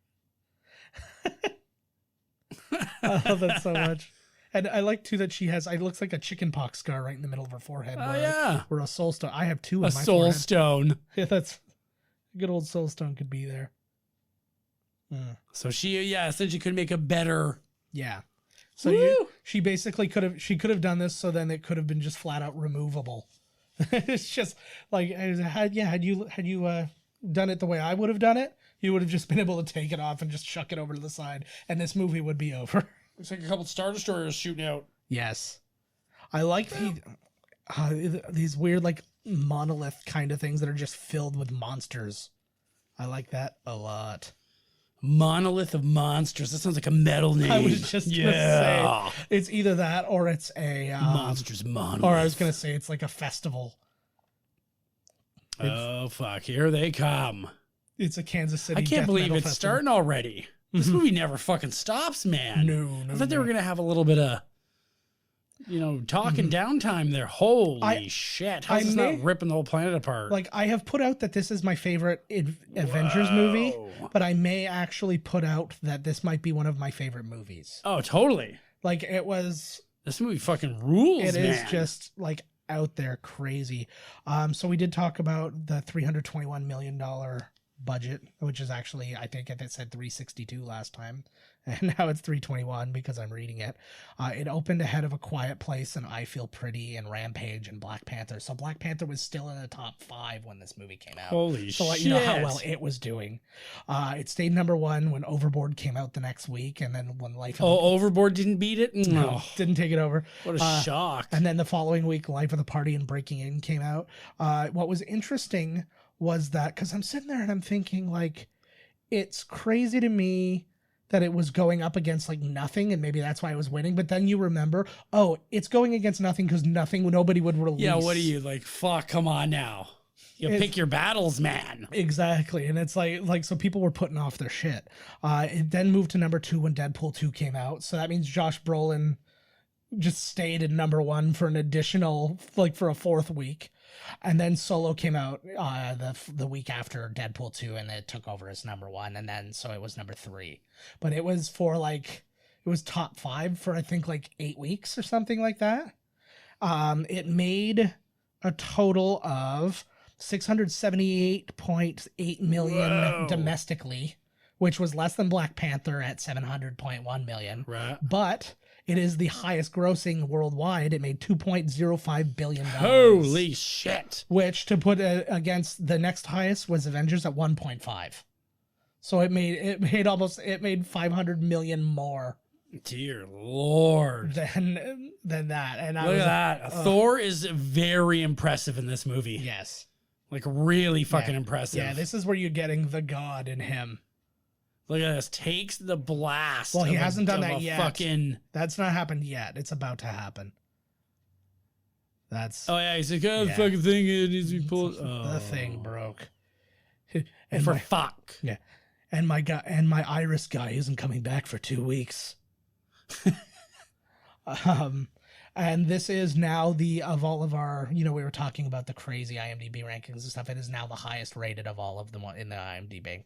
[SPEAKER 2] I love that so much. And I like too that she has, it looks like a chickenpox scar right in the middle of her forehead.
[SPEAKER 1] Oh, yeah.
[SPEAKER 2] Or a soul stone. I have two in
[SPEAKER 1] a
[SPEAKER 2] my
[SPEAKER 1] soul
[SPEAKER 2] forehead.
[SPEAKER 1] Stone.
[SPEAKER 2] Yeah, that's a good old soul stone could be there.
[SPEAKER 1] So she could make a better.
[SPEAKER 2] Yeah. So she basically could have done this. So then it could have been just flat out removable. It's just like, had you done it the way I would have done it, you would have just been able to take it off and just chuck it over to the side, and this movie would be over.
[SPEAKER 1] Looks like a couple Star Destroyers shooting out.
[SPEAKER 2] Yes. I like these weird, like, monolith kind of things that are just filled with monsters. I like that a lot.
[SPEAKER 1] Monolith of Monsters. That sounds like a metal name.
[SPEAKER 2] I was just going to say, it's either that or it's a...
[SPEAKER 1] Monsters Monolith.
[SPEAKER 2] Or I was going to say it's like a festival.
[SPEAKER 1] Oh, fuck. Here they come.
[SPEAKER 2] It's a Kansas City
[SPEAKER 1] I can't believe it's
[SPEAKER 2] festival.
[SPEAKER 1] starting already. This movie never fucking stops, man.
[SPEAKER 2] No.
[SPEAKER 1] I thought they were going to have a little bit of, talking downtime there. Holy shit. How's this not ripping the whole planet apart?
[SPEAKER 2] Like, I have put out that this is my favorite Avengers movie, but I may actually put out that this might be one of my favorite movies.
[SPEAKER 1] Oh, totally.
[SPEAKER 2] Like, it was...
[SPEAKER 1] This movie fucking rules,
[SPEAKER 2] It
[SPEAKER 1] man.
[SPEAKER 2] is just, like, out there crazy. So we did talk about the $321 million budget, which is actually, I think it said 362 last time, and now it's 321 because I'm reading it. It opened ahead of A Quiet Place and I Feel Pretty and Rampage and Black Panther. So Black Panther was still in the top 5 when this movie came out.
[SPEAKER 1] Holy shit.
[SPEAKER 2] So let you know how well it was doing. It stayed number 1 when Overboard came out the next week, and then when
[SPEAKER 1] Overboard didn't beat it? No.
[SPEAKER 2] Didn't take it over.
[SPEAKER 1] What a shock.
[SPEAKER 2] And then the following week, Life of the Party and Breaking In came out. What was interesting was that, because I'm sitting there and I'm thinking, like, it's crazy to me that it was going up against, like, nothing, and maybe that's why it was winning. But then you remember, it's going against nothing because nobody would release.
[SPEAKER 1] Yeah, what are you, like, fuck, come on now. You pick your battles, man.
[SPEAKER 2] Exactly. And it's like, so people were putting off their shit. It then moved to number 2 when Deadpool 2 came out. So that means Josh Brolin just stayed in number 1 for an additional, like, for a 4th week. And then Solo came out the week after Deadpool 2, and it took over as number 1, and then so it was number 3. But it was it was top 5 for, I think, like 8 weeks or something like that. It made a total of $678.8 million domestically, which was less than Black Panther at $700.1 million.
[SPEAKER 1] Right.
[SPEAKER 2] But it is the highest grossing worldwide. It made $2.05 billion.
[SPEAKER 1] Holy shit.
[SPEAKER 2] Which, to put against the next highest, was Avengers at 1.5. So it made $500 million more.
[SPEAKER 1] Dear Lord.
[SPEAKER 2] Than that. And
[SPEAKER 1] look at that. Thor is very impressive in this movie.
[SPEAKER 2] Yes.
[SPEAKER 1] Like, really fucking impressive.
[SPEAKER 2] Yeah, this is where you're getting the god in him.
[SPEAKER 1] Look at this. Takes the blast.
[SPEAKER 2] Well, he hasn't done that yet.
[SPEAKER 1] Fucking...
[SPEAKER 2] That's not happened yet. It's about to happen. That's...
[SPEAKER 1] Oh, yeah. He's like, the fucking thing needs to be pulled.
[SPEAKER 2] The thing broke.
[SPEAKER 1] And for fuck.
[SPEAKER 2] Yeah. And my Iris guy isn't coming back for 2 weeks. And this is now of all of our, we were talking about the crazy IMDb rankings and stuff. It is now the highest rated of all of them in the IMDb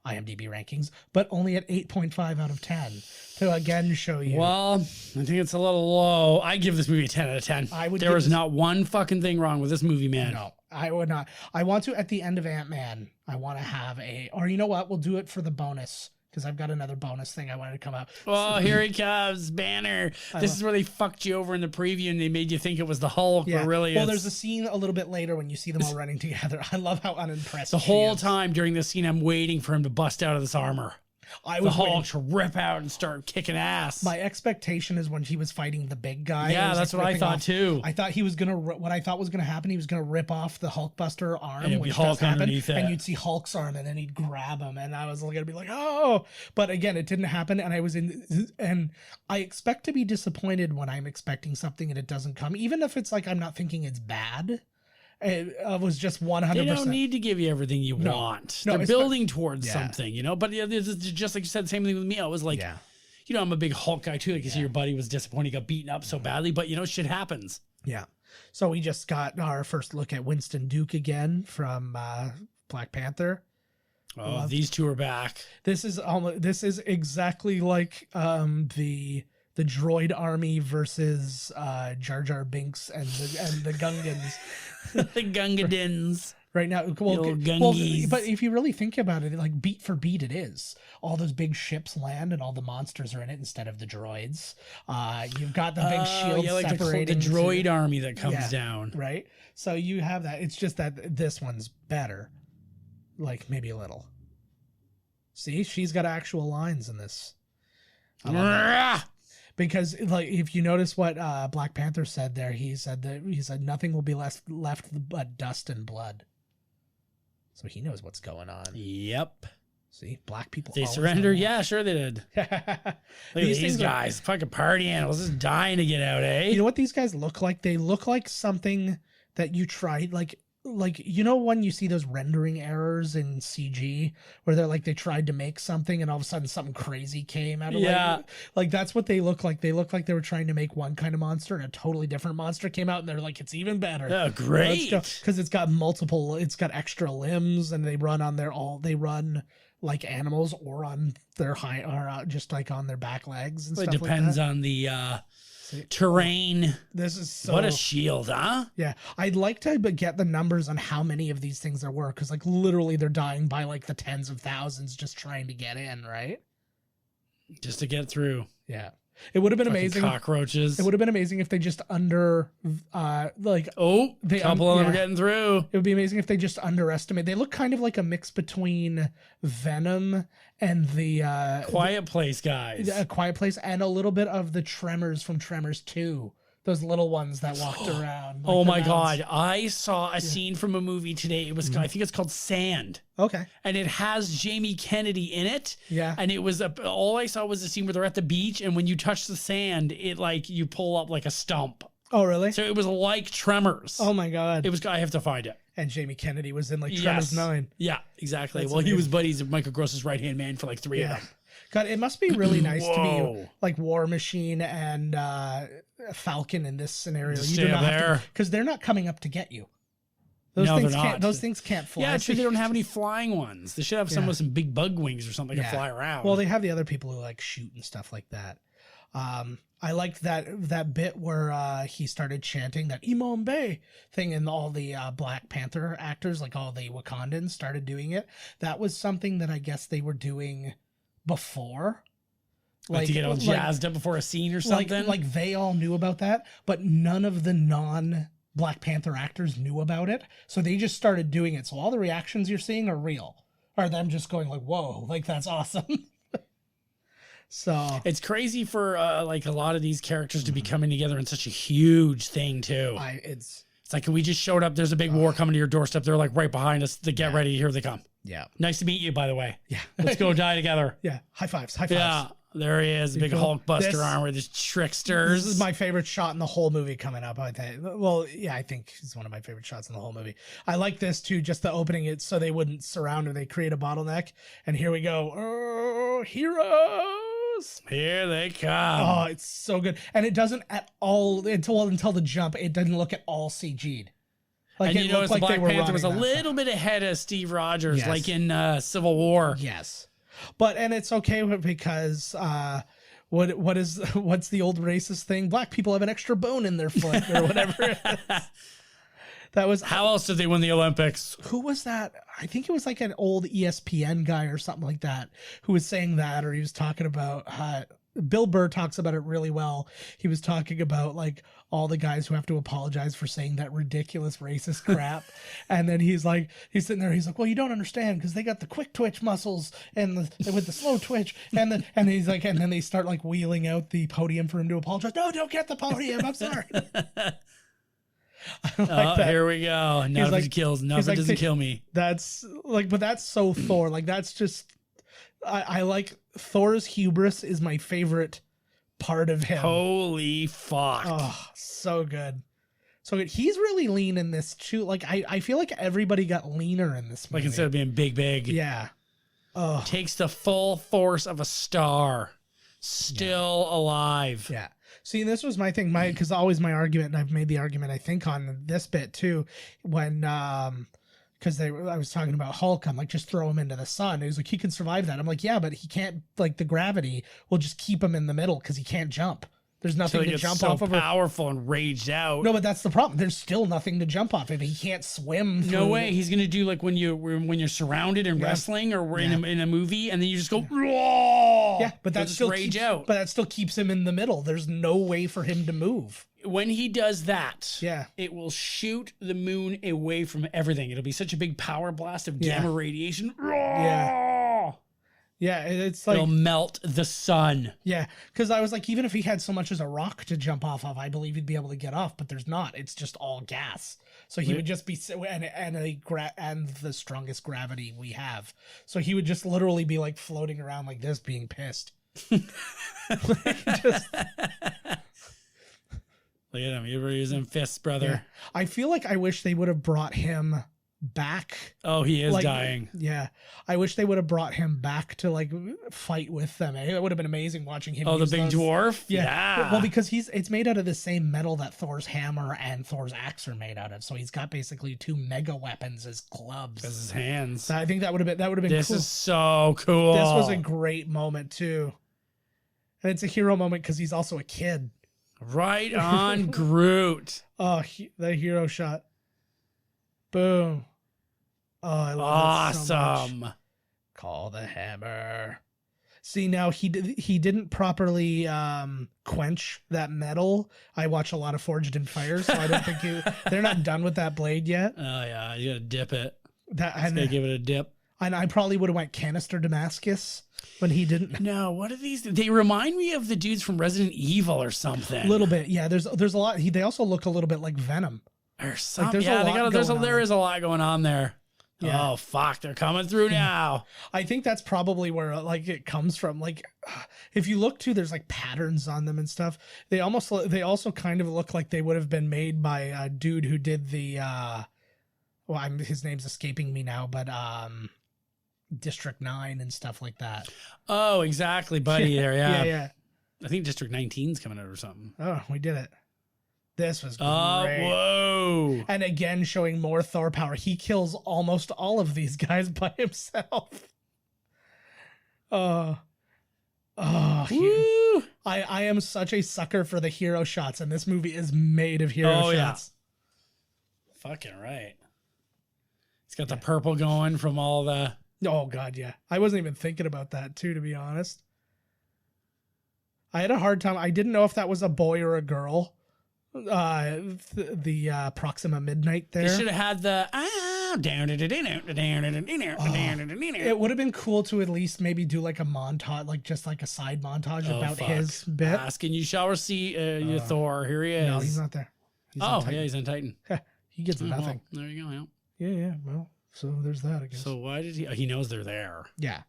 [SPEAKER 2] rankings, but only at 8.5 out of 10 to again show you.
[SPEAKER 1] Well, I think it's a little low. I give this movie a 10 out of 10. There was not one fucking thing wrong with this movie, man.
[SPEAKER 2] No, I would not. I want to, at the end of Ant-Man, I want to have or you know what? We'll do it for the bonus. Because I've got another bonus thing I wanted to come out.
[SPEAKER 1] Oh, here he comes, Banner. This is where they fucked you over in the preview and they made you think it was the Hulk. Yeah. But really,
[SPEAKER 2] there's a scene a little bit later when you see them all running together. I love how unimpressed
[SPEAKER 1] the whole time during this scene, I'm waiting for him to bust out of this armor. the Hulk to rip out and start kicking ass.
[SPEAKER 2] My expectation is when he was fighting the big guy.
[SPEAKER 1] Yeah, that's what I thought too.
[SPEAKER 2] I thought he was gonna. What I thought was gonna happen, he was gonna rip off the Hulkbuster arm,
[SPEAKER 1] and it'd be Hulk underneath it,
[SPEAKER 2] and you'd see Hulk's arm, and then he'd grab him, and I was gonna be like, oh. But again, it didn't happen, and I expect to be disappointed when I'm expecting something and it doesn't come, even if it's like I'm not thinking it's bad. It was just 100%.
[SPEAKER 1] They don't need to give you everything you want. They're building towards something, you know. But just like you said, the same thing with me. I was like, you know, I'm a big Hulk guy too. Like you see, your buddy was disappointed, he got beaten up so badly. But you know, shit happens.
[SPEAKER 2] Yeah. So we just got our first look at Winston Duke again from Black Panther.
[SPEAKER 1] Oh, these two are back.
[SPEAKER 2] This is exactly like the droid army versus Jar Jar Binks and the Gungans.
[SPEAKER 1] The Gungadins.
[SPEAKER 2] Right now, well, but if you really think about it, like beat for beat, it is. All those big ships land and all the monsters are in it instead of the droids. You've got the big shield separating
[SPEAKER 1] the droid army that comes down.
[SPEAKER 2] Right? So you have that. It's just that this one's better. Like maybe a little. See, she's got actual lines in this. Because like if you notice what Black Panther said there, he said nothing will be left but dust and blood. So he knows what's going on.
[SPEAKER 1] Yep.
[SPEAKER 2] See, black people.
[SPEAKER 1] They surrender? Yeah, sure they did. Look at these guys, fucking party animals, just dying to get out, eh?
[SPEAKER 2] You know what these guys look like? They look like something that you tried, like you know when you see those rendering errors in CG where they tried to make something and all of a sudden something crazy came out of like that's what they look like. They look like they were trying to make one kind of monster and a totally different monster came out and they're like, it's even better.
[SPEAKER 1] Oh, great.
[SPEAKER 2] Because it's got extra limbs and they run like animals or on their just like on their back legs and stuff. It
[SPEAKER 1] depends on the terrain.
[SPEAKER 2] This is
[SPEAKER 1] what a shield, huh?
[SPEAKER 2] Yeah, I'd like to get the numbers on how many of these things there were, because like literally they're dying by like the tens of thousands just trying to get in, right?
[SPEAKER 1] Just to get through.
[SPEAKER 2] Yeah, it would have been amazing.
[SPEAKER 1] Cockroaches.
[SPEAKER 2] It would have been amazing if they just couple of them
[SPEAKER 1] are getting through.
[SPEAKER 2] It would be amazing if they just underestimate. They look kind of like a mix between Venom and the
[SPEAKER 1] Quiet Place guys.
[SPEAKER 2] Quiet Place, and a little bit of the Tremors from Tremors 2. Those little ones that walked around.
[SPEAKER 1] Oh my God. I saw a scene from a movie today. It was, I think it's called Sand.
[SPEAKER 2] Okay.
[SPEAKER 1] And it has Jamie Kennedy in it.
[SPEAKER 2] Yeah.
[SPEAKER 1] And it was, all I saw was the scene where they're at the beach. And when you touch the sand, it like, you pull up like a stump.
[SPEAKER 2] Oh, really?
[SPEAKER 1] So it was like Tremors.
[SPEAKER 2] Oh my God.
[SPEAKER 1] It was, I have to find it.
[SPEAKER 2] And Jamie Kennedy was in like Tremors 9.
[SPEAKER 1] Yeah, exactly. That's amazing. He was buddies of Michael Gross's right-hand man for like 3 of them.
[SPEAKER 2] God, it must be really nice to be like War Machine and Falcon in this scenario.
[SPEAKER 1] You do not have to,
[SPEAKER 2] because they're not coming up to get you. Those things can't fly.
[SPEAKER 1] Yeah, actually, they don't have any flying ones. They should have some with some big bug wings or something to fly around.
[SPEAKER 2] Well, they have the other people who like shoot and stuff like that. I liked that bit where he started chanting that Imam Bay thing, and all the Black Panther actors, like all the Wakandans, started doing it. That was something that I guess they were doing before.
[SPEAKER 1] Like to get all jazzed up before a scene or something?
[SPEAKER 2] Like they all knew about that, but none of the non-Black Panther actors knew about it. So they just started doing it. So all the reactions you're seeing are real. Are them just going like, whoa, like that's awesome. So
[SPEAKER 1] it's crazy for like a lot of these characters to be coming together in such a huge thing too.
[SPEAKER 2] It's
[SPEAKER 1] like we just showed up. There's a big war coming to your doorstep. They're like right behind us. To get ready. Here they come.
[SPEAKER 2] Yeah.
[SPEAKER 1] Nice to meet you, by the way.
[SPEAKER 2] Yeah.
[SPEAKER 1] Let's go die together.
[SPEAKER 2] Yeah. High fives. High fives.
[SPEAKER 1] Yeah. There he is. Big Hulkbuster arm with his tricksters.
[SPEAKER 2] This is my favorite shot in the whole movie coming up, I think. Well, yeah, I think it's one of my favorite shots in the whole movie. I like this too, just the opening it so they wouldn't surround her. They create a bottleneck. And here we go. Oh, heroes.
[SPEAKER 1] Here they come.
[SPEAKER 2] Oh, it's so good. And it doesn't at all, until the jump, it doesn't look at all CG'd.
[SPEAKER 1] Like, and you notice the Black Panther was a little bit ahead of Steve Rogers, like in Civil War.
[SPEAKER 2] Yes. And it's okay because what's the old racist thing? Black people have an extra bone in their foot or whatever it is. That was
[SPEAKER 1] how else did they win the Olympics?
[SPEAKER 2] Who was that? I think it was like an old ESPN guy or something like that who was saying that, or he was talking about Bill Burr talks about it really well. He was talking about like all the guys who have to apologize for saying that ridiculous racist crap. And then he's sitting there, he's like, well, you don't understand because they got the quick twitch muscles and with the slow twitch. And he's like, and then they start like wheeling out the podium for him to apologize. No, don't get the podium. I'm sorry.
[SPEAKER 1] Here we go. None of it kills. None of it doesn't kill me.
[SPEAKER 2] That's like, but that's so Thor. Like that's just, I like Thor's hubris is my favorite part of him.
[SPEAKER 1] Holy fuck.
[SPEAKER 2] Oh, so good. So good. He's really lean in this too. Like I feel like everybody got leaner in this movie.
[SPEAKER 1] Like instead of being big.
[SPEAKER 2] Yeah. Oh.
[SPEAKER 1] Takes the full force of a star. Still alive.
[SPEAKER 2] Yeah. See, this was my thing, because always my argument, and I've made the argument, I think, on this bit too, when because I was talking about Hulk, I'm like, just throw him into the sun. He was like, he can survive that. I'm like, yeah, but he can't, like, the gravity will just keep him in the middle because he can't jump. There's nothing to jump off of.
[SPEAKER 1] Powerful and raged out.
[SPEAKER 2] No, but that's the problem. There's still nothing to jump off of. He can't swim.
[SPEAKER 1] No way. He's gonna do like when you're surrounded in wrestling or in a movie, and then you just go.
[SPEAKER 2] Yeah, but that still
[SPEAKER 1] rage out.
[SPEAKER 2] But that still keeps him in the middle. There's no way for him to move.
[SPEAKER 1] When he does that,
[SPEAKER 2] yeah,
[SPEAKER 1] it will shoot the moon away from everything. It'll be such a big power blast of gamma radiation.
[SPEAKER 2] Yeah, it's like...
[SPEAKER 1] It'll melt the sun.
[SPEAKER 2] Yeah, because I was like, even if he had so much as a rock to jump off of, I believe he'd be able to get off, but there's not. It's just all gas. So he would just be... And the strongest gravity we have. So he would just literally be like floating around like this, being pissed.
[SPEAKER 1] Look at him. You were using fists, brother.
[SPEAKER 2] Yeah. I feel like I wish they would have brought him back.
[SPEAKER 1] Oh, he is dying.
[SPEAKER 2] Yeah. I wish they would have brought him back to like fight with them. It would have been amazing watching him.
[SPEAKER 1] Oh, the big dwarf?
[SPEAKER 2] Yeah. Well, because it's made out of the same metal that Thor's hammer and Thor's axe are made out of. So he's got basically two mega weapons as clubs.
[SPEAKER 1] As his hands.
[SPEAKER 2] So I think that would have been
[SPEAKER 1] this
[SPEAKER 2] cool.
[SPEAKER 1] Is so cool.
[SPEAKER 2] This was a great moment too. And it's a hero moment because he's also a kid.
[SPEAKER 1] Right on Groot.
[SPEAKER 2] Oh, the hero shot. Boom. Oh, I love it so much. Call the hammer. See, now he didn't properly quench that metal. I watch a lot of Forged in Fire, so I don't think they're not done with that blade yet.
[SPEAKER 1] Oh yeah, you gotta dip it.
[SPEAKER 2] Gotta
[SPEAKER 1] give it a dip.
[SPEAKER 2] And I probably would have went canister Damascus when he didn't.
[SPEAKER 1] No, what are these? They remind me of the dudes from Resident Evil or something.
[SPEAKER 2] A little bit, yeah. There's a lot. They also look a little bit like Venom.
[SPEAKER 1] Or something. Like, there is a lot going on there. Yeah. Oh fuck, they're coming through now.
[SPEAKER 2] I think that's probably where like it comes from. Like, if you look too, there's like patterns on them and stuff. They also kind of look like they would have been made by a dude who did the. His name's escaping me now, but District 9 and stuff like that.
[SPEAKER 1] Oh, exactly, buddy. There, yeah.
[SPEAKER 2] Yeah.
[SPEAKER 1] I think District 19's coming out or something.
[SPEAKER 2] Oh, we did it. This was great.
[SPEAKER 1] Whoa.
[SPEAKER 2] And again, showing more Thor power. He kills almost all of these guys by himself. I am such a sucker for the hero shots, and this movie is made of hero shots.
[SPEAKER 1] Yeah. Fucking right. It's got the purple going from all the...
[SPEAKER 2] Oh, God, yeah. I wasn't even thinking about that, too, to be honest. I had a hard time. I didn't know if that was a boy or a girl. The Proxima Midnight there.
[SPEAKER 1] They should have had the...
[SPEAKER 2] It would have been cool to at least maybe do like a montage, like just like a side montage about his bit.
[SPEAKER 1] Ask and you shall receive your Thor. Here he is.
[SPEAKER 2] No, he's not there.
[SPEAKER 1] He's in Titan.
[SPEAKER 2] He gets nothing.
[SPEAKER 1] Well, there you go.
[SPEAKER 2] Yeah. Well, so there's that, I guess.
[SPEAKER 1] So why did he knows they're there.
[SPEAKER 2] Yeah.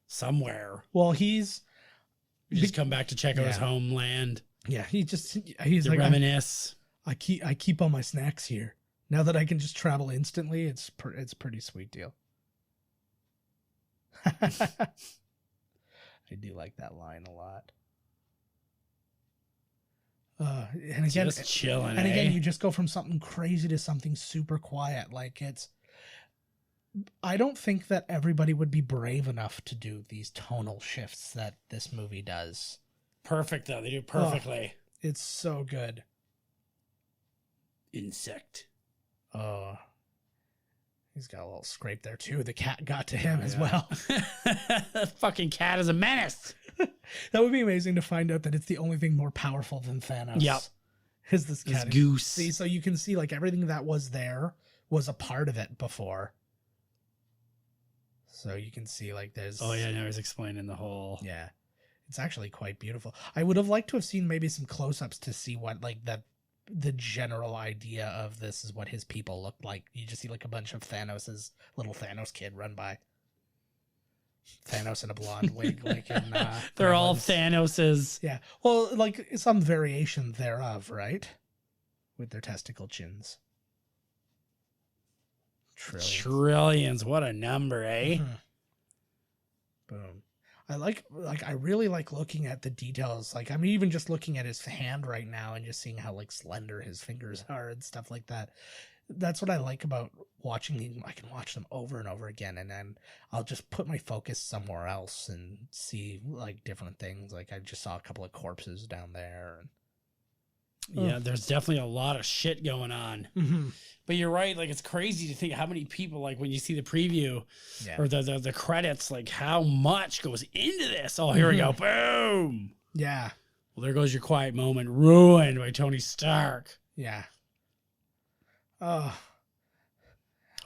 [SPEAKER 1] Somewhere.
[SPEAKER 2] Well, he's
[SPEAKER 1] just come back to check out his homeland.
[SPEAKER 2] Yeah, he's like
[SPEAKER 1] reminisce.
[SPEAKER 2] I keep all my snacks here. Now that I can just travel instantly, it's a pretty sweet deal. I do like that line a lot. And again,
[SPEAKER 1] just chilling.
[SPEAKER 2] And again, you just go from something crazy to something super quiet. Like I don't think that everybody would be brave enough to do these tonal shifts that this movie does.
[SPEAKER 1] Perfect though. They do perfectly.
[SPEAKER 2] It's so good.
[SPEAKER 1] Insect.
[SPEAKER 2] Oh. He's got a little scrape there too. The cat got to him as well.
[SPEAKER 1] Fucking cat is a menace.
[SPEAKER 2] That would be amazing to find out that it's the only thing more powerful than Thanos.
[SPEAKER 1] Yep.
[SPEAKER 2] Is this
[SPEAKER 1] This
[SPEAKER 2] cat.
[SPEAKER 1] goose.
[SPEAKER 2] See, so you can see like everything that was there was a part of it before. So you can see like there's...
[SPEAKER 1] Oh, yeah, now he's explaining the whole...
[SPEAKER 2] Yeah. It's actually quite beautiful. I would have liked to have seen maybe some close-ups to see what like the general idea of this is what his people look like. You just see like a bunch of little Thanos kid run by. Thanos in a blonde wig, like in
[SPEAKER 1] they're all
[SPEAKER 2] Gremlins.
[SPEAKER 1] Thanos's.
[SPEAKER 2] Yeah. Well, like some variation thereof, right? With their testicle chins.
[SPEAKER 1] Trillions. What a number, eh?
[SPEAKER 2] Mm-hmm. Boom. I really like looking at the details. Like I'm even just looking at his hand right now and just seeing how like slender his fingers are and stuff like that. That's what I like about watching these. I can watch them over and over again, and then I'll just put my focus somewhere else and see like different things. Like I just saw a couple of corpses down there.
[SPEAKER 1] Yeah, there's definitely a lot of shit going on.
[SPEAKER 2] Mm-hmm.
[SPEAKER 1] But you're right. Like, it's crazy to think how many people, like, when you see the preview or the credits, like, how much goes into this. Oh, here we go. Boom.
[SPEAKER 2] Yeah.
[SPEAKER 1] Well, there goes your quiet moment. Ruined by Tony Stark.
[SPEAKER 2] Yeah. Oh.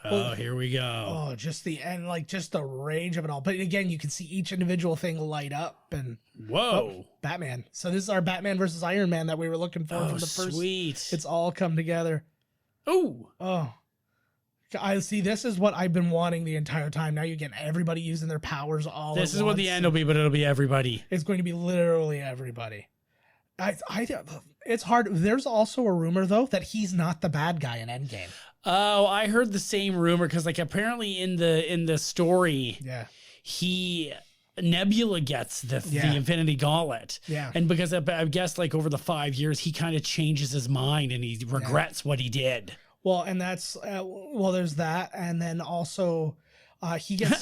[SPEAKER 1] Oh, here we go.
[SPEAKER 2] Oh, just the end, like, just the rage of it all. But again, you can see each individual thing light up and...
[SPEAKER 1] Whoa.
[SPEAKER 2] Oh, Batman. So this is our Batman versus Iron Man that we were looking for from the first.
[SPEAKER 1] Sweet.
[SPEAKER 2] It's all come together.
[SPEAKER 1] Oh.
[SPEAKER 2] I see. This is what I've been wanting the entire time. Now you get everybody using their powers all.
[SPEAKER 1] This is what the end will be, but it'll be everybody.
[SPEAKER 2] It's going to be literally everybody. It's hard. There's also a rumor though that he's not the bad guy in Endgame.
[SPEAKER 1] Oh, I heard the same rumor because, like, apparently in the story, Nebula gets the Infinity Gauntlet.
[SPEAKER 2] Yeah.
[SPEAKER 1] And because I guess like over the 5 years, he kind of changes his mind and he regrets what he did.
[SPEAKER 2] Well, and that's, there's that. And then also he gets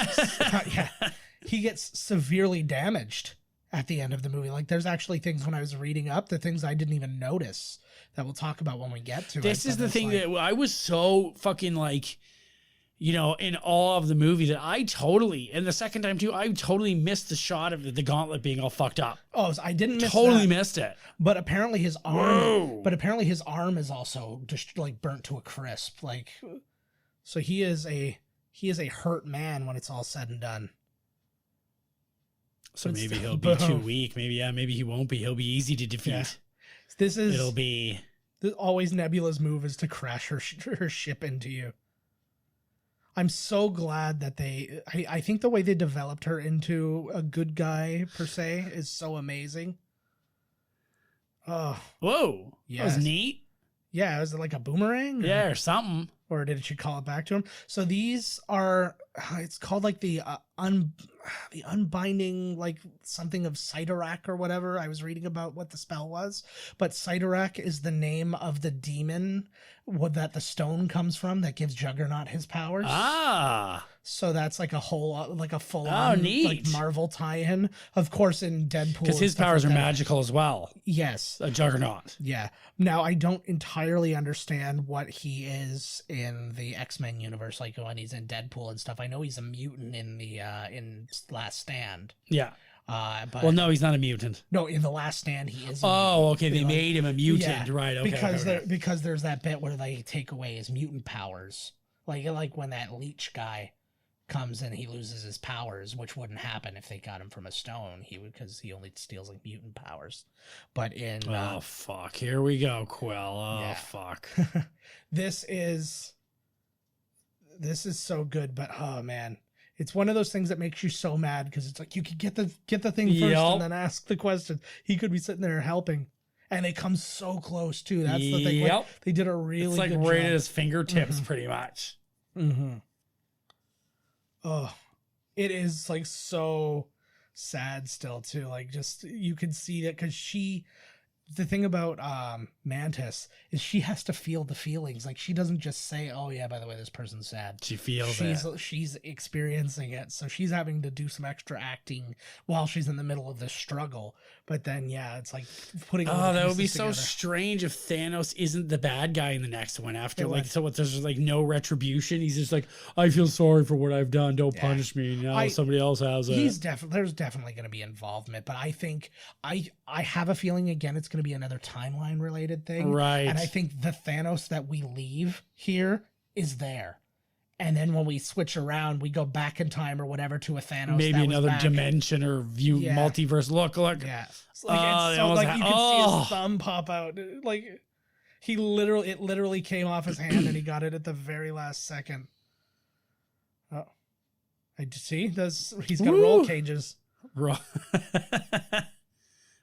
[SPEAKER 2] severely damaged at the end of the movie. Like there's actually things when I was reading up, the things I didn't even notice that we'll talk about when we get to it.
[SPEAKER 1] This is the thing that I was so fucking like, you know, in awe of the movie that I totally, and the second time too, I totally missed the shot of the gauntlet being all fucked up.
[SPEAKER 2] Oh, I didn't miss
[SPEAKER 1] totally
[SPEAKER 2] that.
[SPEAKER 1] missed it.
[SPEAKER 2] But apparently his arm, his arm is also just like burnt to a crisp. Like, so he is a hurt man when it's all said and done.
[SPEAKER 1] So maybe he'll be too weak. Maybe he won't be. He'll be easy to defeat.
[SPEAKER 2] Yeah.
[SPEAKER 1] It'll be
[SPEAKER 2] always Nebula's move is to crash her ship into you. I'm so glad that I think the way they developed her into a good guy per se is so amazing. Oh,
[SPEAKER 1] whoa.
[SPEAKER 2] Yeah.
[SPEAKER 1] That was neat.
[SPEAKER 2] Yeah. Was it like a boomerang?
[SPEAKER 1] Yeah. Or something.
[SPEAKER 2] Or did she call it back to him? So these are, it's called like the unbinding, like something of Cyttorak or whatever. I was reading about what the spell was, but Cyttorak is the name of the demon that the stone comes from that gives Juggernaut his powers.
[SPEAKER 1] Ah.
[SPEAKER 2] So that's like a whole, like a full on like Marvel tie-in. Of course, in Deadpool.
[SPEAKER 1] Because his powers are magical as well.
[SPEAKER 2] Yes.
[SPEAKER 1] A Juggernaut.
[SPEAKER 2] Yeah. Now, I don't entirely understand what he is in the X-Men universe, like when he's in Deadpool and stuff. I know he's a mutant in the in Last Stand.
[SPEAKER 1] Yeah.
[SPEAKER 2] But
[SPEAKER 1] well, no, he's not a mutant.
[SPEAKER 2] No, in The Last Stand, he is.
[SPEAKER 1] Okay. They made him a mutant, right? Okay.
[SPEAKER 2] Because there's that bit where they take away his mutant powers, like when that leech guy comes and he loses his powers, which wouldn't happen if they got him from a stone. Because he only steals like mutant powers. But in
[SPEAKER 1] fuck, here we go, Quill. Oh fuck.
[SPEAKER 2] This is so good, but oh man, it's one of those things that makes you so mad because it's like you could get the thing first and then ask the question. He could be sitting there helping, and they come so close too. That's the thing. Like, they did a really
[SPEAKER 1] good
[SPEAKER 2] job.
[SPEAKER 1] Right at his fingertips, pretty much.
[SPEAKER 2] Mm-hmm. Oh, it is like so sad still too. Like just you can see that because the thing about Mantis is she has to feel the feelings. Like, she doesn't just say, "Oh yeah, by the way, this person's sad."
[SPEAKER 1] She feels
[SPEAKER 2] she's experiencing it, so she's having to do some extra acting while she's in the middle of this struggle. But then, yeah, it's like putting.
[SPEAKER 1] That would be so strange if Thanos isn't the bad guy in the next one. After there's like no retribution. He's just like, I feel sorry for what I've done. Don't punish me. Now somebody else has it.
[SPEAKER 2] There's definitely going to be involvement, but I think I have a feeling again it's going to be another timeline related thing,
[SPEAKER 1] right?
[SPEAKER 2] And I think the Thanos that we leave here is there. And then when we switch around, we go back in time or whatever to a Thanos.
[SPEAKER 1] Maybe another dimension or view multiverse. Look.
[SPEAKER 2] Yeah. It's like, you can see his thumb pop out. Like it literally came off his hand and he got it at the very last second. Oh, I see. He's got roll cages.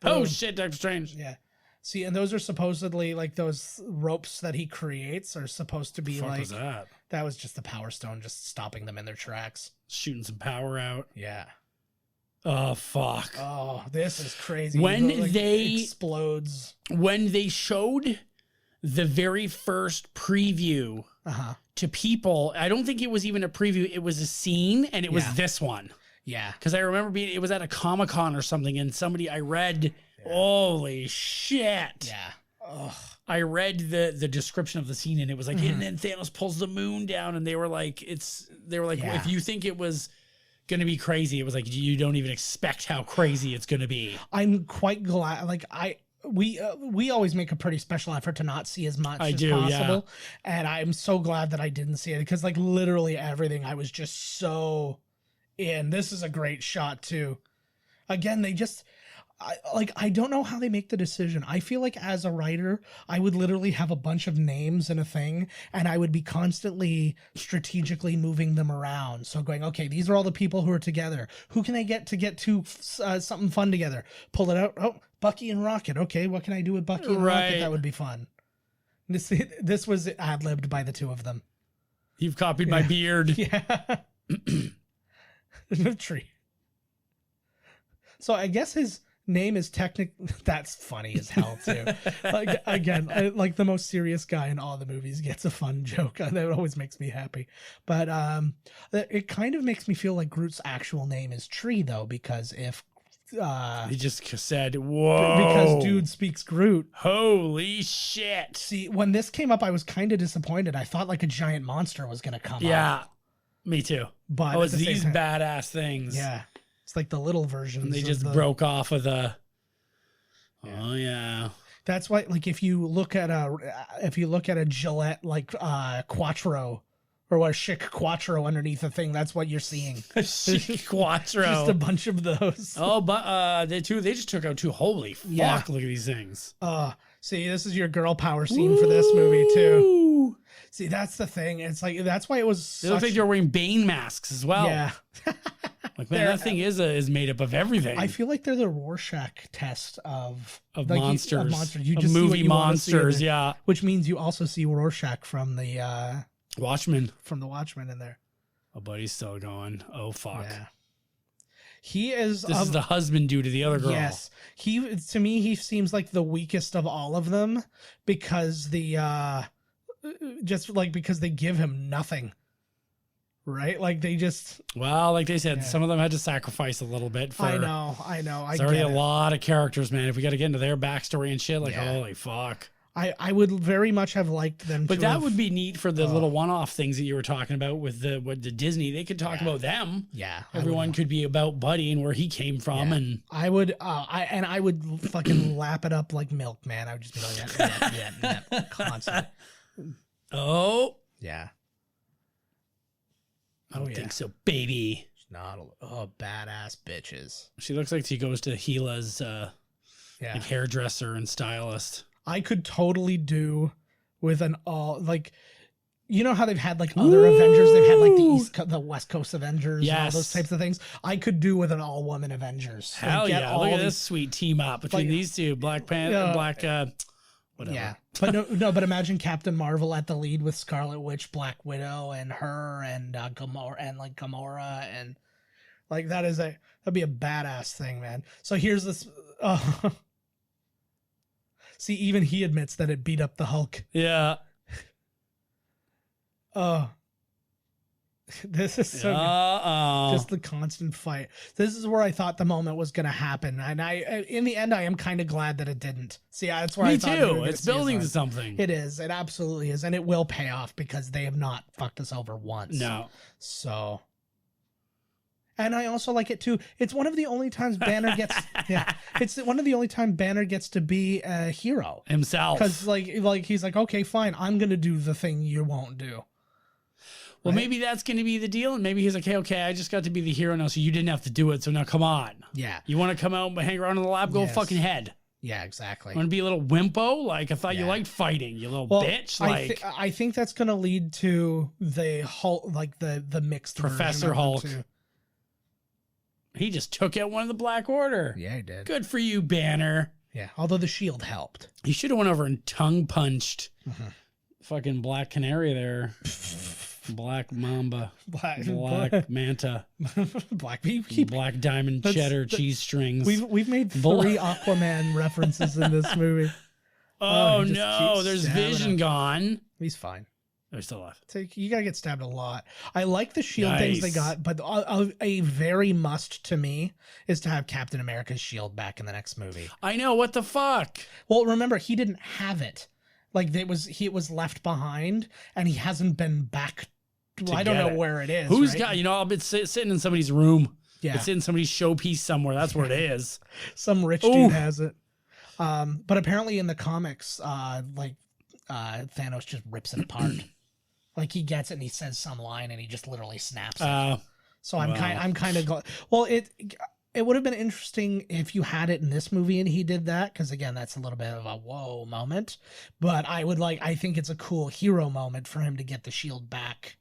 [SPEAKER 1] Oh shit, Doctor Strange.
[SPEAKER 2] Yeah. See, and those are supposedly like those ropes that he creates are supposed to be like.
[SPEAKER 1] Was that?
[SPEAKER 2] That was just the Power Stone, just stopping them in their tracks,
[SPEAKER 1] shooting some power out.
[SPEAKER 2] Yeah.
[SPEAKER 1] Oh fuck.
[SPEAKER 2] Oh, this is crazy.
[SPEAKER 1] When they
[SPEAKER 2] explodes.
[SPEAKER 1] When they showed the very first preview to people, I don't think it was even a preview. It was a scene, and it was this one.
[SPEAKER 2] Yeah.
[SPEAKER 1] Because I remember it was at a Comic-Con or something, and I read. Holy shit.
[SPEAKER 2] Yeah. Ugh.
[SPEAKER 1] I read the description of the scene and it was like, and then Thanos pulls the moon down and they were like, if you think it was going to be crazy, it was like, you don't even expect how crazy it's going to be.
[SPEAKER 2] I'm quite glad. Like we always make a pretty special effort to not see as much as possible. Yeah. And I'm so glad that I didn't see it because like literally everything I was just so in. This is a great shot too. Again, I don't know how they make the decision. I feel like as a writer, I would literally have a bunch of names in a thing, and I would be constantly strategically moving them around. So going, okay, these are all the people who are together. Who can I get to something fun together? Pull it out. Oh, Bucky and Rocket. Okay, what can I do with Bucky and Rocket? That would be fun. This was ad-libbed by the two of them.
[SPEAKER 1] You've copied my beard.
[SPEAKER 2] Yeah. No tree. So I guess his name is that's funny as hell too. Again, like the most serious guy in all the movies gets a fun joke. That always makes me happy. But it kind of makes me feel like Groot's actual name is Tree though, because if
[SPEAKER 1] he just said, whoa,
[SPEAKER 2] because dude speaks Groot.
[SPEAKER 1] Holy shit.
[SPEAKER 2] See, when this came up, I was kind of disappointed. I thought like a giant monster was going to come up.
[SPEAKER 1] Yeah, me too.
[SPEAKER 2] But
[SPEAKER 1] it's these badass things.
[SPEAKER 2] Yeah. It's like the little versions.
[SPEAKER 1] And they just broke off of the. Yeah. Oh yeah.
[SPEAKER 2] That's why, like, if you look at a Gillette like Quattro or what, a Chic Quattro underneath the thing, that's what you're seeing.
[SPEAKER 1] A Chic Quattro.
[SPEAKER 2] Just a bunch of those.
[SPEAKER 1] Oh, but they just took out two. Holy fuck! Yeah. Look at these things.
[SPEAKER 2] See, this is your girl power scene for this movie too. See, that's the thing. It's like that's why it was.
[SPEAKER 1] They look like they're wearing Bane masks as well.
[SPEAKER 2] Yeah.
[SPEAKER 1] Like, man, that thing is made up of everything.
[SPEAKER 2] I feel like they're the Rorschach test of
[SPEAKER 1] monsters.
[SPEAKER 2] You just
[SPEAKER 1] movie monsters, yeah.
[SPEAKER 2] Which means you also see Rorschach from the
[SPEAKER 1] Watchmen.
[SPEAKER 2] From the Watchmen in there.
[SPEAKER 1] Oh, but he's still going. Oh, fuck.
[SPEAKER 2] Yeah. He is.
[SPEAKER 1] This is the husband due to the other girl.
[SPEAKER 2] Yes. To me, he seems like the weakest of all of them because because they give him nothing. Right? Like they just.
[SPEAKER 1] Well, like they said, some of them had to sacrifice a little bit.
[SPEAKER 2] I know.
[SPEAKER 1] There's already a lot of characters, man. If we got to get into their backstory and shit, holy fuck.
[SPEAKER 2] I would very much have liked them.
[SPEAKER 1] But that would be neat for the little one-off things that you were talking about with the Disney. They could talk about them.
[SPEAKER 2] Yeah.
[SPEAKER 1] Everyone could be about Buddy and where he came from.
[SPEAKER 2] Yeah.
[SPEAKER 1] And
[SPEAKER 2] I would fucking lap it up like milk, man. I would just be like, yeah, constantly.
[SPEAKER 1] Oh.
[SPEAKER 2] Yeah.
[SPEAKER 1] I don't think so, baby.
[SPEAKER 2] She's not badass bitches.
[SPEAKER 1] She looks like she goes to Gila's like hairdresser and stylist.
[SPEAKER 2] I could totally do with an all like, you know how they've had like other Avengers, they've had like the West Coast Avengers, and all those types of things. I could do with an all woman Avengers.
[SPEAKER 1] Hell yeah! Look at this sweet team up between these two, Black Panther, whatever.
[SPEAKER 2] Yeah, but no, but imagine Captain Marvel at the lead with Scarlet Witch, Black Widow, and her, and Gamora, and like that'd be a badass thing, man. So here's this. See, even he admits that it beat up the Hulk.
[SPEAKER 1] Yeah.
[SPEAKER 2] Oh. This is so good. Just the constant fight. This is where I thought the moment was going to happen. And in the end, I am kind of glad that it didn't. See, that's where I thought
[SPEAKER 1] too. It's building to something.
[SPEAKER 2] It is. It absolutely is. And it will pay off because they have not fucked us over once.
[SPEAKER 1] No.
[SPEAKER 2] So. And I also like it too. It's one of the only times Banner gets, it's one of the only time Banner gets to be a hero
[SPEAKER 1] himself.
[SPEAKER 2] Because like he's like, okay, fine, I'm gonna do the thing you won't do.
[SPEAKER 1] Well, maybe that's going to be the deal. And maybe he's like, hey, okay, I just got to be the hero now, so you didn't have to do it. So now come on.
[SPEAKER 2] Yeah.
[SPEAKER 1] You want to come out and hang around in the lab? Go fucking head.
[SPEAKER 2] Yeah, exactly.
[SPEAKER 1] Want to be a little wimpo? Like, I thought you liked fighting, you little bitch. Like,
[SPEAKER 2] I think that's going to lead to the Hulk, like the mixed
[SPEAKER 1] Professor Hulk. He just took out one of the Black Order.
[SPEAKER 2] Yeah, he did.
[SPEAKER 1] Good for you, Banner.
[SPEAKER 2] Yeah, although the shield helped.
[SPEAKER 1] He should have went over and tongue punched fucking Black Canary there. Black Mamba, Black Manta, Black Diamond Cheddar Cheese Strings.
[SPEAKER 2] We've made 3 Aquaman references in this movie.
[SPEAKER 1] Oh no, there's Vision gone.
[SPEAKER 2] He's fine.
[SPEAKER 1] They're still alive.
[SPEAKER 2] You gotta get stabbed a lot. I like the shield things they got, but a very must to me is to have Captain America's shield back in the next movie.
[SPEAKER 1] I know, what the fuck?
[SPEAKER 2] Well, remember, he didn't have it. Like it was left behind, and he hasn't been back. I don't know where it is.
[SPEAKER 1] Who's got, I'll be sitting in somebody's room.
[SPEAKER 2] Yeah.
[SPEAKER 1] It's in somebody's showpiece somewhere. That's where it is.
[SPEAKER 2] Some rich dude has it. But apparently in the comics, Thanos just rips it apart. Like he gets it and he says some line and he just literally snaps it. So I'm kind of glad. Well, it would have been interesting if you had it in this movie and he did that, because again, that's a little bit of a whoa moment. But I think it's a cool hero moment for him to get the shield back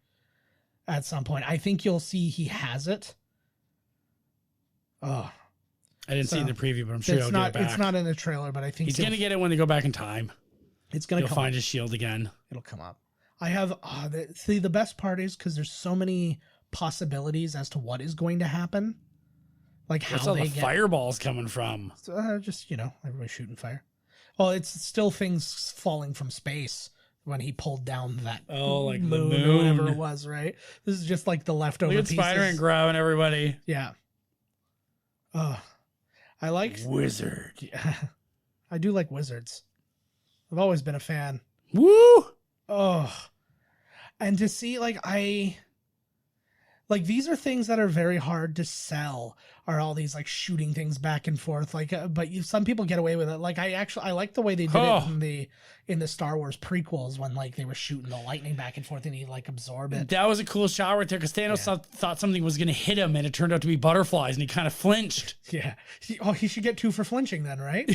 [SPEAKER 2] at some point. I think you'll see he has it. Oh,
[SPEAKER 1] I didn't see it in the preview, but I'm sure he'll get it back.
[SPEAKER 2] It's not in the trailer, but I think
[SPEAKER 1] he's gonna get it when they go back in time.
[SPEAKER 2] It's gonna
[SPEAKER 1] He'll find his shield again.
[SPEAKER 2] It'll come up. I have the best part is because there's so many possibilities as to what is going to happen. Like how
[SPEAKER 1] all the fireballs coming from?
[SPEAKER 2] Just everybody shooting fire. Well, it's still things falling from space. When he pulled down that
[SPEAKER 1] like
[SPEAKER 2] moon,
[SPEAKER 1] the moon
[SPEAKER 2] or whatever it was, right? This is just like the leftover
[SPEAKER 1] pieces. Spider-Man grabbing everybody.
[SPEAKER 2] Yeah. Oh, I like
[SPEAKER 1] Wizard.
[SPEAKER 2] Yeah. I do like wizards. I've always been a fan.
[SPEAKER 1] Woo!
[SPEAKER 2] Oh, and to see these are things that are very hard to sell. Are all these like shooting things back and forth? But some people get away with it. Like I like the way they did it in the Star Wars prequels when they were shooting the lightning back and forth and he absorb it.
[SPEAKER 1] That was a cool shot right there because Thanos thought something was going to hit him and it turned out to be butterflies and he kind of flinched.
[SPEAKER 2] Yeah. He should get 2 for flinching then, right?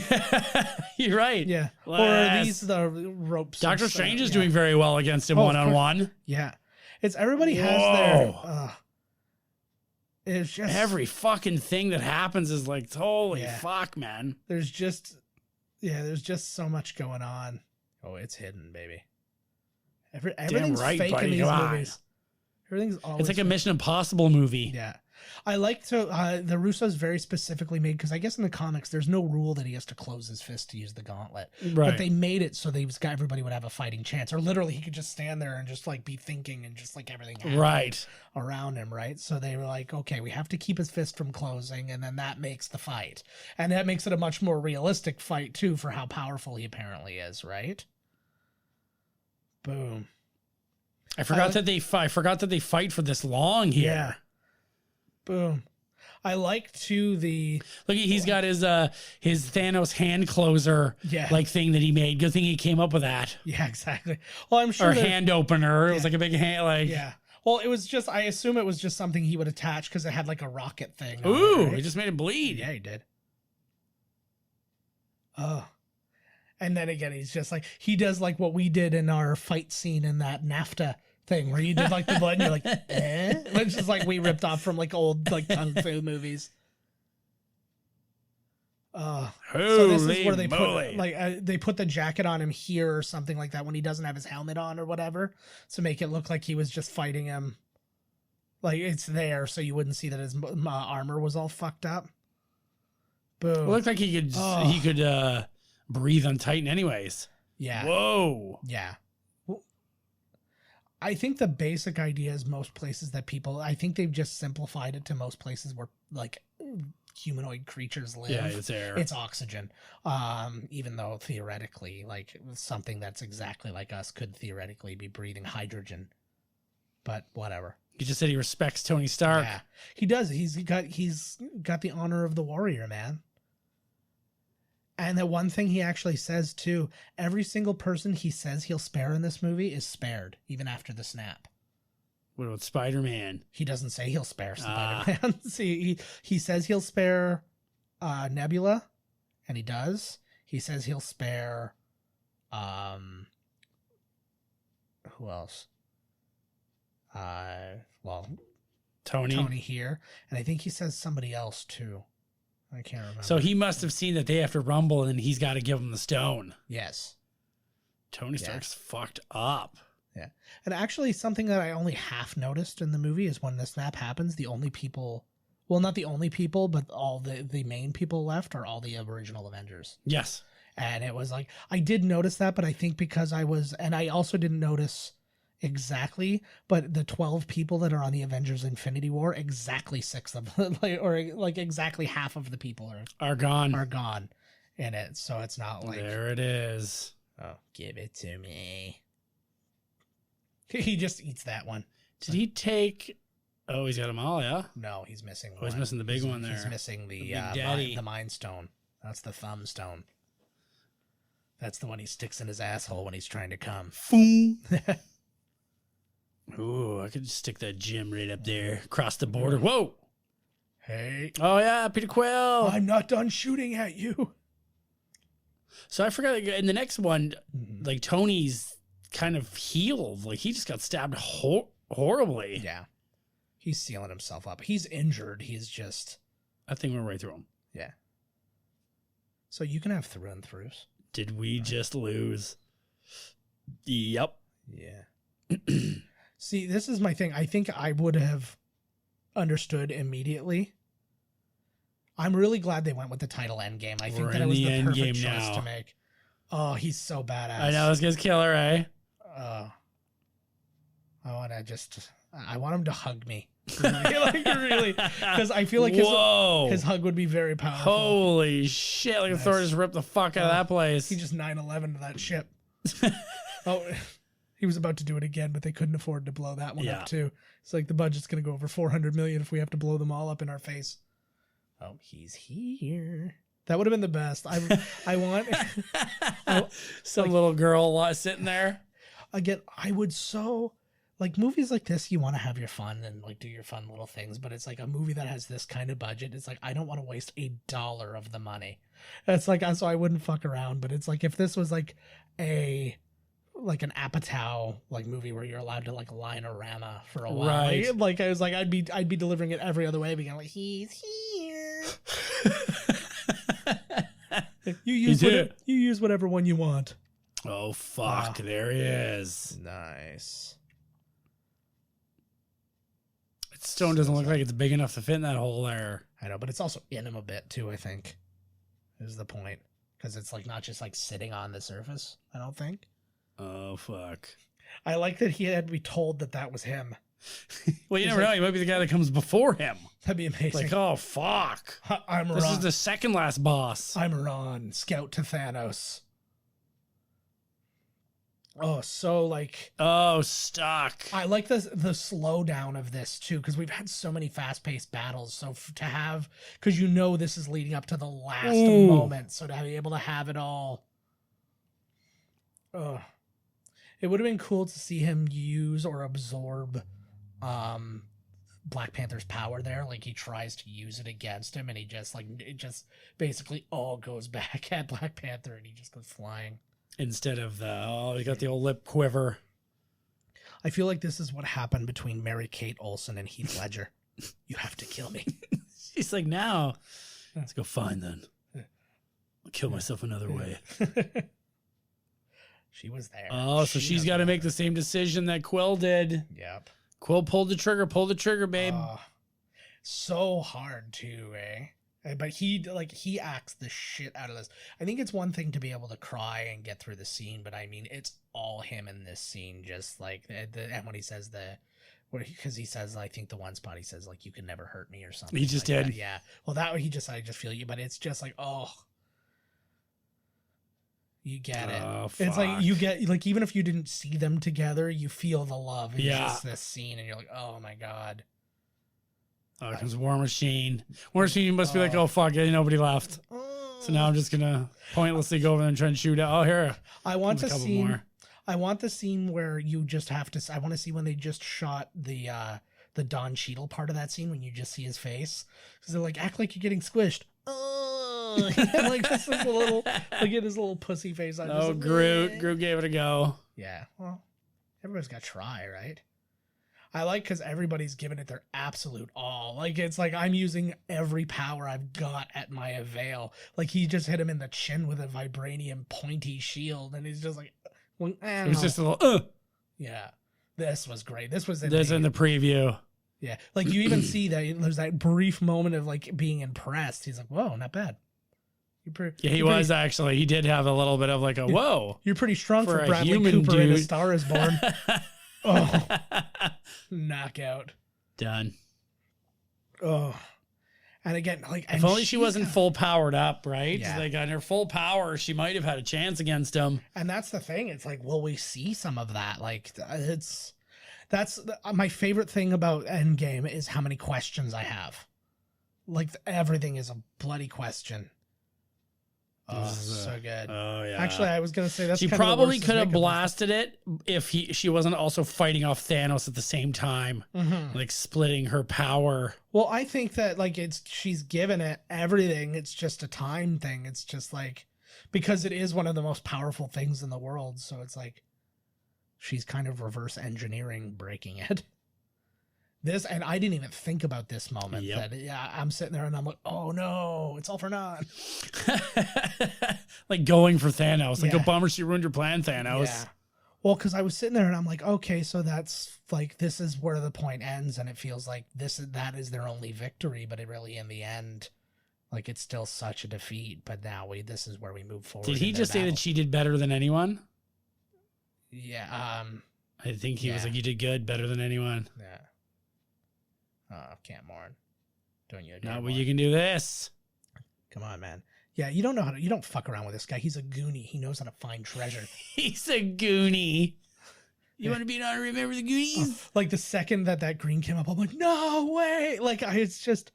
[SPEAKER 1] You're right.
[SPEAKER 2] Yeah. Or are these the ropes?
[SPEAKER 1] Doctor Strange is doing very well against him one-on-one.
[SPEAKER 2] Yeah. It's everybody has their. It's just
[SPEAKER 1] every fucking thing that happens is like, holy fuck, man.
[SPEAKER 2] There's just so much going on. Oh, it's hidden, baby. Everything's fake in these movies. Everything's always.
[SPEAKER 1] It's like a Mission Impossible movie.
[SPEAKER 2] Yeah. I like to the Russos very specifically made, because I guess in the comics there's no rule that he has to close his fist to use the gauntlet, but they made it so everybody would have a fighting chance, or literally he could just stand there and just be thinking and just everything around him, right? So they were like, okay, we have to keep his fist from closing, and then that makes the fight, and that makes it a much more realistic fight too for how powerful he apparently is, right? Boom.
[SPEAKER 1] I forgot that they fight for this long here.
[SPEAKER 2] Yeah. Boom. I like
[SPEAKER 1] look, he's got his Thanos hand closer thing that he made. Good thing he came up with that.
[SPEAKER 2] Yeah, exactly. Well, I'm sure.
[SPEAKER 1] Or hand opener. It was like a big hand.
[SPEAKER 2] Yeah. Well, it was just. I assume it was just something he would attach because it had a rocket thing.
[SPEAKER 1] Ooh, he just made it bleed.
[SPEAKER 2] Yeah, he did. Oh. And then again, he's just he does what we did in our fight scene in that NAFTA thing where you did the blood and you're like, eh? It's just we ripped off from old kung fu movies. So this is where they put they put the jacket on him here or something like that when he doesn't have his helmet on or whatever to make it look like he was just fighting him. It's there so you wouldn't see that his armor was all fucked up. Boom.
[SPEAKER 1] It looked like he could breathe on Titan anyways.
[SPEAKER 2] Yeah.
[SPEAKER 1] Whoa.
[SPEAKER 2] Yeah. Well, I think the basic idea is most places that people, I think they've just simplified it to most places where like humanoid creatures live.
[SPEAKER 1] Yeah, it's air.
[SPEAKER 2] It's oxygen. Even though theoretically, like something that's exactly like us could theoretically be breathing hydrogen. But whatever.
[SPEAKER 1] He just said he respects Tony Stark.
[SPEAKER 2] Yeah, he does. He's got the honor of the warrior, man. And the one thing he actually says too, every single person he says he'll spare in this movie is spared, even after the snap.
[SPEAKER 1] What about Spider-Man?
[SPEAKER 2] He doesn't say he'll spare Spider-Man. See, he says he'll spare Nebula, and he does. He says he'll spare who else? Well, Tony here, and I think he says somebody else too. I can't remember.
[SPEAKER 1] So he must have seen that they have to rumble, and he's got to give them the stone.
[SPEAKER 2] Yes.
[SPEAKER 1] Tony Stark's fucked up.
[SPEAKER 2] Yeah. And actually, something that I only half noticed in the movie is when the snap happens, the only people, well, not the only people, but all the main people left are all the original Avengers.
[SPEAKER 1] Yes.
[SPEAKER 2] And it was like, I did notice that, but I think because and I also didn't notice exactly, but the 12 people that are on the Avengers Infinity War, exactly 6 of them, like exactly half of the people
[SPEAKER 1] are gone
[SPEAKER 2] in it. So it's not like,
[SPEAKER 1] there it is.
[SPEAKER 2] Oh, give it to me. He just eats that one.
[SPEAKER 1] Did he take? Oh, he's got them all, yeah?
[SPEAKER 2] No, he's missing one.
[SPEAKER 1] Oh, he's missing the big one there.
[SPEAKER 2] He's missing the Mind Stone. That's the Thumb Stone. That's the one he sticks in his asshole when he's trying to come.
[SPEAKER 1] Boom. Ooh, I could just stick that gem right up there, across the border. Whoa.
[SPEAKER 2] Hey.
[SPEAKER 1] Oh, yeah, Peter Quill.
[SPEAKER 2] I'm not done shooting at you.
[SPEAKER 1] So I forgot, in the next one, like, Tony's kind of healed. Like, he just got stabbed horribly.
[SPEAKER 2] Yeah. He's sealing himself up. He's injured. He's just...
[SPEAKER 1] I think we're right through him.
[SPEAKER 2] Yeah. So you can have through and throughs.
[SPEAKER 1] Did we just lose? Yep.
[SPEAKER 2] Yeah. See, this is my thing. I think I would have understood immediately. I'm really glad they went with the title Endgame. I think that it was the perfect choice to make. Oh, he's so badass.
[SPEAKER 1] I know, this guy's killer, eh?
[SPEAKER 2] I want him to hug me. Really. Because I feel like his hug would be very powerful.
[SPEAKER 1] Holy shit. Like Thor just ripped the fuck out of that place.
[SPEAKER 2] He just 9/11 to that ship. Oh, he was about to do it again, but they couldn't afford to blow that one up too. It's like the budget's going to go over $400 million if we have to blow them all up in our face. Oh, he's here. That would have been the best. I want
[SPEAKER 1] some little girl sitting there.
[SPEAKER 2] Again, I would like movies like this, you want to have your fun and like do your fun little things, but it's like a movie that has this kind of budget. It's like, I don't want to waste $1 of the money. It's like, so I wouldn't fuck around, but it's like, if this was like an Apatow like movie where you're allowed to like line a Rama for a while.
[SPEAKER 1] Right.
[SPEAKER 2] Like I was like, I'd be delivering it every other way, being like, he's here. You use whatever one you want.
[SPEAKER 1] Oh fuck, there he is.
[SPEAKER 2] Nice.
[SPEAKER 1] Stone doesn't look like it's big enough to fit in that hole there.
[SPEAKER 2] I know, but it's also in him a bit too, I think. Is the point. Because it's like not just like sitting on the surface, I don't think.
[SPEAKER 1] Oh fuck.
[SPEAKER 2] I like that he had to be told that was him.
[SPEAKER 1] Well, you never know. He might be the guy that comes before him.
[SPEAKER 2] That'd be amazing.
[SPEAKER 1] Like, oh fuck. This is the second last boss.
[SPEAKER 2] I'm Ron, scout to Thanos. Oh, so like...
[SPEAKER 1] Oh, stuck.
[SPEAKER 2] I like the slowdown of this, too, because we've had so many fast-paced battles. So to have... Because you know this is leading up to the last moment. So to be able to have it all... Oh. It would have been cool to see him use or absorb Black Panther's power there. Like, he tries to use it against him, and he just, like... It just basically all goes back at Black Panther, and he just goes flying.
[SPEAKER 1] Instead of he got the old lip quiver.
[SPEAKER 2] I feel like this is what happened between Mary-Kate Olsen and Heath Ledger. You have to kill me.
[SPEAKER 1] She's like, now, let's go fine then. I'll kill myself another way.
[SPEAKER 2] She was there.
[SPEAKER 1] Oh, so she's got to make the same decision that Quill did.
[SPEAKER 2] Yep.
[SPEAKER 1] Quill pulled the trigger, babe.
[SPEAKER 2] So hard too, eh? But he acts the shit out of this. I think it's one thing to be able to cry and get through the scene, but I mean, it's all him in this scene. Just like and when he says because he says, I think the one spot he says like, "You can never hurt me" or something.
[SPEAKER 1] He just
[SPEAKER 2] like
[SPEAKER 1] did.
[SPEAKER 2] That. Yeah. Well, I just feel you, but it's just like, oh, you get it.
[SPEAKER 1] Oh,
[SPEAKER 2] it's like
[SPEAKER 1] fuck.
[SPEAKER 2] you get like, even if you didn't see them together, you feel the love. It's
[SPEAKER 1] Yeah.
[SPEAKER 2] just this scene, and you're like, oh my god.
[SPEAKER 1] Oh, comes War Machine. War Machine must be like, oh fuck, yeah, nobody left. So now I'm just gonna pointlessly go over there and try and shoot out. Oh, here.
[SPEAKER 2] I want
[SPEAKER 1] comes a
[SPEAKER 2] the
[SPEAKER 1] couple
[SPEAKER 2] scene.
[SPEAKER 1] more.
[SPEAKER 2] I want the scene where you just have to. I want to see when they just shot the Don Cheadle part of that scene when you just see his face, because they're like, act like you're getting squished. Oh, like just this little, look at his little pussy face.
[SPEAKER 1] Oh, Groot. Groot gave it a go.
[SPEAKER 2] Yeah. Well, everybody's got to try, right? I like because everybody's giving it their absolute all. Like, it's like I'm using every power I've got at my avail. Like, he just hit him in the chin with a vibranium pointy shield, and he's just like, well,
[SPEAKER 1] It was just a little,
[SPEAKER 2] yeah. This was great. This was
[SPEAKER 1] in the preview.
[SPEAKER 2] Yeah. Like, you even see that there's that brief moment of like being impressed. He's like, whoa, not bad.
[SPEAKER 1] He was actually. He did have a little bit of like a whoa.
[SPEAKER 2] You're pretty strong for
[SPEAKER 1] a
[SPEAKER 2] Bradley
[SPEAKER 1] human
[SPEAKER 2] Cooper in A
[SPEAKER 1] dude.
[SPEAKER 2] Star Is Born. Oh, knockout.
[SPEAKER 1] Done.
[SPEAKER 2] Oh, and again, like,
[SPEAKER 1] if only she wasn't full powered up, right?
[SPEAKER 2] Yeah.
[SPEAKER 1] Like on her full power, she might have had a chance against him.
[SPEAKER 2] And that's the thing. It's like, will we see some of that? Like, that's my favorite thing about Endgame is how many questions I have. Like, everything is a bloody question. Oh, so good.
[SPEAKER 1] Oh yeah.
[SPEAKER 2] Actually, I was gonna say that's
[SPEAKER 1] she
[SPEAKER 2] kind of the
[SPEAKER 1] probably
[SPEAKER 2] worst
[SPEAKER 1] could have
[SPEAKER 2] Jacob.
[SPEAKER 1] blasted it if she wasn't also fighting off Thanos at the same time, like splitting her power.
[SPEAKER 2] Well, I think that like she's given it everything. It's just a time thing. It's just like, because it is one of the most powerful things in the world. So it's like she's kind of reverse engineering breaking it. This, and I didn't even think about this moment.
[SPEAKER 1] Yep.
[SPEAKER 2] That I'm sitting there and I'm like, oh no, it's all for naught.
[SPEAKER 1] Like going for Thanos. Like,
[SPEAKER 2] Yeah.
[SPEAKER 1] a bummer she ruined your plan, Thanos.
[SPEAKER 2] Yeah. Well, because I was sitting there and I'm like, okay, so that's like, this is where the point ends, and it feels like that is their only victory, but it really, in the end, like, it's still such a defeat. But now this is where we move forward.
[SPEAKER 1] Did he just say that she did better than anyone?
[SPEAKER 2] Yeah.
[SPEAKER 1] I think he was like, you did good, better than anyone.
[SPEAKER 2] Yeah. Oh, can't mourn. Don't you?
[SPEAKER 1] Not what you can do this.
[SPEAKER 2] Come on, man. Yeah, you don't fuck around with this guy. He's a goonie. He knows how to find treasure.
[SPEAKER 1] He's a goonie. You want to be on Remember the Goonies?
[SPEAKER 2] Like, the second that green came up, I'm like, no way. Like, it's just,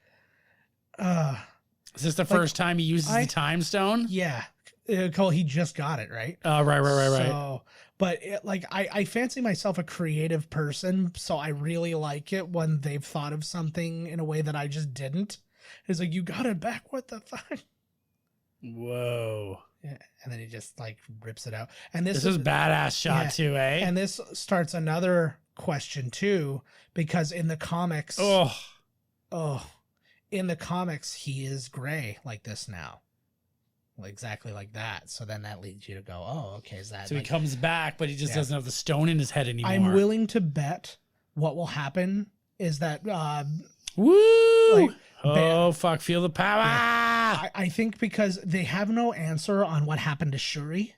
[SPEAKER 1] Is this the first time he uses the time stone?
[SPEAKER 2] Yeah. He just got it, right?
[SPEAKER 1] Right.
[SPEAKER 2] So, but I fancy myself a creative person, so I really like it when they've thought of something in a way that I just didn't. It's like, you got it back. What the fuck?
[SPEAKER 1] Whoa.
[SPEAKER 2] Yeah, and then he just like rips it out. And this
[SPEAKER 1] is badass shot too, eh?
[SPEAKER 2] And this starts another question too, because in the comics, in the comics, he is gray like this now. Exactly like that. So then that leads you to go, oh, okay, is that...
[SPEAKER 1] So he comes back, but he just doesn't have the stone in his head anymore.
[SPEAKER 2] I'm willing to bet what will happen is that...
[SPEAKER 1] Woo! Fuck, feel the power!
[SPEAKER 2] Yeah. I think because they have no answer on what happened to Shuri,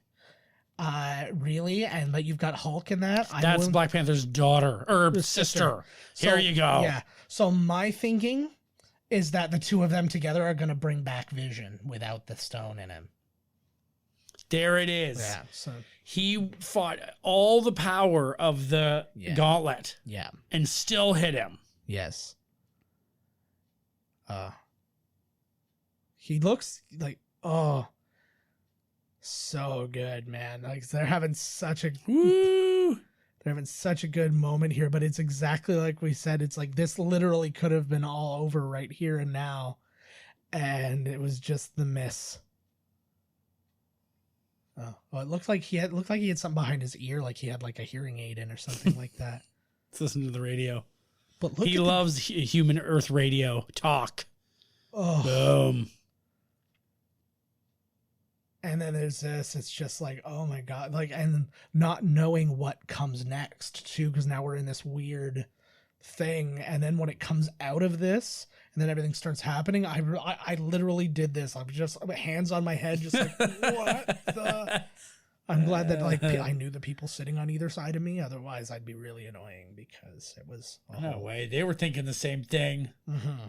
[SPEAKER 2] really, but you've got Hulk in that.
[SPEAKER 1] That's Black Panther's daughter, or sister. Here you go.
[SPEAKER 2] Yeah. So my thinking is that the two of them together are going to bring back Vision without the stone in him.
[SPEAKER 1] There it is.
[SPEAKER 2] Yeah. So
[SPEAKER 1] he fought all the power of the gauntlet.
[SPEAKER 2] Yeah.
[SPEAKER 1] And still hit him.
[SPEAKER 2] Yes. He looks like, so good, man. Like, they're having such a good moment here, but it's exactly like we said. It's like, this literally could have been all over right here and now, and it was just the miss. Oh, it looked like he had something behind his ear, like he had like a hearing aid in or something like that.
[SPEAKER 1] Let's listen to the radio.
[SPEAKER 2] But
[SPEAKER 1] he loves human Earth radio talk.
[SPEAKER 2] Oh,
[SPEAKER 1] boom.
[SPEAKER 2] And then there's this, it's just like, oh my God, like, and not knowing what comes next too, because now we're in this weird, thing, and then when it comes out of this and then everything starts happening, I literally did this. I'm just hands on my head, just like what the. I'm glad that like I knew the people sitting on either side of me. Otherwise, I'd be really annoying because it was.
[SPEAKER 1] No way, they were thinking the same thing.
[SPEAKER 2] Mm-hmm.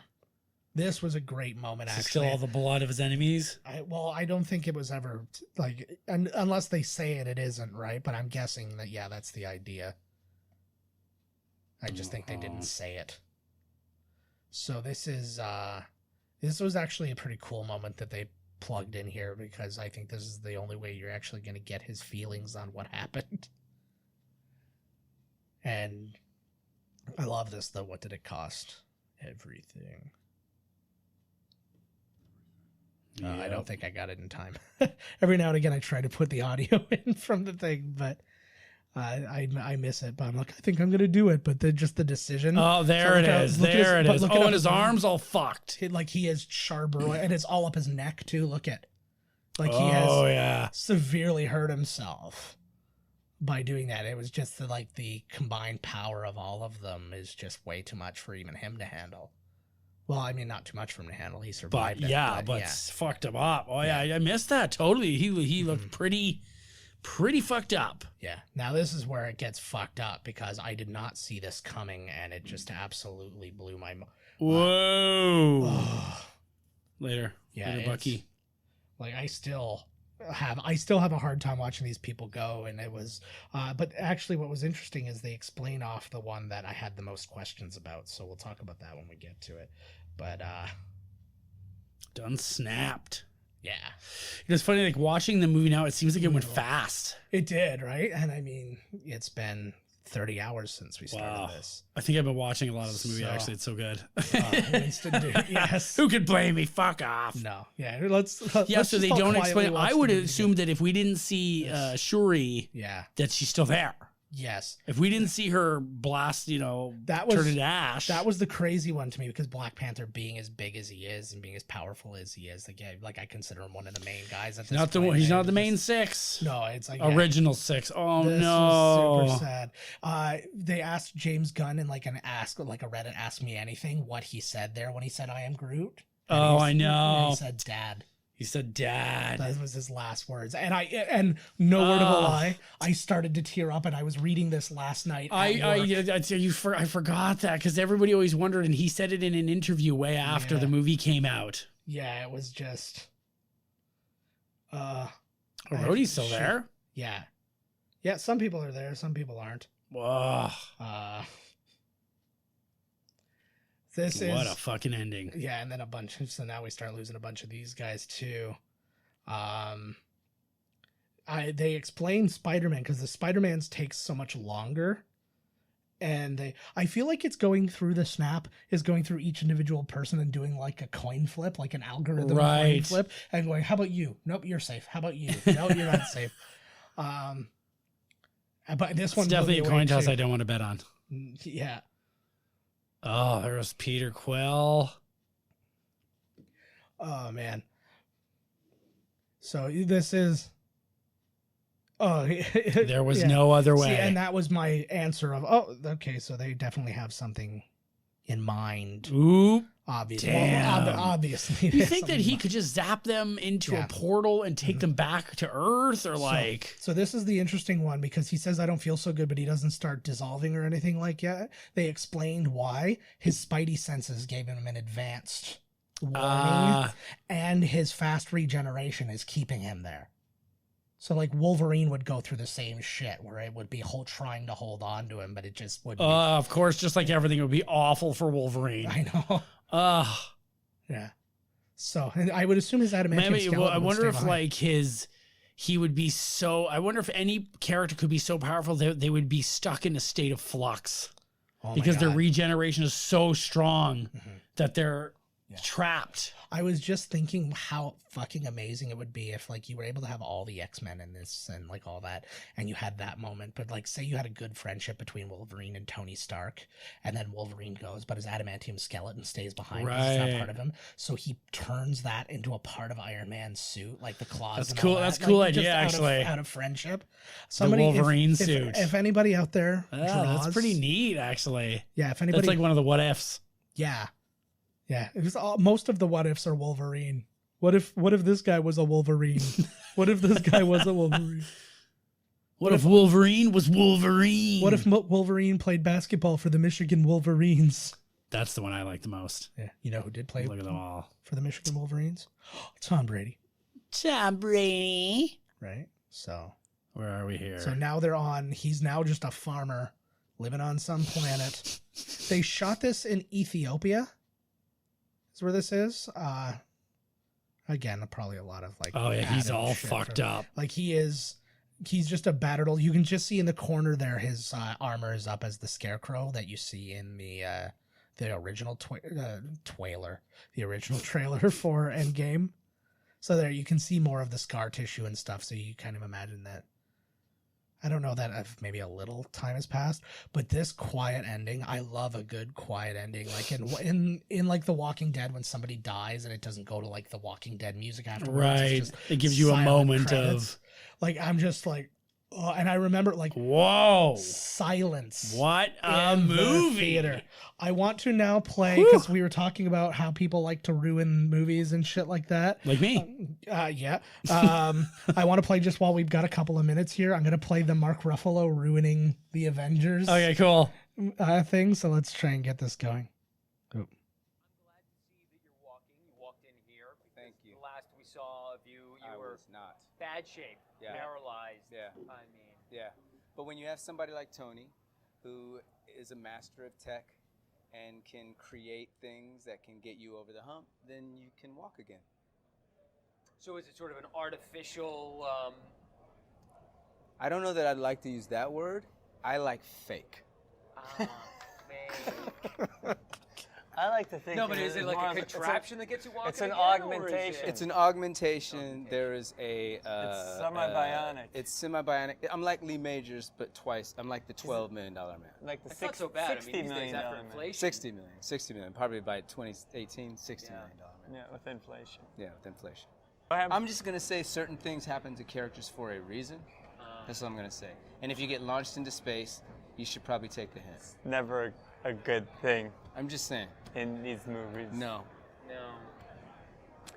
[SPEAKER 2] This was a great moment. Actually,
[SPEAKER 1] still all the blood of his enemies.
[SPEAKER 2] I don't think it was ever like, unless they say it isn't, right. But I'm guessing that that's the idea. I just think they didn't say it. So this was actually a pretty cool moment that they plugged in here, because I think this is the only way you're actually going to get his feelings on what happened. And I love this though. What did it cost? Everything. I don't think I got it in time. Every now and again I try to put the audio in from the thing, but I miss it. But I'm like, I think I'm going to do it, but then just the decision.
[SPEAKER 1] Oh, there it is. There it is. Oh, and his arms all fucked.
[SPEAKER 2] Like he has Charbroil, and it's all up his neck too. Look at, like he has severely hurt himself by doing that. It was just the combined power of all of them is just way too much for even him to handle. Well, I mean, not too much for him to handle. He survived
[SPEAKER 1] but fucked him up. Oh yeah, I missed that totally. He looked pretty fucked up.
[SPEAKER 2] Yeah. Now this is where it gets fucked up, because I did not see this coming, and it just absolutely blew my mind.
[SPEAKER 1] Whoa. Later.
[SPEAKER 2] Yeah,
[SPEAKER 1] Later, Bucky.
[SPEAKER 2] Like I still have a hard time watching these people go, and it was but actually what was interesting is they explain off the one that I had the most questions about, so we'll talk about that when we get to it. But
[SPEAKER 1] done snapped.
[SPEAKER 2] Yeah.
[SPEAKER 1] It's funny, like watching the movie now, it seems like it went fast.
[SPEAKER 2] It did, right? And I mean, it's been 30 hours since we started this.
[SPEAKER 1] I think I've been watching a lot of this movie, actually. It's so good.
[SPEAKER 2] Winston Duke, yes.
[SPEAKER 1] Who could blame me? Fuck off.
[SPEAKER 2] No. Yeah,
[SPEAKER 1] so they don't explain. I would assume that if we didn't see Shuri, that she's still there.
[SPEAKER 2] Yes.
[SPEAKER 1] If we didn't see her blast, turn into ash.
[SPEAKER 2] That was the crazy one to me, because Black Panther, being as big as he is and being as powerful as he is, like I consider him one of the main guys at this point.
[SPEAKER 1] He's not the main six.
[SPEAKER 2] No, it's like
[SPEAKER 1] original six. Oh
[SPEAKER 2] this
[SPEAKER 1] no.
[SPEAKER 2] This is super sad. They asked James Gunn in like a Reddit Ask Me Anything what he said there when he said I am Groot.
[SPEAKER 1] I know.
[SPEAKER 2] He said Dad.
[SPEAKER 1] He said Dad.
[SPEAKER 2] That was his last words. And no word of a lie, I started to tear up, and I was reading this last night.
[SPEAKER 1] I forgot that, because everybody always wondered, and he said it in an interview way after the movie came out.
[SPEAKER 2] Yeah, it was just
[SPEAKER 1] Rhodey's still there?
[SPEAKER 2] Yeah. Yeah, some people are there, some people aren't.
[SPEAKER 1] Whoa.
[SPEAKER 2] What
[SPEAKER 1] a fucking ending.
[SPEAKER 2] Yeah, and then so now we start losing a bunch of these guys too. They explain Spider-Man, because the Spider-Mans takes so much longer. And I feel like it's going through the snap, is going through each individual person and doing like a coin flip, like an algorithm coin flip, and going, how about you? Nope, you're safe. How about you? No, you're not safe. But this one's
[SPEAKER 1] definitely a coin toss I don't want to bet on.
[SPEAKER 2] Yeah.
[SPEAKER 1] Oh, there's Peter Quill.
[SPEAKER 2] Oh, man. So this is... Oh,
[SPEAKER 1] there was no other way.
[SPEAKER 2] See, and that was my answer of, okay, so they definitely have something in mind.
[SPEAKER 1] Ooh.
[SPEAKER 2] Obviously.
[SPEAKER 1] Damn.
[SPEAKER 2] Well, obviously.
[SPEAKER 1] You think that he could just zap them into a portal and take them back to Earth, or So
[SPEAKER 2] this is the interesting one, because he says, I don't feel so good, but he doesn't start dissolving or anything like that. They explained why. His spidey senses gave him an advanced warning, and his fast regeneration is keeping him there. So like Wolverine would go through the same shit, where it would be trying to hold on to him, but it just would be.
[SPEAKER 1] Of course, just like everything would be awful for Wolverine.
[SPEAKER 2] I know. Yeah. So, and I would assume his adamantium skeleton
[SPEAKER 1] I wonder if
[SPEAKER 2] behind.
[SPEAKER 1] he would be so. I wonder if any character could be so powerful that they would be stuck in a state of flux, because their regeneration is so strong that they're trapped.
[SPEAKER 2] I was just thinking how fucking amazing it would be if like you were able to have all the X-Men in this and like all that, and you had that moment. But like, say you had a good friendship between Wolverine and Tony Stark, and then Wolverine goes, but his adamantium skeleton stays behind because it's not part of him. So he turns that into a part of Iron Man's suit, like the claws.
[SPEAKER 1] That's
[SPEAKER 2] and
[SPEAKER 1] cool.
[SPEAKER 2] all that.
[SPEAKER 1] That's a cool
[SPEAKER 2] like,
[SPEAKER 1] idea,
[SPEAKER 2] just
[SPEAKER 1] actually.
[SPEAKER 2] Out of friendship,
[SPEAKER 1] The Wolverine suit.
[SPEAKER 2] If anybody out there, draws,
[SPEAKER 1] that's pretty neat, actually.
[SPEAKER 2] Yeah, if anybody,
[SPEAKER 1] that's like one of the what ifs.
[SPEAKER 2] Yeah. Yeah, it was most of the what ifs are Wolverine. What if this guy was a Wolverine? What if this guy was a Wolverine?
[SPEAKER 1] What if Wolverine was Wolverine?
[SPEAKER 2] What if Wolverine played basketball for the Michigan Wolverines?
[SPEAKER 1] That's the one I like the most.
[SPEAKER 2] Yeah, you know who did play?
[SPEAKER 1] Look at them all
[SPEAKER 2] for the Michigan Wolverines. Tom Brady.
[SPEAKER 1] Tom Brady.
[SPEAKER 2] Right. So
[SPEAKER 1] where are we here?
[SPEAKER 2] So now they're on. He's now just a farmer living on some planet. They shot this in Ethiopia. Where this is again probably a lot of like,
[SPEAKER 1] oh yeah, he's all fucked up.
[SPEAKER 2] Like he's just a battered old. You can just see in the corner there his armor is up as the Scarecrow that you see in the original trailer for Endgame. So there you can see more of the scar tissue and stuff, so you kind of imagine that. I don't know that if maybe a little time has passed, but this quiet ending, I love a good quiet ending. Like in like The Walking Dead, when somebody dies and it doesn't go to like The Walking Dead music afterwards.
[SPEAKER 1] Right. It gives you a moment
[SPEAKER 2] credits. Like, I'm just like, oh, and I remember like,
[SPEAKER 1] whoa,
[SPEAKER 2] silence.
[SPEAKER 1] What a movie.
[SPEAKER 2] Theater. I want to now play, because we were talking about how people like to ruin movies and shit like that.
[SPEAKER 1] Like me.
[SPEAKER 2] Yeah. I want to play, just while we've got a couple of minutes here, I'm going to play the Mark Ruffalo ruining the Avengers.
[SPEAKER 1] Okay, cool.
[SPEAKER 2] Thing. So let's try and get this going. Oh.
[SPEAKER 13] I'm glad to see that you're walking. You walked in here. Thank you. The last we saw of you, you were
[SPEAKER 10] not
[SPEAKER 13] bad shape, paralyzed.
[SPEAKER 10] Yeah.
[SPEAKER 13] I mean.
[SPEAKER 10] Yeah. But when you have somebody like Tony, who is a master of tech and can create things that can get you over the hump, then you can walk again.
[SPEAKER 13] So is it sort of an artificial...
[SPEAKER 10] I don't know that I'd like to use that word. I like fake.
[SPEAKER 14] I like to think.
[SPEAKER 13] No, but is it like a contraption that gets you walking?
[SPEAKER 14] It's an
[SPEAKER 13] again,
[SPEAKER 14] augmentation.
[SPEAKER 10] It's an augmentation. Okay. There is a.
[SPEAKER 14] It's semi-bionic.
[SPEAKER 10] It's semi-bionic. I'm like Lee Majors, but twice. I'm like the $12 million man.
[SPEAKER 14] Like the
[SPEAKER 13] That's not so bad.
[SPEAKER 14] $60 million
[SPEAKER 13] after
[SPEAKER 14] man.
[SPEAKER 13] inflation.
[SPEAKER 10] 60 million. Probably by 2018, $60 million man.
[SPEAKER 14] Yeah, with inflation.
[SPEAKER 10] Yeah, with inflation. I'm just gonna say certain things happen to characters for a reason. That's what I'm gonna say. And if you get launched into space, you should probably take the hint.
[SPEAKER 14] It's never a good thing.
[SPEAKER 10] I'm just saying.
[SPEAKER 14] In these movies.
[SPEAKER 10] No.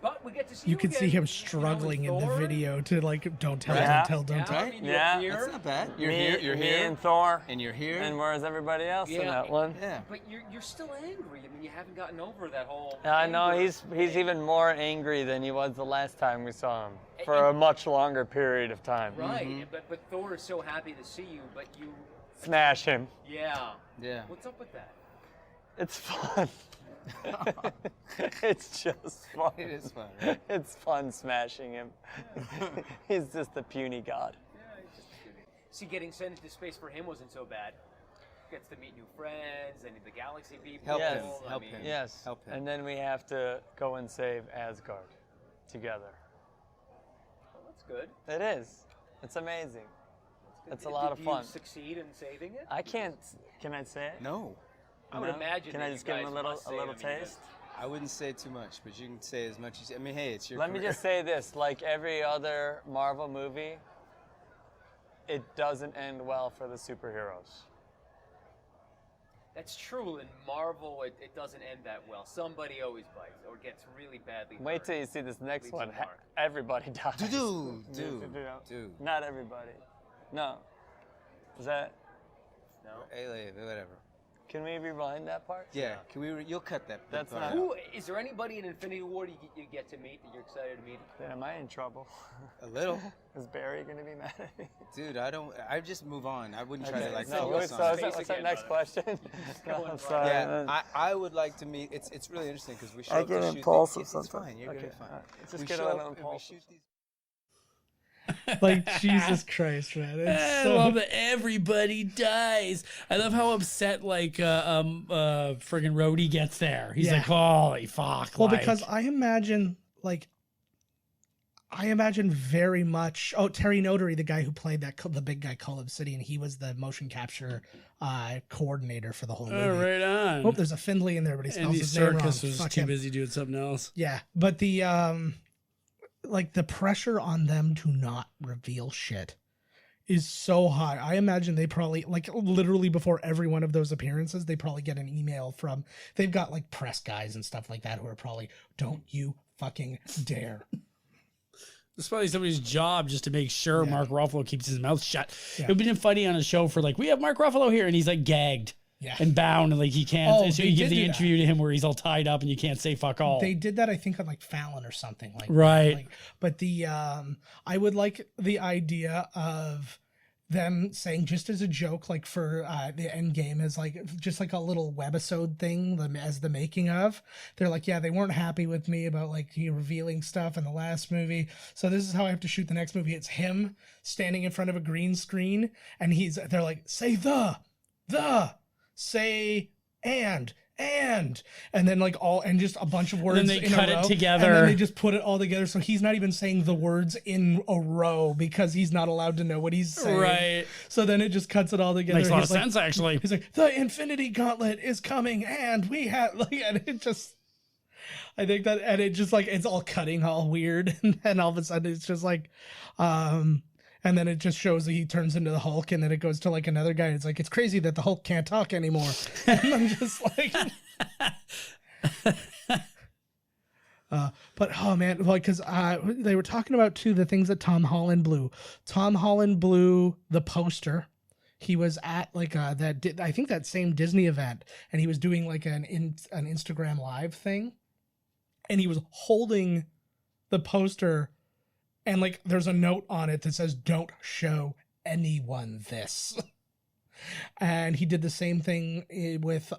[SPEAKER 13] But we get to see
[SPEAKER 2] you can see him struggling in the video to like, don't tell, don't tell.
[SPEAKER 10] Right?
[SPEAKER 14] Yeah.
[SPEAKER 10] That's not bad. You're
[SPEAKER 14] me
[SPEAKER 10] here.
[SPEAKER 14] and Thor.
[SPEAKER 10] And you're here.
[SPEAKER 14] And where's everybody else in that one?
[SPEAKER 10] Yeah.
[SPEAKER 13] But you're still angry. I mean, you haven't gotten over that whole...
[SPEAKER 14] I know, he's even more angry than he was the last time we saw him. For a much longer period of time.
[SPEAKER 13] Right. Mm-hmm. But Thor is so happy to see you, but you...
[SPEAKER 14] Smash him.
[SPEAKER 13] Yeah.
[SPEAKER 10] Yeah.
[SPEAKER 13] What's up with that?
[SPEAKER 14] It's fun. It's just fun.
[SPEAKER 10] It is fun, right?
[SPEAKER 14] It's fun smashing him. He's just a puny god.
[SPEAKER 13] Yeah, he's just a puny. See, getting sent into space for him wasn't so bad. Gets to meet new friends and the galaxy people.
[SPEAKER 10] Help him.
[SPEAKER 14] Yes.
[SPEAKER 10] Help him.
[SPEAKER 14] And then we have to go and save Asgard together.
[SPEAKER 13] Well, that's good.
[SPEAKER 14] It is. It's amazing. It's a lot of fun.
[SPEAKER 13] Did you succeed in saving it?
[SPEAKER 14] I can't. Can I say it?
[SPEAKER 10] No.
[SPEAKER 13] I would imagine.
[SPEAKER 14] Can I just give him a little taste?
[SPEAKER 10] I wouldn't say too much, but you can say as much as. I mean, hey, it's your.
[SPEAKER 14] Let me just say this: like every other Marvel movie, it doesn't end well for the superheroes.
[SPEAKER 13] That's true. In Marvel, it doesn't end that well. Somebody always bites or gets really badly hurt.
[SPEAKER 14] Wait till you see this next one. Everybody dies.
[SPEAKER 10] Dude.
[SPEAKER 14] Not everybody. No. Is that?
[SPEAKER 10] No. Hey, whatever.
[SPEAKER 14] Can we rewind that part?
[SPEAKER 10] Yeah. Can we? You'll cut that.
[SPEAKER 14] That's
[SPEAKER 10] part
[SPEAKER 14] not.
[SPEAKER 13] Who is there? Anybody in Infinity War you get to meet that you're excited to meet?
[SPEAKER 14] Then am I in trouble?
[SPEAKER 10] A little.
[SPEAKER 14] Is Barry gonna be mad at me?
[SPEAKER 10] Dude, I just move on. I wouldn't try to like.
[SPEAKER 14] No, what's that next question? No, I'm sorry.
[SPEAKER 10] Yeah, I would like to meet. It's really interesting because we show
[SPEAKER 14] I
[SPEAKER 10] up
[SPEAKER 14] get
[SPEAKER 10] to shoot
[SPEAKER 14] impulsive
[SPEAKER 10] these.
[SPEAKER 14] sometimes.
[SPEAKER 10] It's fine. You're gonna be fine.
[SPEAKER 14] Let's just get a little impulsive.
[SPEAKER 2] Like, Jesus Christ, man.
[SPEAKER 1] I love that everybody dies. I love how upset like friggin' Rhodey gets there. He's like, holy fuck.
[SPEAKER 2] Well, because I imagine very much. Oh, Terry Notary, the guy who played the big guy Call of City, and he was the motion capture coordinator for the whole movie.
[SPEAKER 1] Oh, right on.
[SPEAKER 2] Oh, there's a Findlay in there, but he spells his name wrong.
[SPEAKER 1] Serkis was too busy doing something else.
[SPEAKER 2] Yeah, but the like the pressure on them to not reveal shit is so high. I imagine they probably, like, literally before every one of those appearances, they probably get an email from, they've got like press guys and stuff like that who are probably, don't you fucking dare.
[SPEAKER 1] It's probably somebody's job just to make sure Mark Ruffalo keeps his mouth shut. It would have been funny on a show for like, we have Mark Ruffalo here, and he's like gagged. And bound, and like he can't.
[SPEAKER 2] Oh,
[SPEAKER 1] so you give the interview to him where he's all tied up and you can't say fuck all.
[SPEAKER 2] They did that, I think, on like Fallon or something like
[SPEAKER 1] right.
[SPEAKER 2] That. Like, but the I would like the idea of them saying, just as a joke, like for the end game, as like just like a little webisode thing as the making of. They're like, yeah, they weren't happy with me about like revealing stuff in the last movie, so this is how I have to shoot the next movie. It's him standing in front of a green screen, and they're like, say say and then like and just a bunch of words
[SPEAKER 1] and then they
[SPEAKER 2] in
[SPEAKER 1] cut
[SPEAKER 2] a row,
[SPEAKER 1] it together,
[SPEAKER 2] and then they just put it all together, so he's not even saying the words in a row because he's not allowed to know what he's saying. Right. So then it just cuts it all together.
[SPEAKER 1] Makes a lot of sense, actually.
[SPEAKER 2] He's like, the Infinity Gauntlet is coming, and we have like, and it just, I think that, and it just like, it's all cutting all weird, and then all of a sudden it's just like, and then it just shows that he turns into the Hulk, and then it goes to like another guy. And it's like, it's crazy that the Hulk can't talk anymore. And I'm just like, but oh man, like, because they were talking about too the things that Tom Holland blew. Tom Holland blew the poster. He was at like I think that same Disney event, and he was doing like an Instagram live thing, and he was holding the poster. And like, there's a note on it that says, don't show anyone this. And he did the same thing with,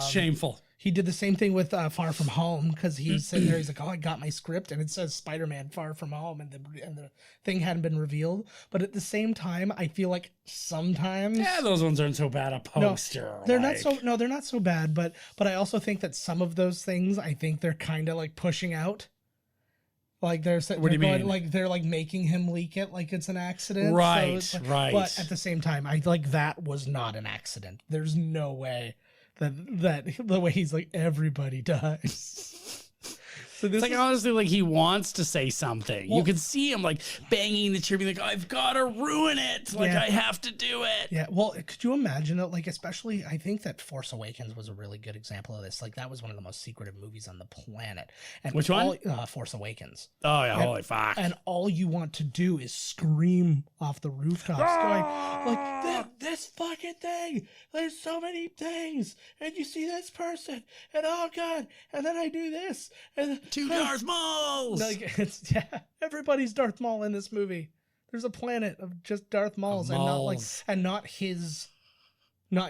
[SPEAKER 1] shameful.
[SPEAKER 2] He did the same thing with Far From Home, because he's sitting there, he's like, oh, I got my script, and it says Spider-Man Far From Home, and the thing hadn't been revealed. But at the same time, I feel like sometimes,
[SPEAKER 1] those ones aren't so bad. A poster,
[SPEAKER 2] they're not so bad. But I also think that some of those things, I think they're kind of like pushing out. Like what do you mean? Like they're like making him leak it like it's an accident.
[SPEAKER 1] Right,
[SPEAKER 2] so like,
[SPEAKER 1] right.
[SPEAKER 2] But at the same time, I like that was not an accident. There's no way that the way he's like, everybody dies. So this
[SPEAKER 1] it's like, honestly, like he wants to say something. Well, you can see him like banging the chair, being like, I've got to ruin it. Like, I have to do it.
[SPEAKER 2] Yeah. Well, could you imagine it? Like, especially, I think that Force Awakens was a really good example of this. Like, that was one of the most secretive movies on the planet. And
[SPEAKER 1] which one?
[SPEAKER 2] Force Awakens.
[SPEAKER 1] Oh, yeah. Holy fuck.
[SPEAKER 2] And all you want to do is scream off the rooftops going, like, this fucking thing. There's so many things. And you see this person. And oh, God. And then I do this. And
[SPEAKER 1] two Darth Mauls.
[SPEAKER 2] Like, everybody's Darth Maul in this movie. There's a planet of just Darth Mauls, and not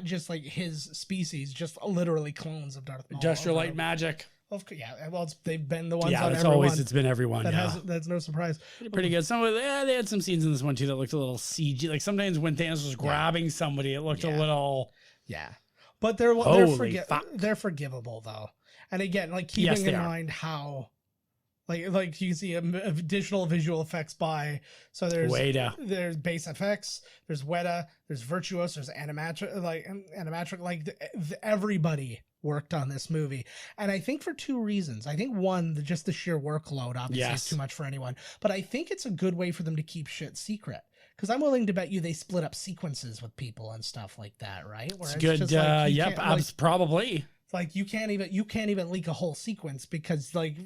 [SPEAKER 2] just like his species, just literally clones of Darth Maul.
[SPEAKER 1] Industrial light magic.
[SPEAKER 2] Yeah, well, they've been the ones.
[SPEAKER 1] Yeah,
[SPEAKER 2] on
[SPEAKER 1] it's
[SPEAKER 2] everyone.
[SPEAKER 1] It's been everyone.
[SPEAKER 2] That's no surprise.
[SPEAKER 1] Pretty good. They had some scenes in this one too that looked a little CG. Like sometimes when Thanos was grabbing somebody, it looked a little.
[SPEAKER 2] Yeah, but they're forgivable though. And again, like keeping in mind how, like you can see additional visual effects so there's
[SPEAKER 1] Weta.
[SPEAKER 2] There's base effects, there's Weta, there's Virtuos, there's animatronic, like everybody worked on this movie. And I think for two reasons. I think one, just the sheer workload obviously is too much for anyone, but I think it's a good way for them to keep shit secret. Because I'm willing to bet you they split up sequences with people and stuff like that, right?
[SPEAKER 1] Where it's good. Probably.
[SPEAKER 2] Like you can't even leak a whole sequence because like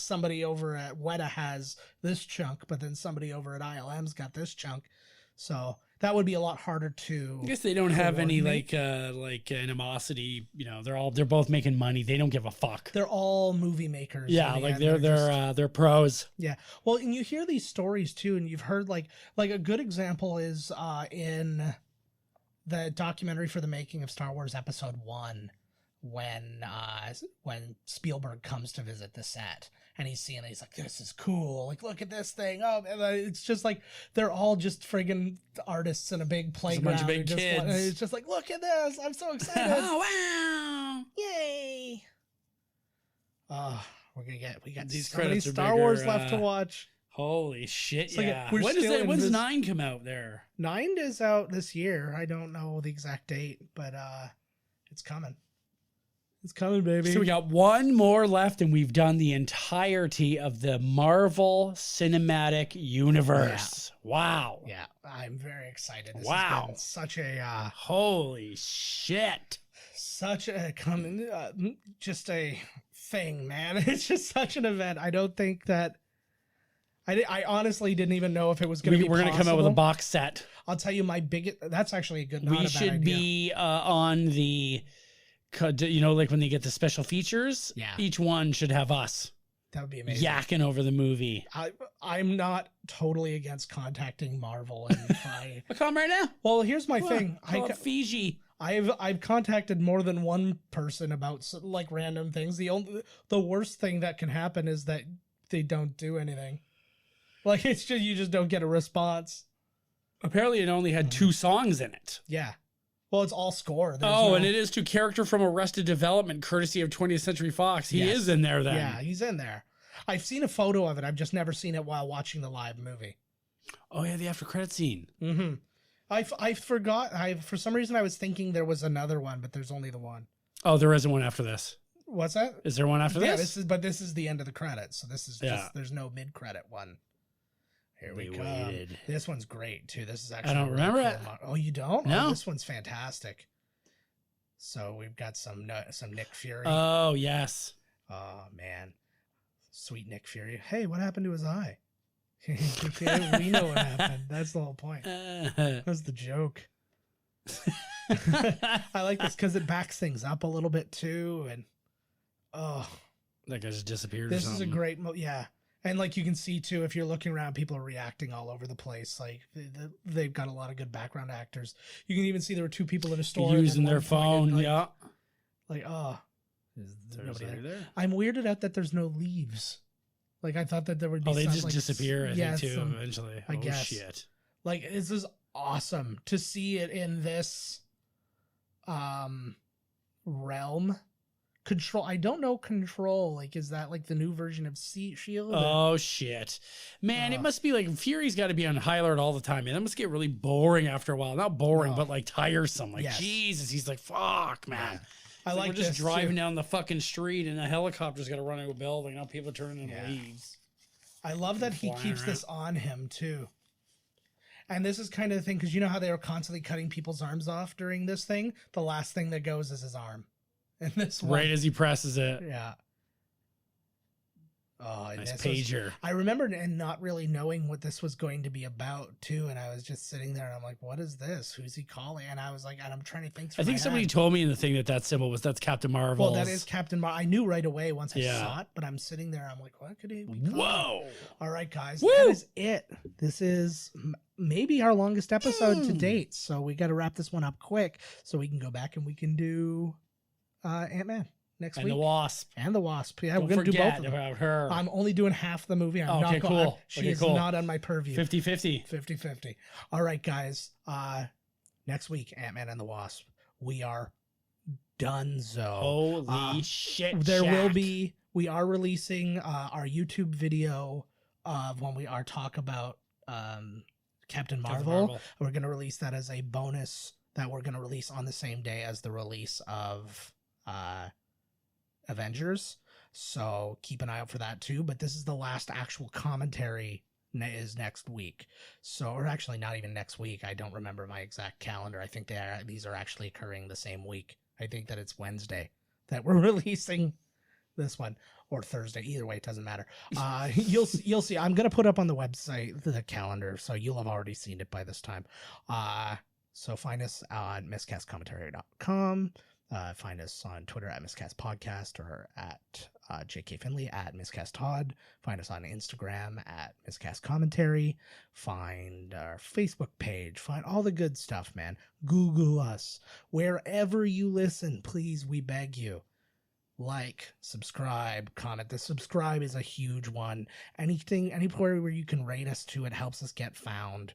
[SPEAKER 2] somebody over at Weta has this chunk, but then somebody over at ILM's got this chunk. So that would be a lot harder to.
[SPEAKER 1] I guess they don't have any like animosity. You know, they're both making money. They don't give a fuck.
[SPEAKER 2] They're all movie makers.
[SPEAKER 1] Yeah, like they're pros.
[SPEAKER 2] Yeah. Well, and you hear these stories too, and you've heard like a good example is in the documentary for the making of Star Wars Episode 1. when Spielberg comes to visit the set and he's seeing it, he's like, this is cool. Like, look at this thing. Oh, and it's just like, they're all just friggin' artists in a big playground.
[SPEAKER 1] There's a bunch of big kids.
[SPEAKER 2] It's just like, look at this. I'm so excited.
[SPEAKER 1] Oh, wow.
[SPEAKER 2] Yay. We got
[SPEAKER 1] These
[SPEAKER 2] so many
[SPEAKER 1] credits are
[SPEAKER 2] Star
[SPEAKER 1] bigger,
[SPEAKER 2] Wars left to watch.
[SPEAKER 1] Holy shit,
[SPEAKER 2] Like,
[SPEAKER 1] yeah.
[SPEAKER 2] when's
[SPEAKER 1] 9 come out there?
[SPEAKER 2] 9 is out this year. I don't know the exact date, but it's coming. It's coming, baby.
[SPEAKER 1] So we got one more left, and we've done the entirety of the Marvel Cinematic Universe. Yeah. Wow.
[SPEAKER 2] Yeah, I'm very excited. This
[SPEAKER 1] wow.
[SPEAKER 2] has been such a...
[SPEAKER 1] holy shit.
[SPEAKER 2] Such a... just a thing, man. It's just such an event. I don't think that... I honestly didn't even know if it was going to be
[SPEAKER 1] We're going to come out with a box set.
[SPEAKER 2] I'll tell you my biggest... That's actually a good...
[SPEAKER 1] We should be on the... You know, like when they get the special features, each one should have us.
[SPEAKER 2] That would be amazing.
[SPEAKER 1] Yakking over the movie.
[SPEAKER 2] I'm not totally against contacting Marvel. And
[SPEAKER 1] I'll call them right now.
[SPEAKER 2] Well, here's my thing.
[SPEAKER 1] Fiji.
[SPEAKER 2] I've contacted more than one person about like random things. The worst thing that can happen is that they don't do anything. Like it's just you just don't get a response.
[SPEAKER 1] Apparently, it only had 2 songs in it.
[SPEAKER 2] Yeah. Well, it's all score.
[SPEAKER 1] And it is to character from Arrested Development, courtesy of 20th Century Fox. He is in there then.
[SPEAKER 2] Yeah, he's in there. I've seen a photo of it. I've just never seen it while watching the live movie.
[SPEAKER 1] Oh, yeah, the after credit scene.
[SPEAKER 2] Mm-hmm. I forgot. For some reason, I was thinking there was another one, but there's only the one.
[SPEAKER 1] Oh, there isn't one after this.
[SPEAKER 2] What's that?
[SPEAKER 1] Is there one after this?
[SPEAKER 2] Yeah, this is the end of the credits. So this is just, there's no mid-credit one. Here we go. Waited. This one's great too. This is actually
[SPEAKER 1] I don't remember it.
[SPEAKER 2] Oh, you don't?
[SPEAKER 1] No.
[SPEAKER 2] Oh, this one's fantastic. So we've got some Nick Fury.
[SPEAKER 1] Oh yes.
[SPEAKER 2] Oh man, sweet Nick Fury. Hey, what happened to his eye? We know what happened. That's the whole point. That's the joke. I like this because it backs things up a little bit too, and
[SPEAKER 1] that guy just disappeared.
[SPEAKER 2] This is a great yeah. And like you can see too, if you're looking around, people are reacting all over the place. Like they've got a lot of good background actors. You can even see there were 2 people in a store
[SPEAKER 1] using their phone.
[SPEAKER 2] Like, like is nobody there? I'm weirded out that there's no leaves. Like I thought that there would be.
[SPEAKER 1] They
[SPEAKER 2] some,
[SPEAKER 1] just
[SPEAKER 2] like,
[SPEAKER 1] disappear. I think too eventually.
[SPEAKER 2] I guess.
[SPEAKER 1] Shit.
[SPEAKER 2] Like this is awesome to see it in this realm. Control. I don't know Control. Like, is that like the new version of Shield?
[SPEAKER 1] Oh shit, man! It must be like Fury's got to be on high alert all the time, man. That must get really boring after a while. Not boring, but like tiresome. Like Jesus, he's like, fuck, man.
[SPEAKER 2] I like
[SPEAKER 1] we're just driving down the fucking street and a helicopter's got to run into a building. Now people are turning into leaves.
[SPEAKER 2] I love that he keeps this on him too. And this is kind of the thing because you know how they were constantly cutting people's arms off during this thing. The last thing that goes is his arm. And this one,
[SPEAKER 1] right as he presses it.
[SPEAKER 2] Yeah. Oh,
[SPEAKER 1] nice pager.
[SPEAKER 2] I remember and not really knowing what this was going to be about too, and I was just sitting there and I'm like, "What is this? Who's he calling?" And I was like, and I'm trying to think.
[SPEAKER 1] I think somebody told me in the thing that symbol that's Captain Marvel.
[SPEAKER 2] Well, that is Captain Marvel. I knew right away once I saw it, but I'm sitting there. I'm like, "What could he be calling?"
[SPEAKER 1] Whoa!
[SPEAKER 2] All right, guys, that is it. This is maybe our longest episode to date, so we got to wrap this one up quick so we can go back and we can do Ant-Man next week.
[SPEAKER 1] And the Wasp.
[SPEAKER 2] And the Wasp. Yeah,
[SPEAKER 1] Don't
[SPEAKER 2] we're going to do both of them.
[SPEAKER 1] about her.
[SPEAKER 2] I'm only doing half the movie. I'm not
[SPEAKER 1] cool.
[SPEAKER 2] She is not on my purview.
[SPEAKER 1] 50-50.
[SPEAKER 2] 50-50. All right, guys. Next week, Ant-Man and the Wasp. We are donezo.
[SPEAKER 1] Holy shit.
[SPEAKER 2] We are releasing our YouTube video of when we are talk about Captain Marvel. We're going to release that as a bonus that we're going to release on the same day as the release of Avengers, so keep an eye out for that too. But this is the last actual commentary is next week, so or actually not even next week. I don't remember my exact calendar. I think these are actually occurring the same week. I think that it's Wednesday that we're releasing this one, or Thursday. Either way, it doesn't matter. You'll see. I'm gonna put up on the website the calendar, so you'll have already seen it by this time. So find us on miscastcommentary.com. Find us on Twitter at Miscast Podcast or at JK Finley at Miscast Todd. Find us on Instagram at Miscast Commentary. Find our Facebook page. Find all the good stuff, man. Google us. Wherever you listen, please, we beg you. Like, subscribe, comment. The subscribe is a huge one. Anywhere where you can rate us to, it helps us get found.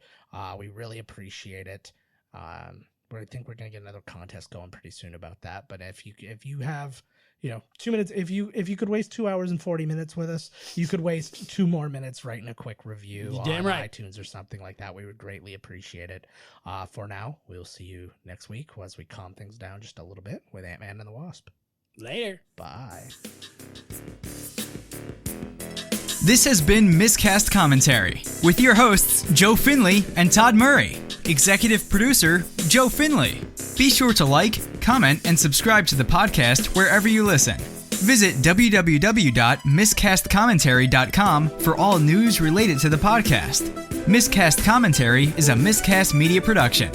[SPEAKER 2] We really appreciate it. But I think we're gonna get another contest going pretty soon about that. But if you have 2 minutes, if you could waste 2 hours and 40 minutes with us, you could waste 2 more minutes writing a quick review on iTunes or something like that. We would greatly appreciate it. For now, we'll see you next week as we calm things down just a little bit with Ant-Man and the Wasp.
[SPEAKER 1] Later.
[SPEAKER 2] Bye.
[SPEAKER 15] This has been Miscast Commentary with your hosts Joe Finley and Todd Murray. Executive producer Joe Finley. Be sure to like, comment, and subscribe to the podcast wherever you listen. Visit www.miscastcommentary.com for all news related to the podcast. Miscast Commentary is a Miscast Media production.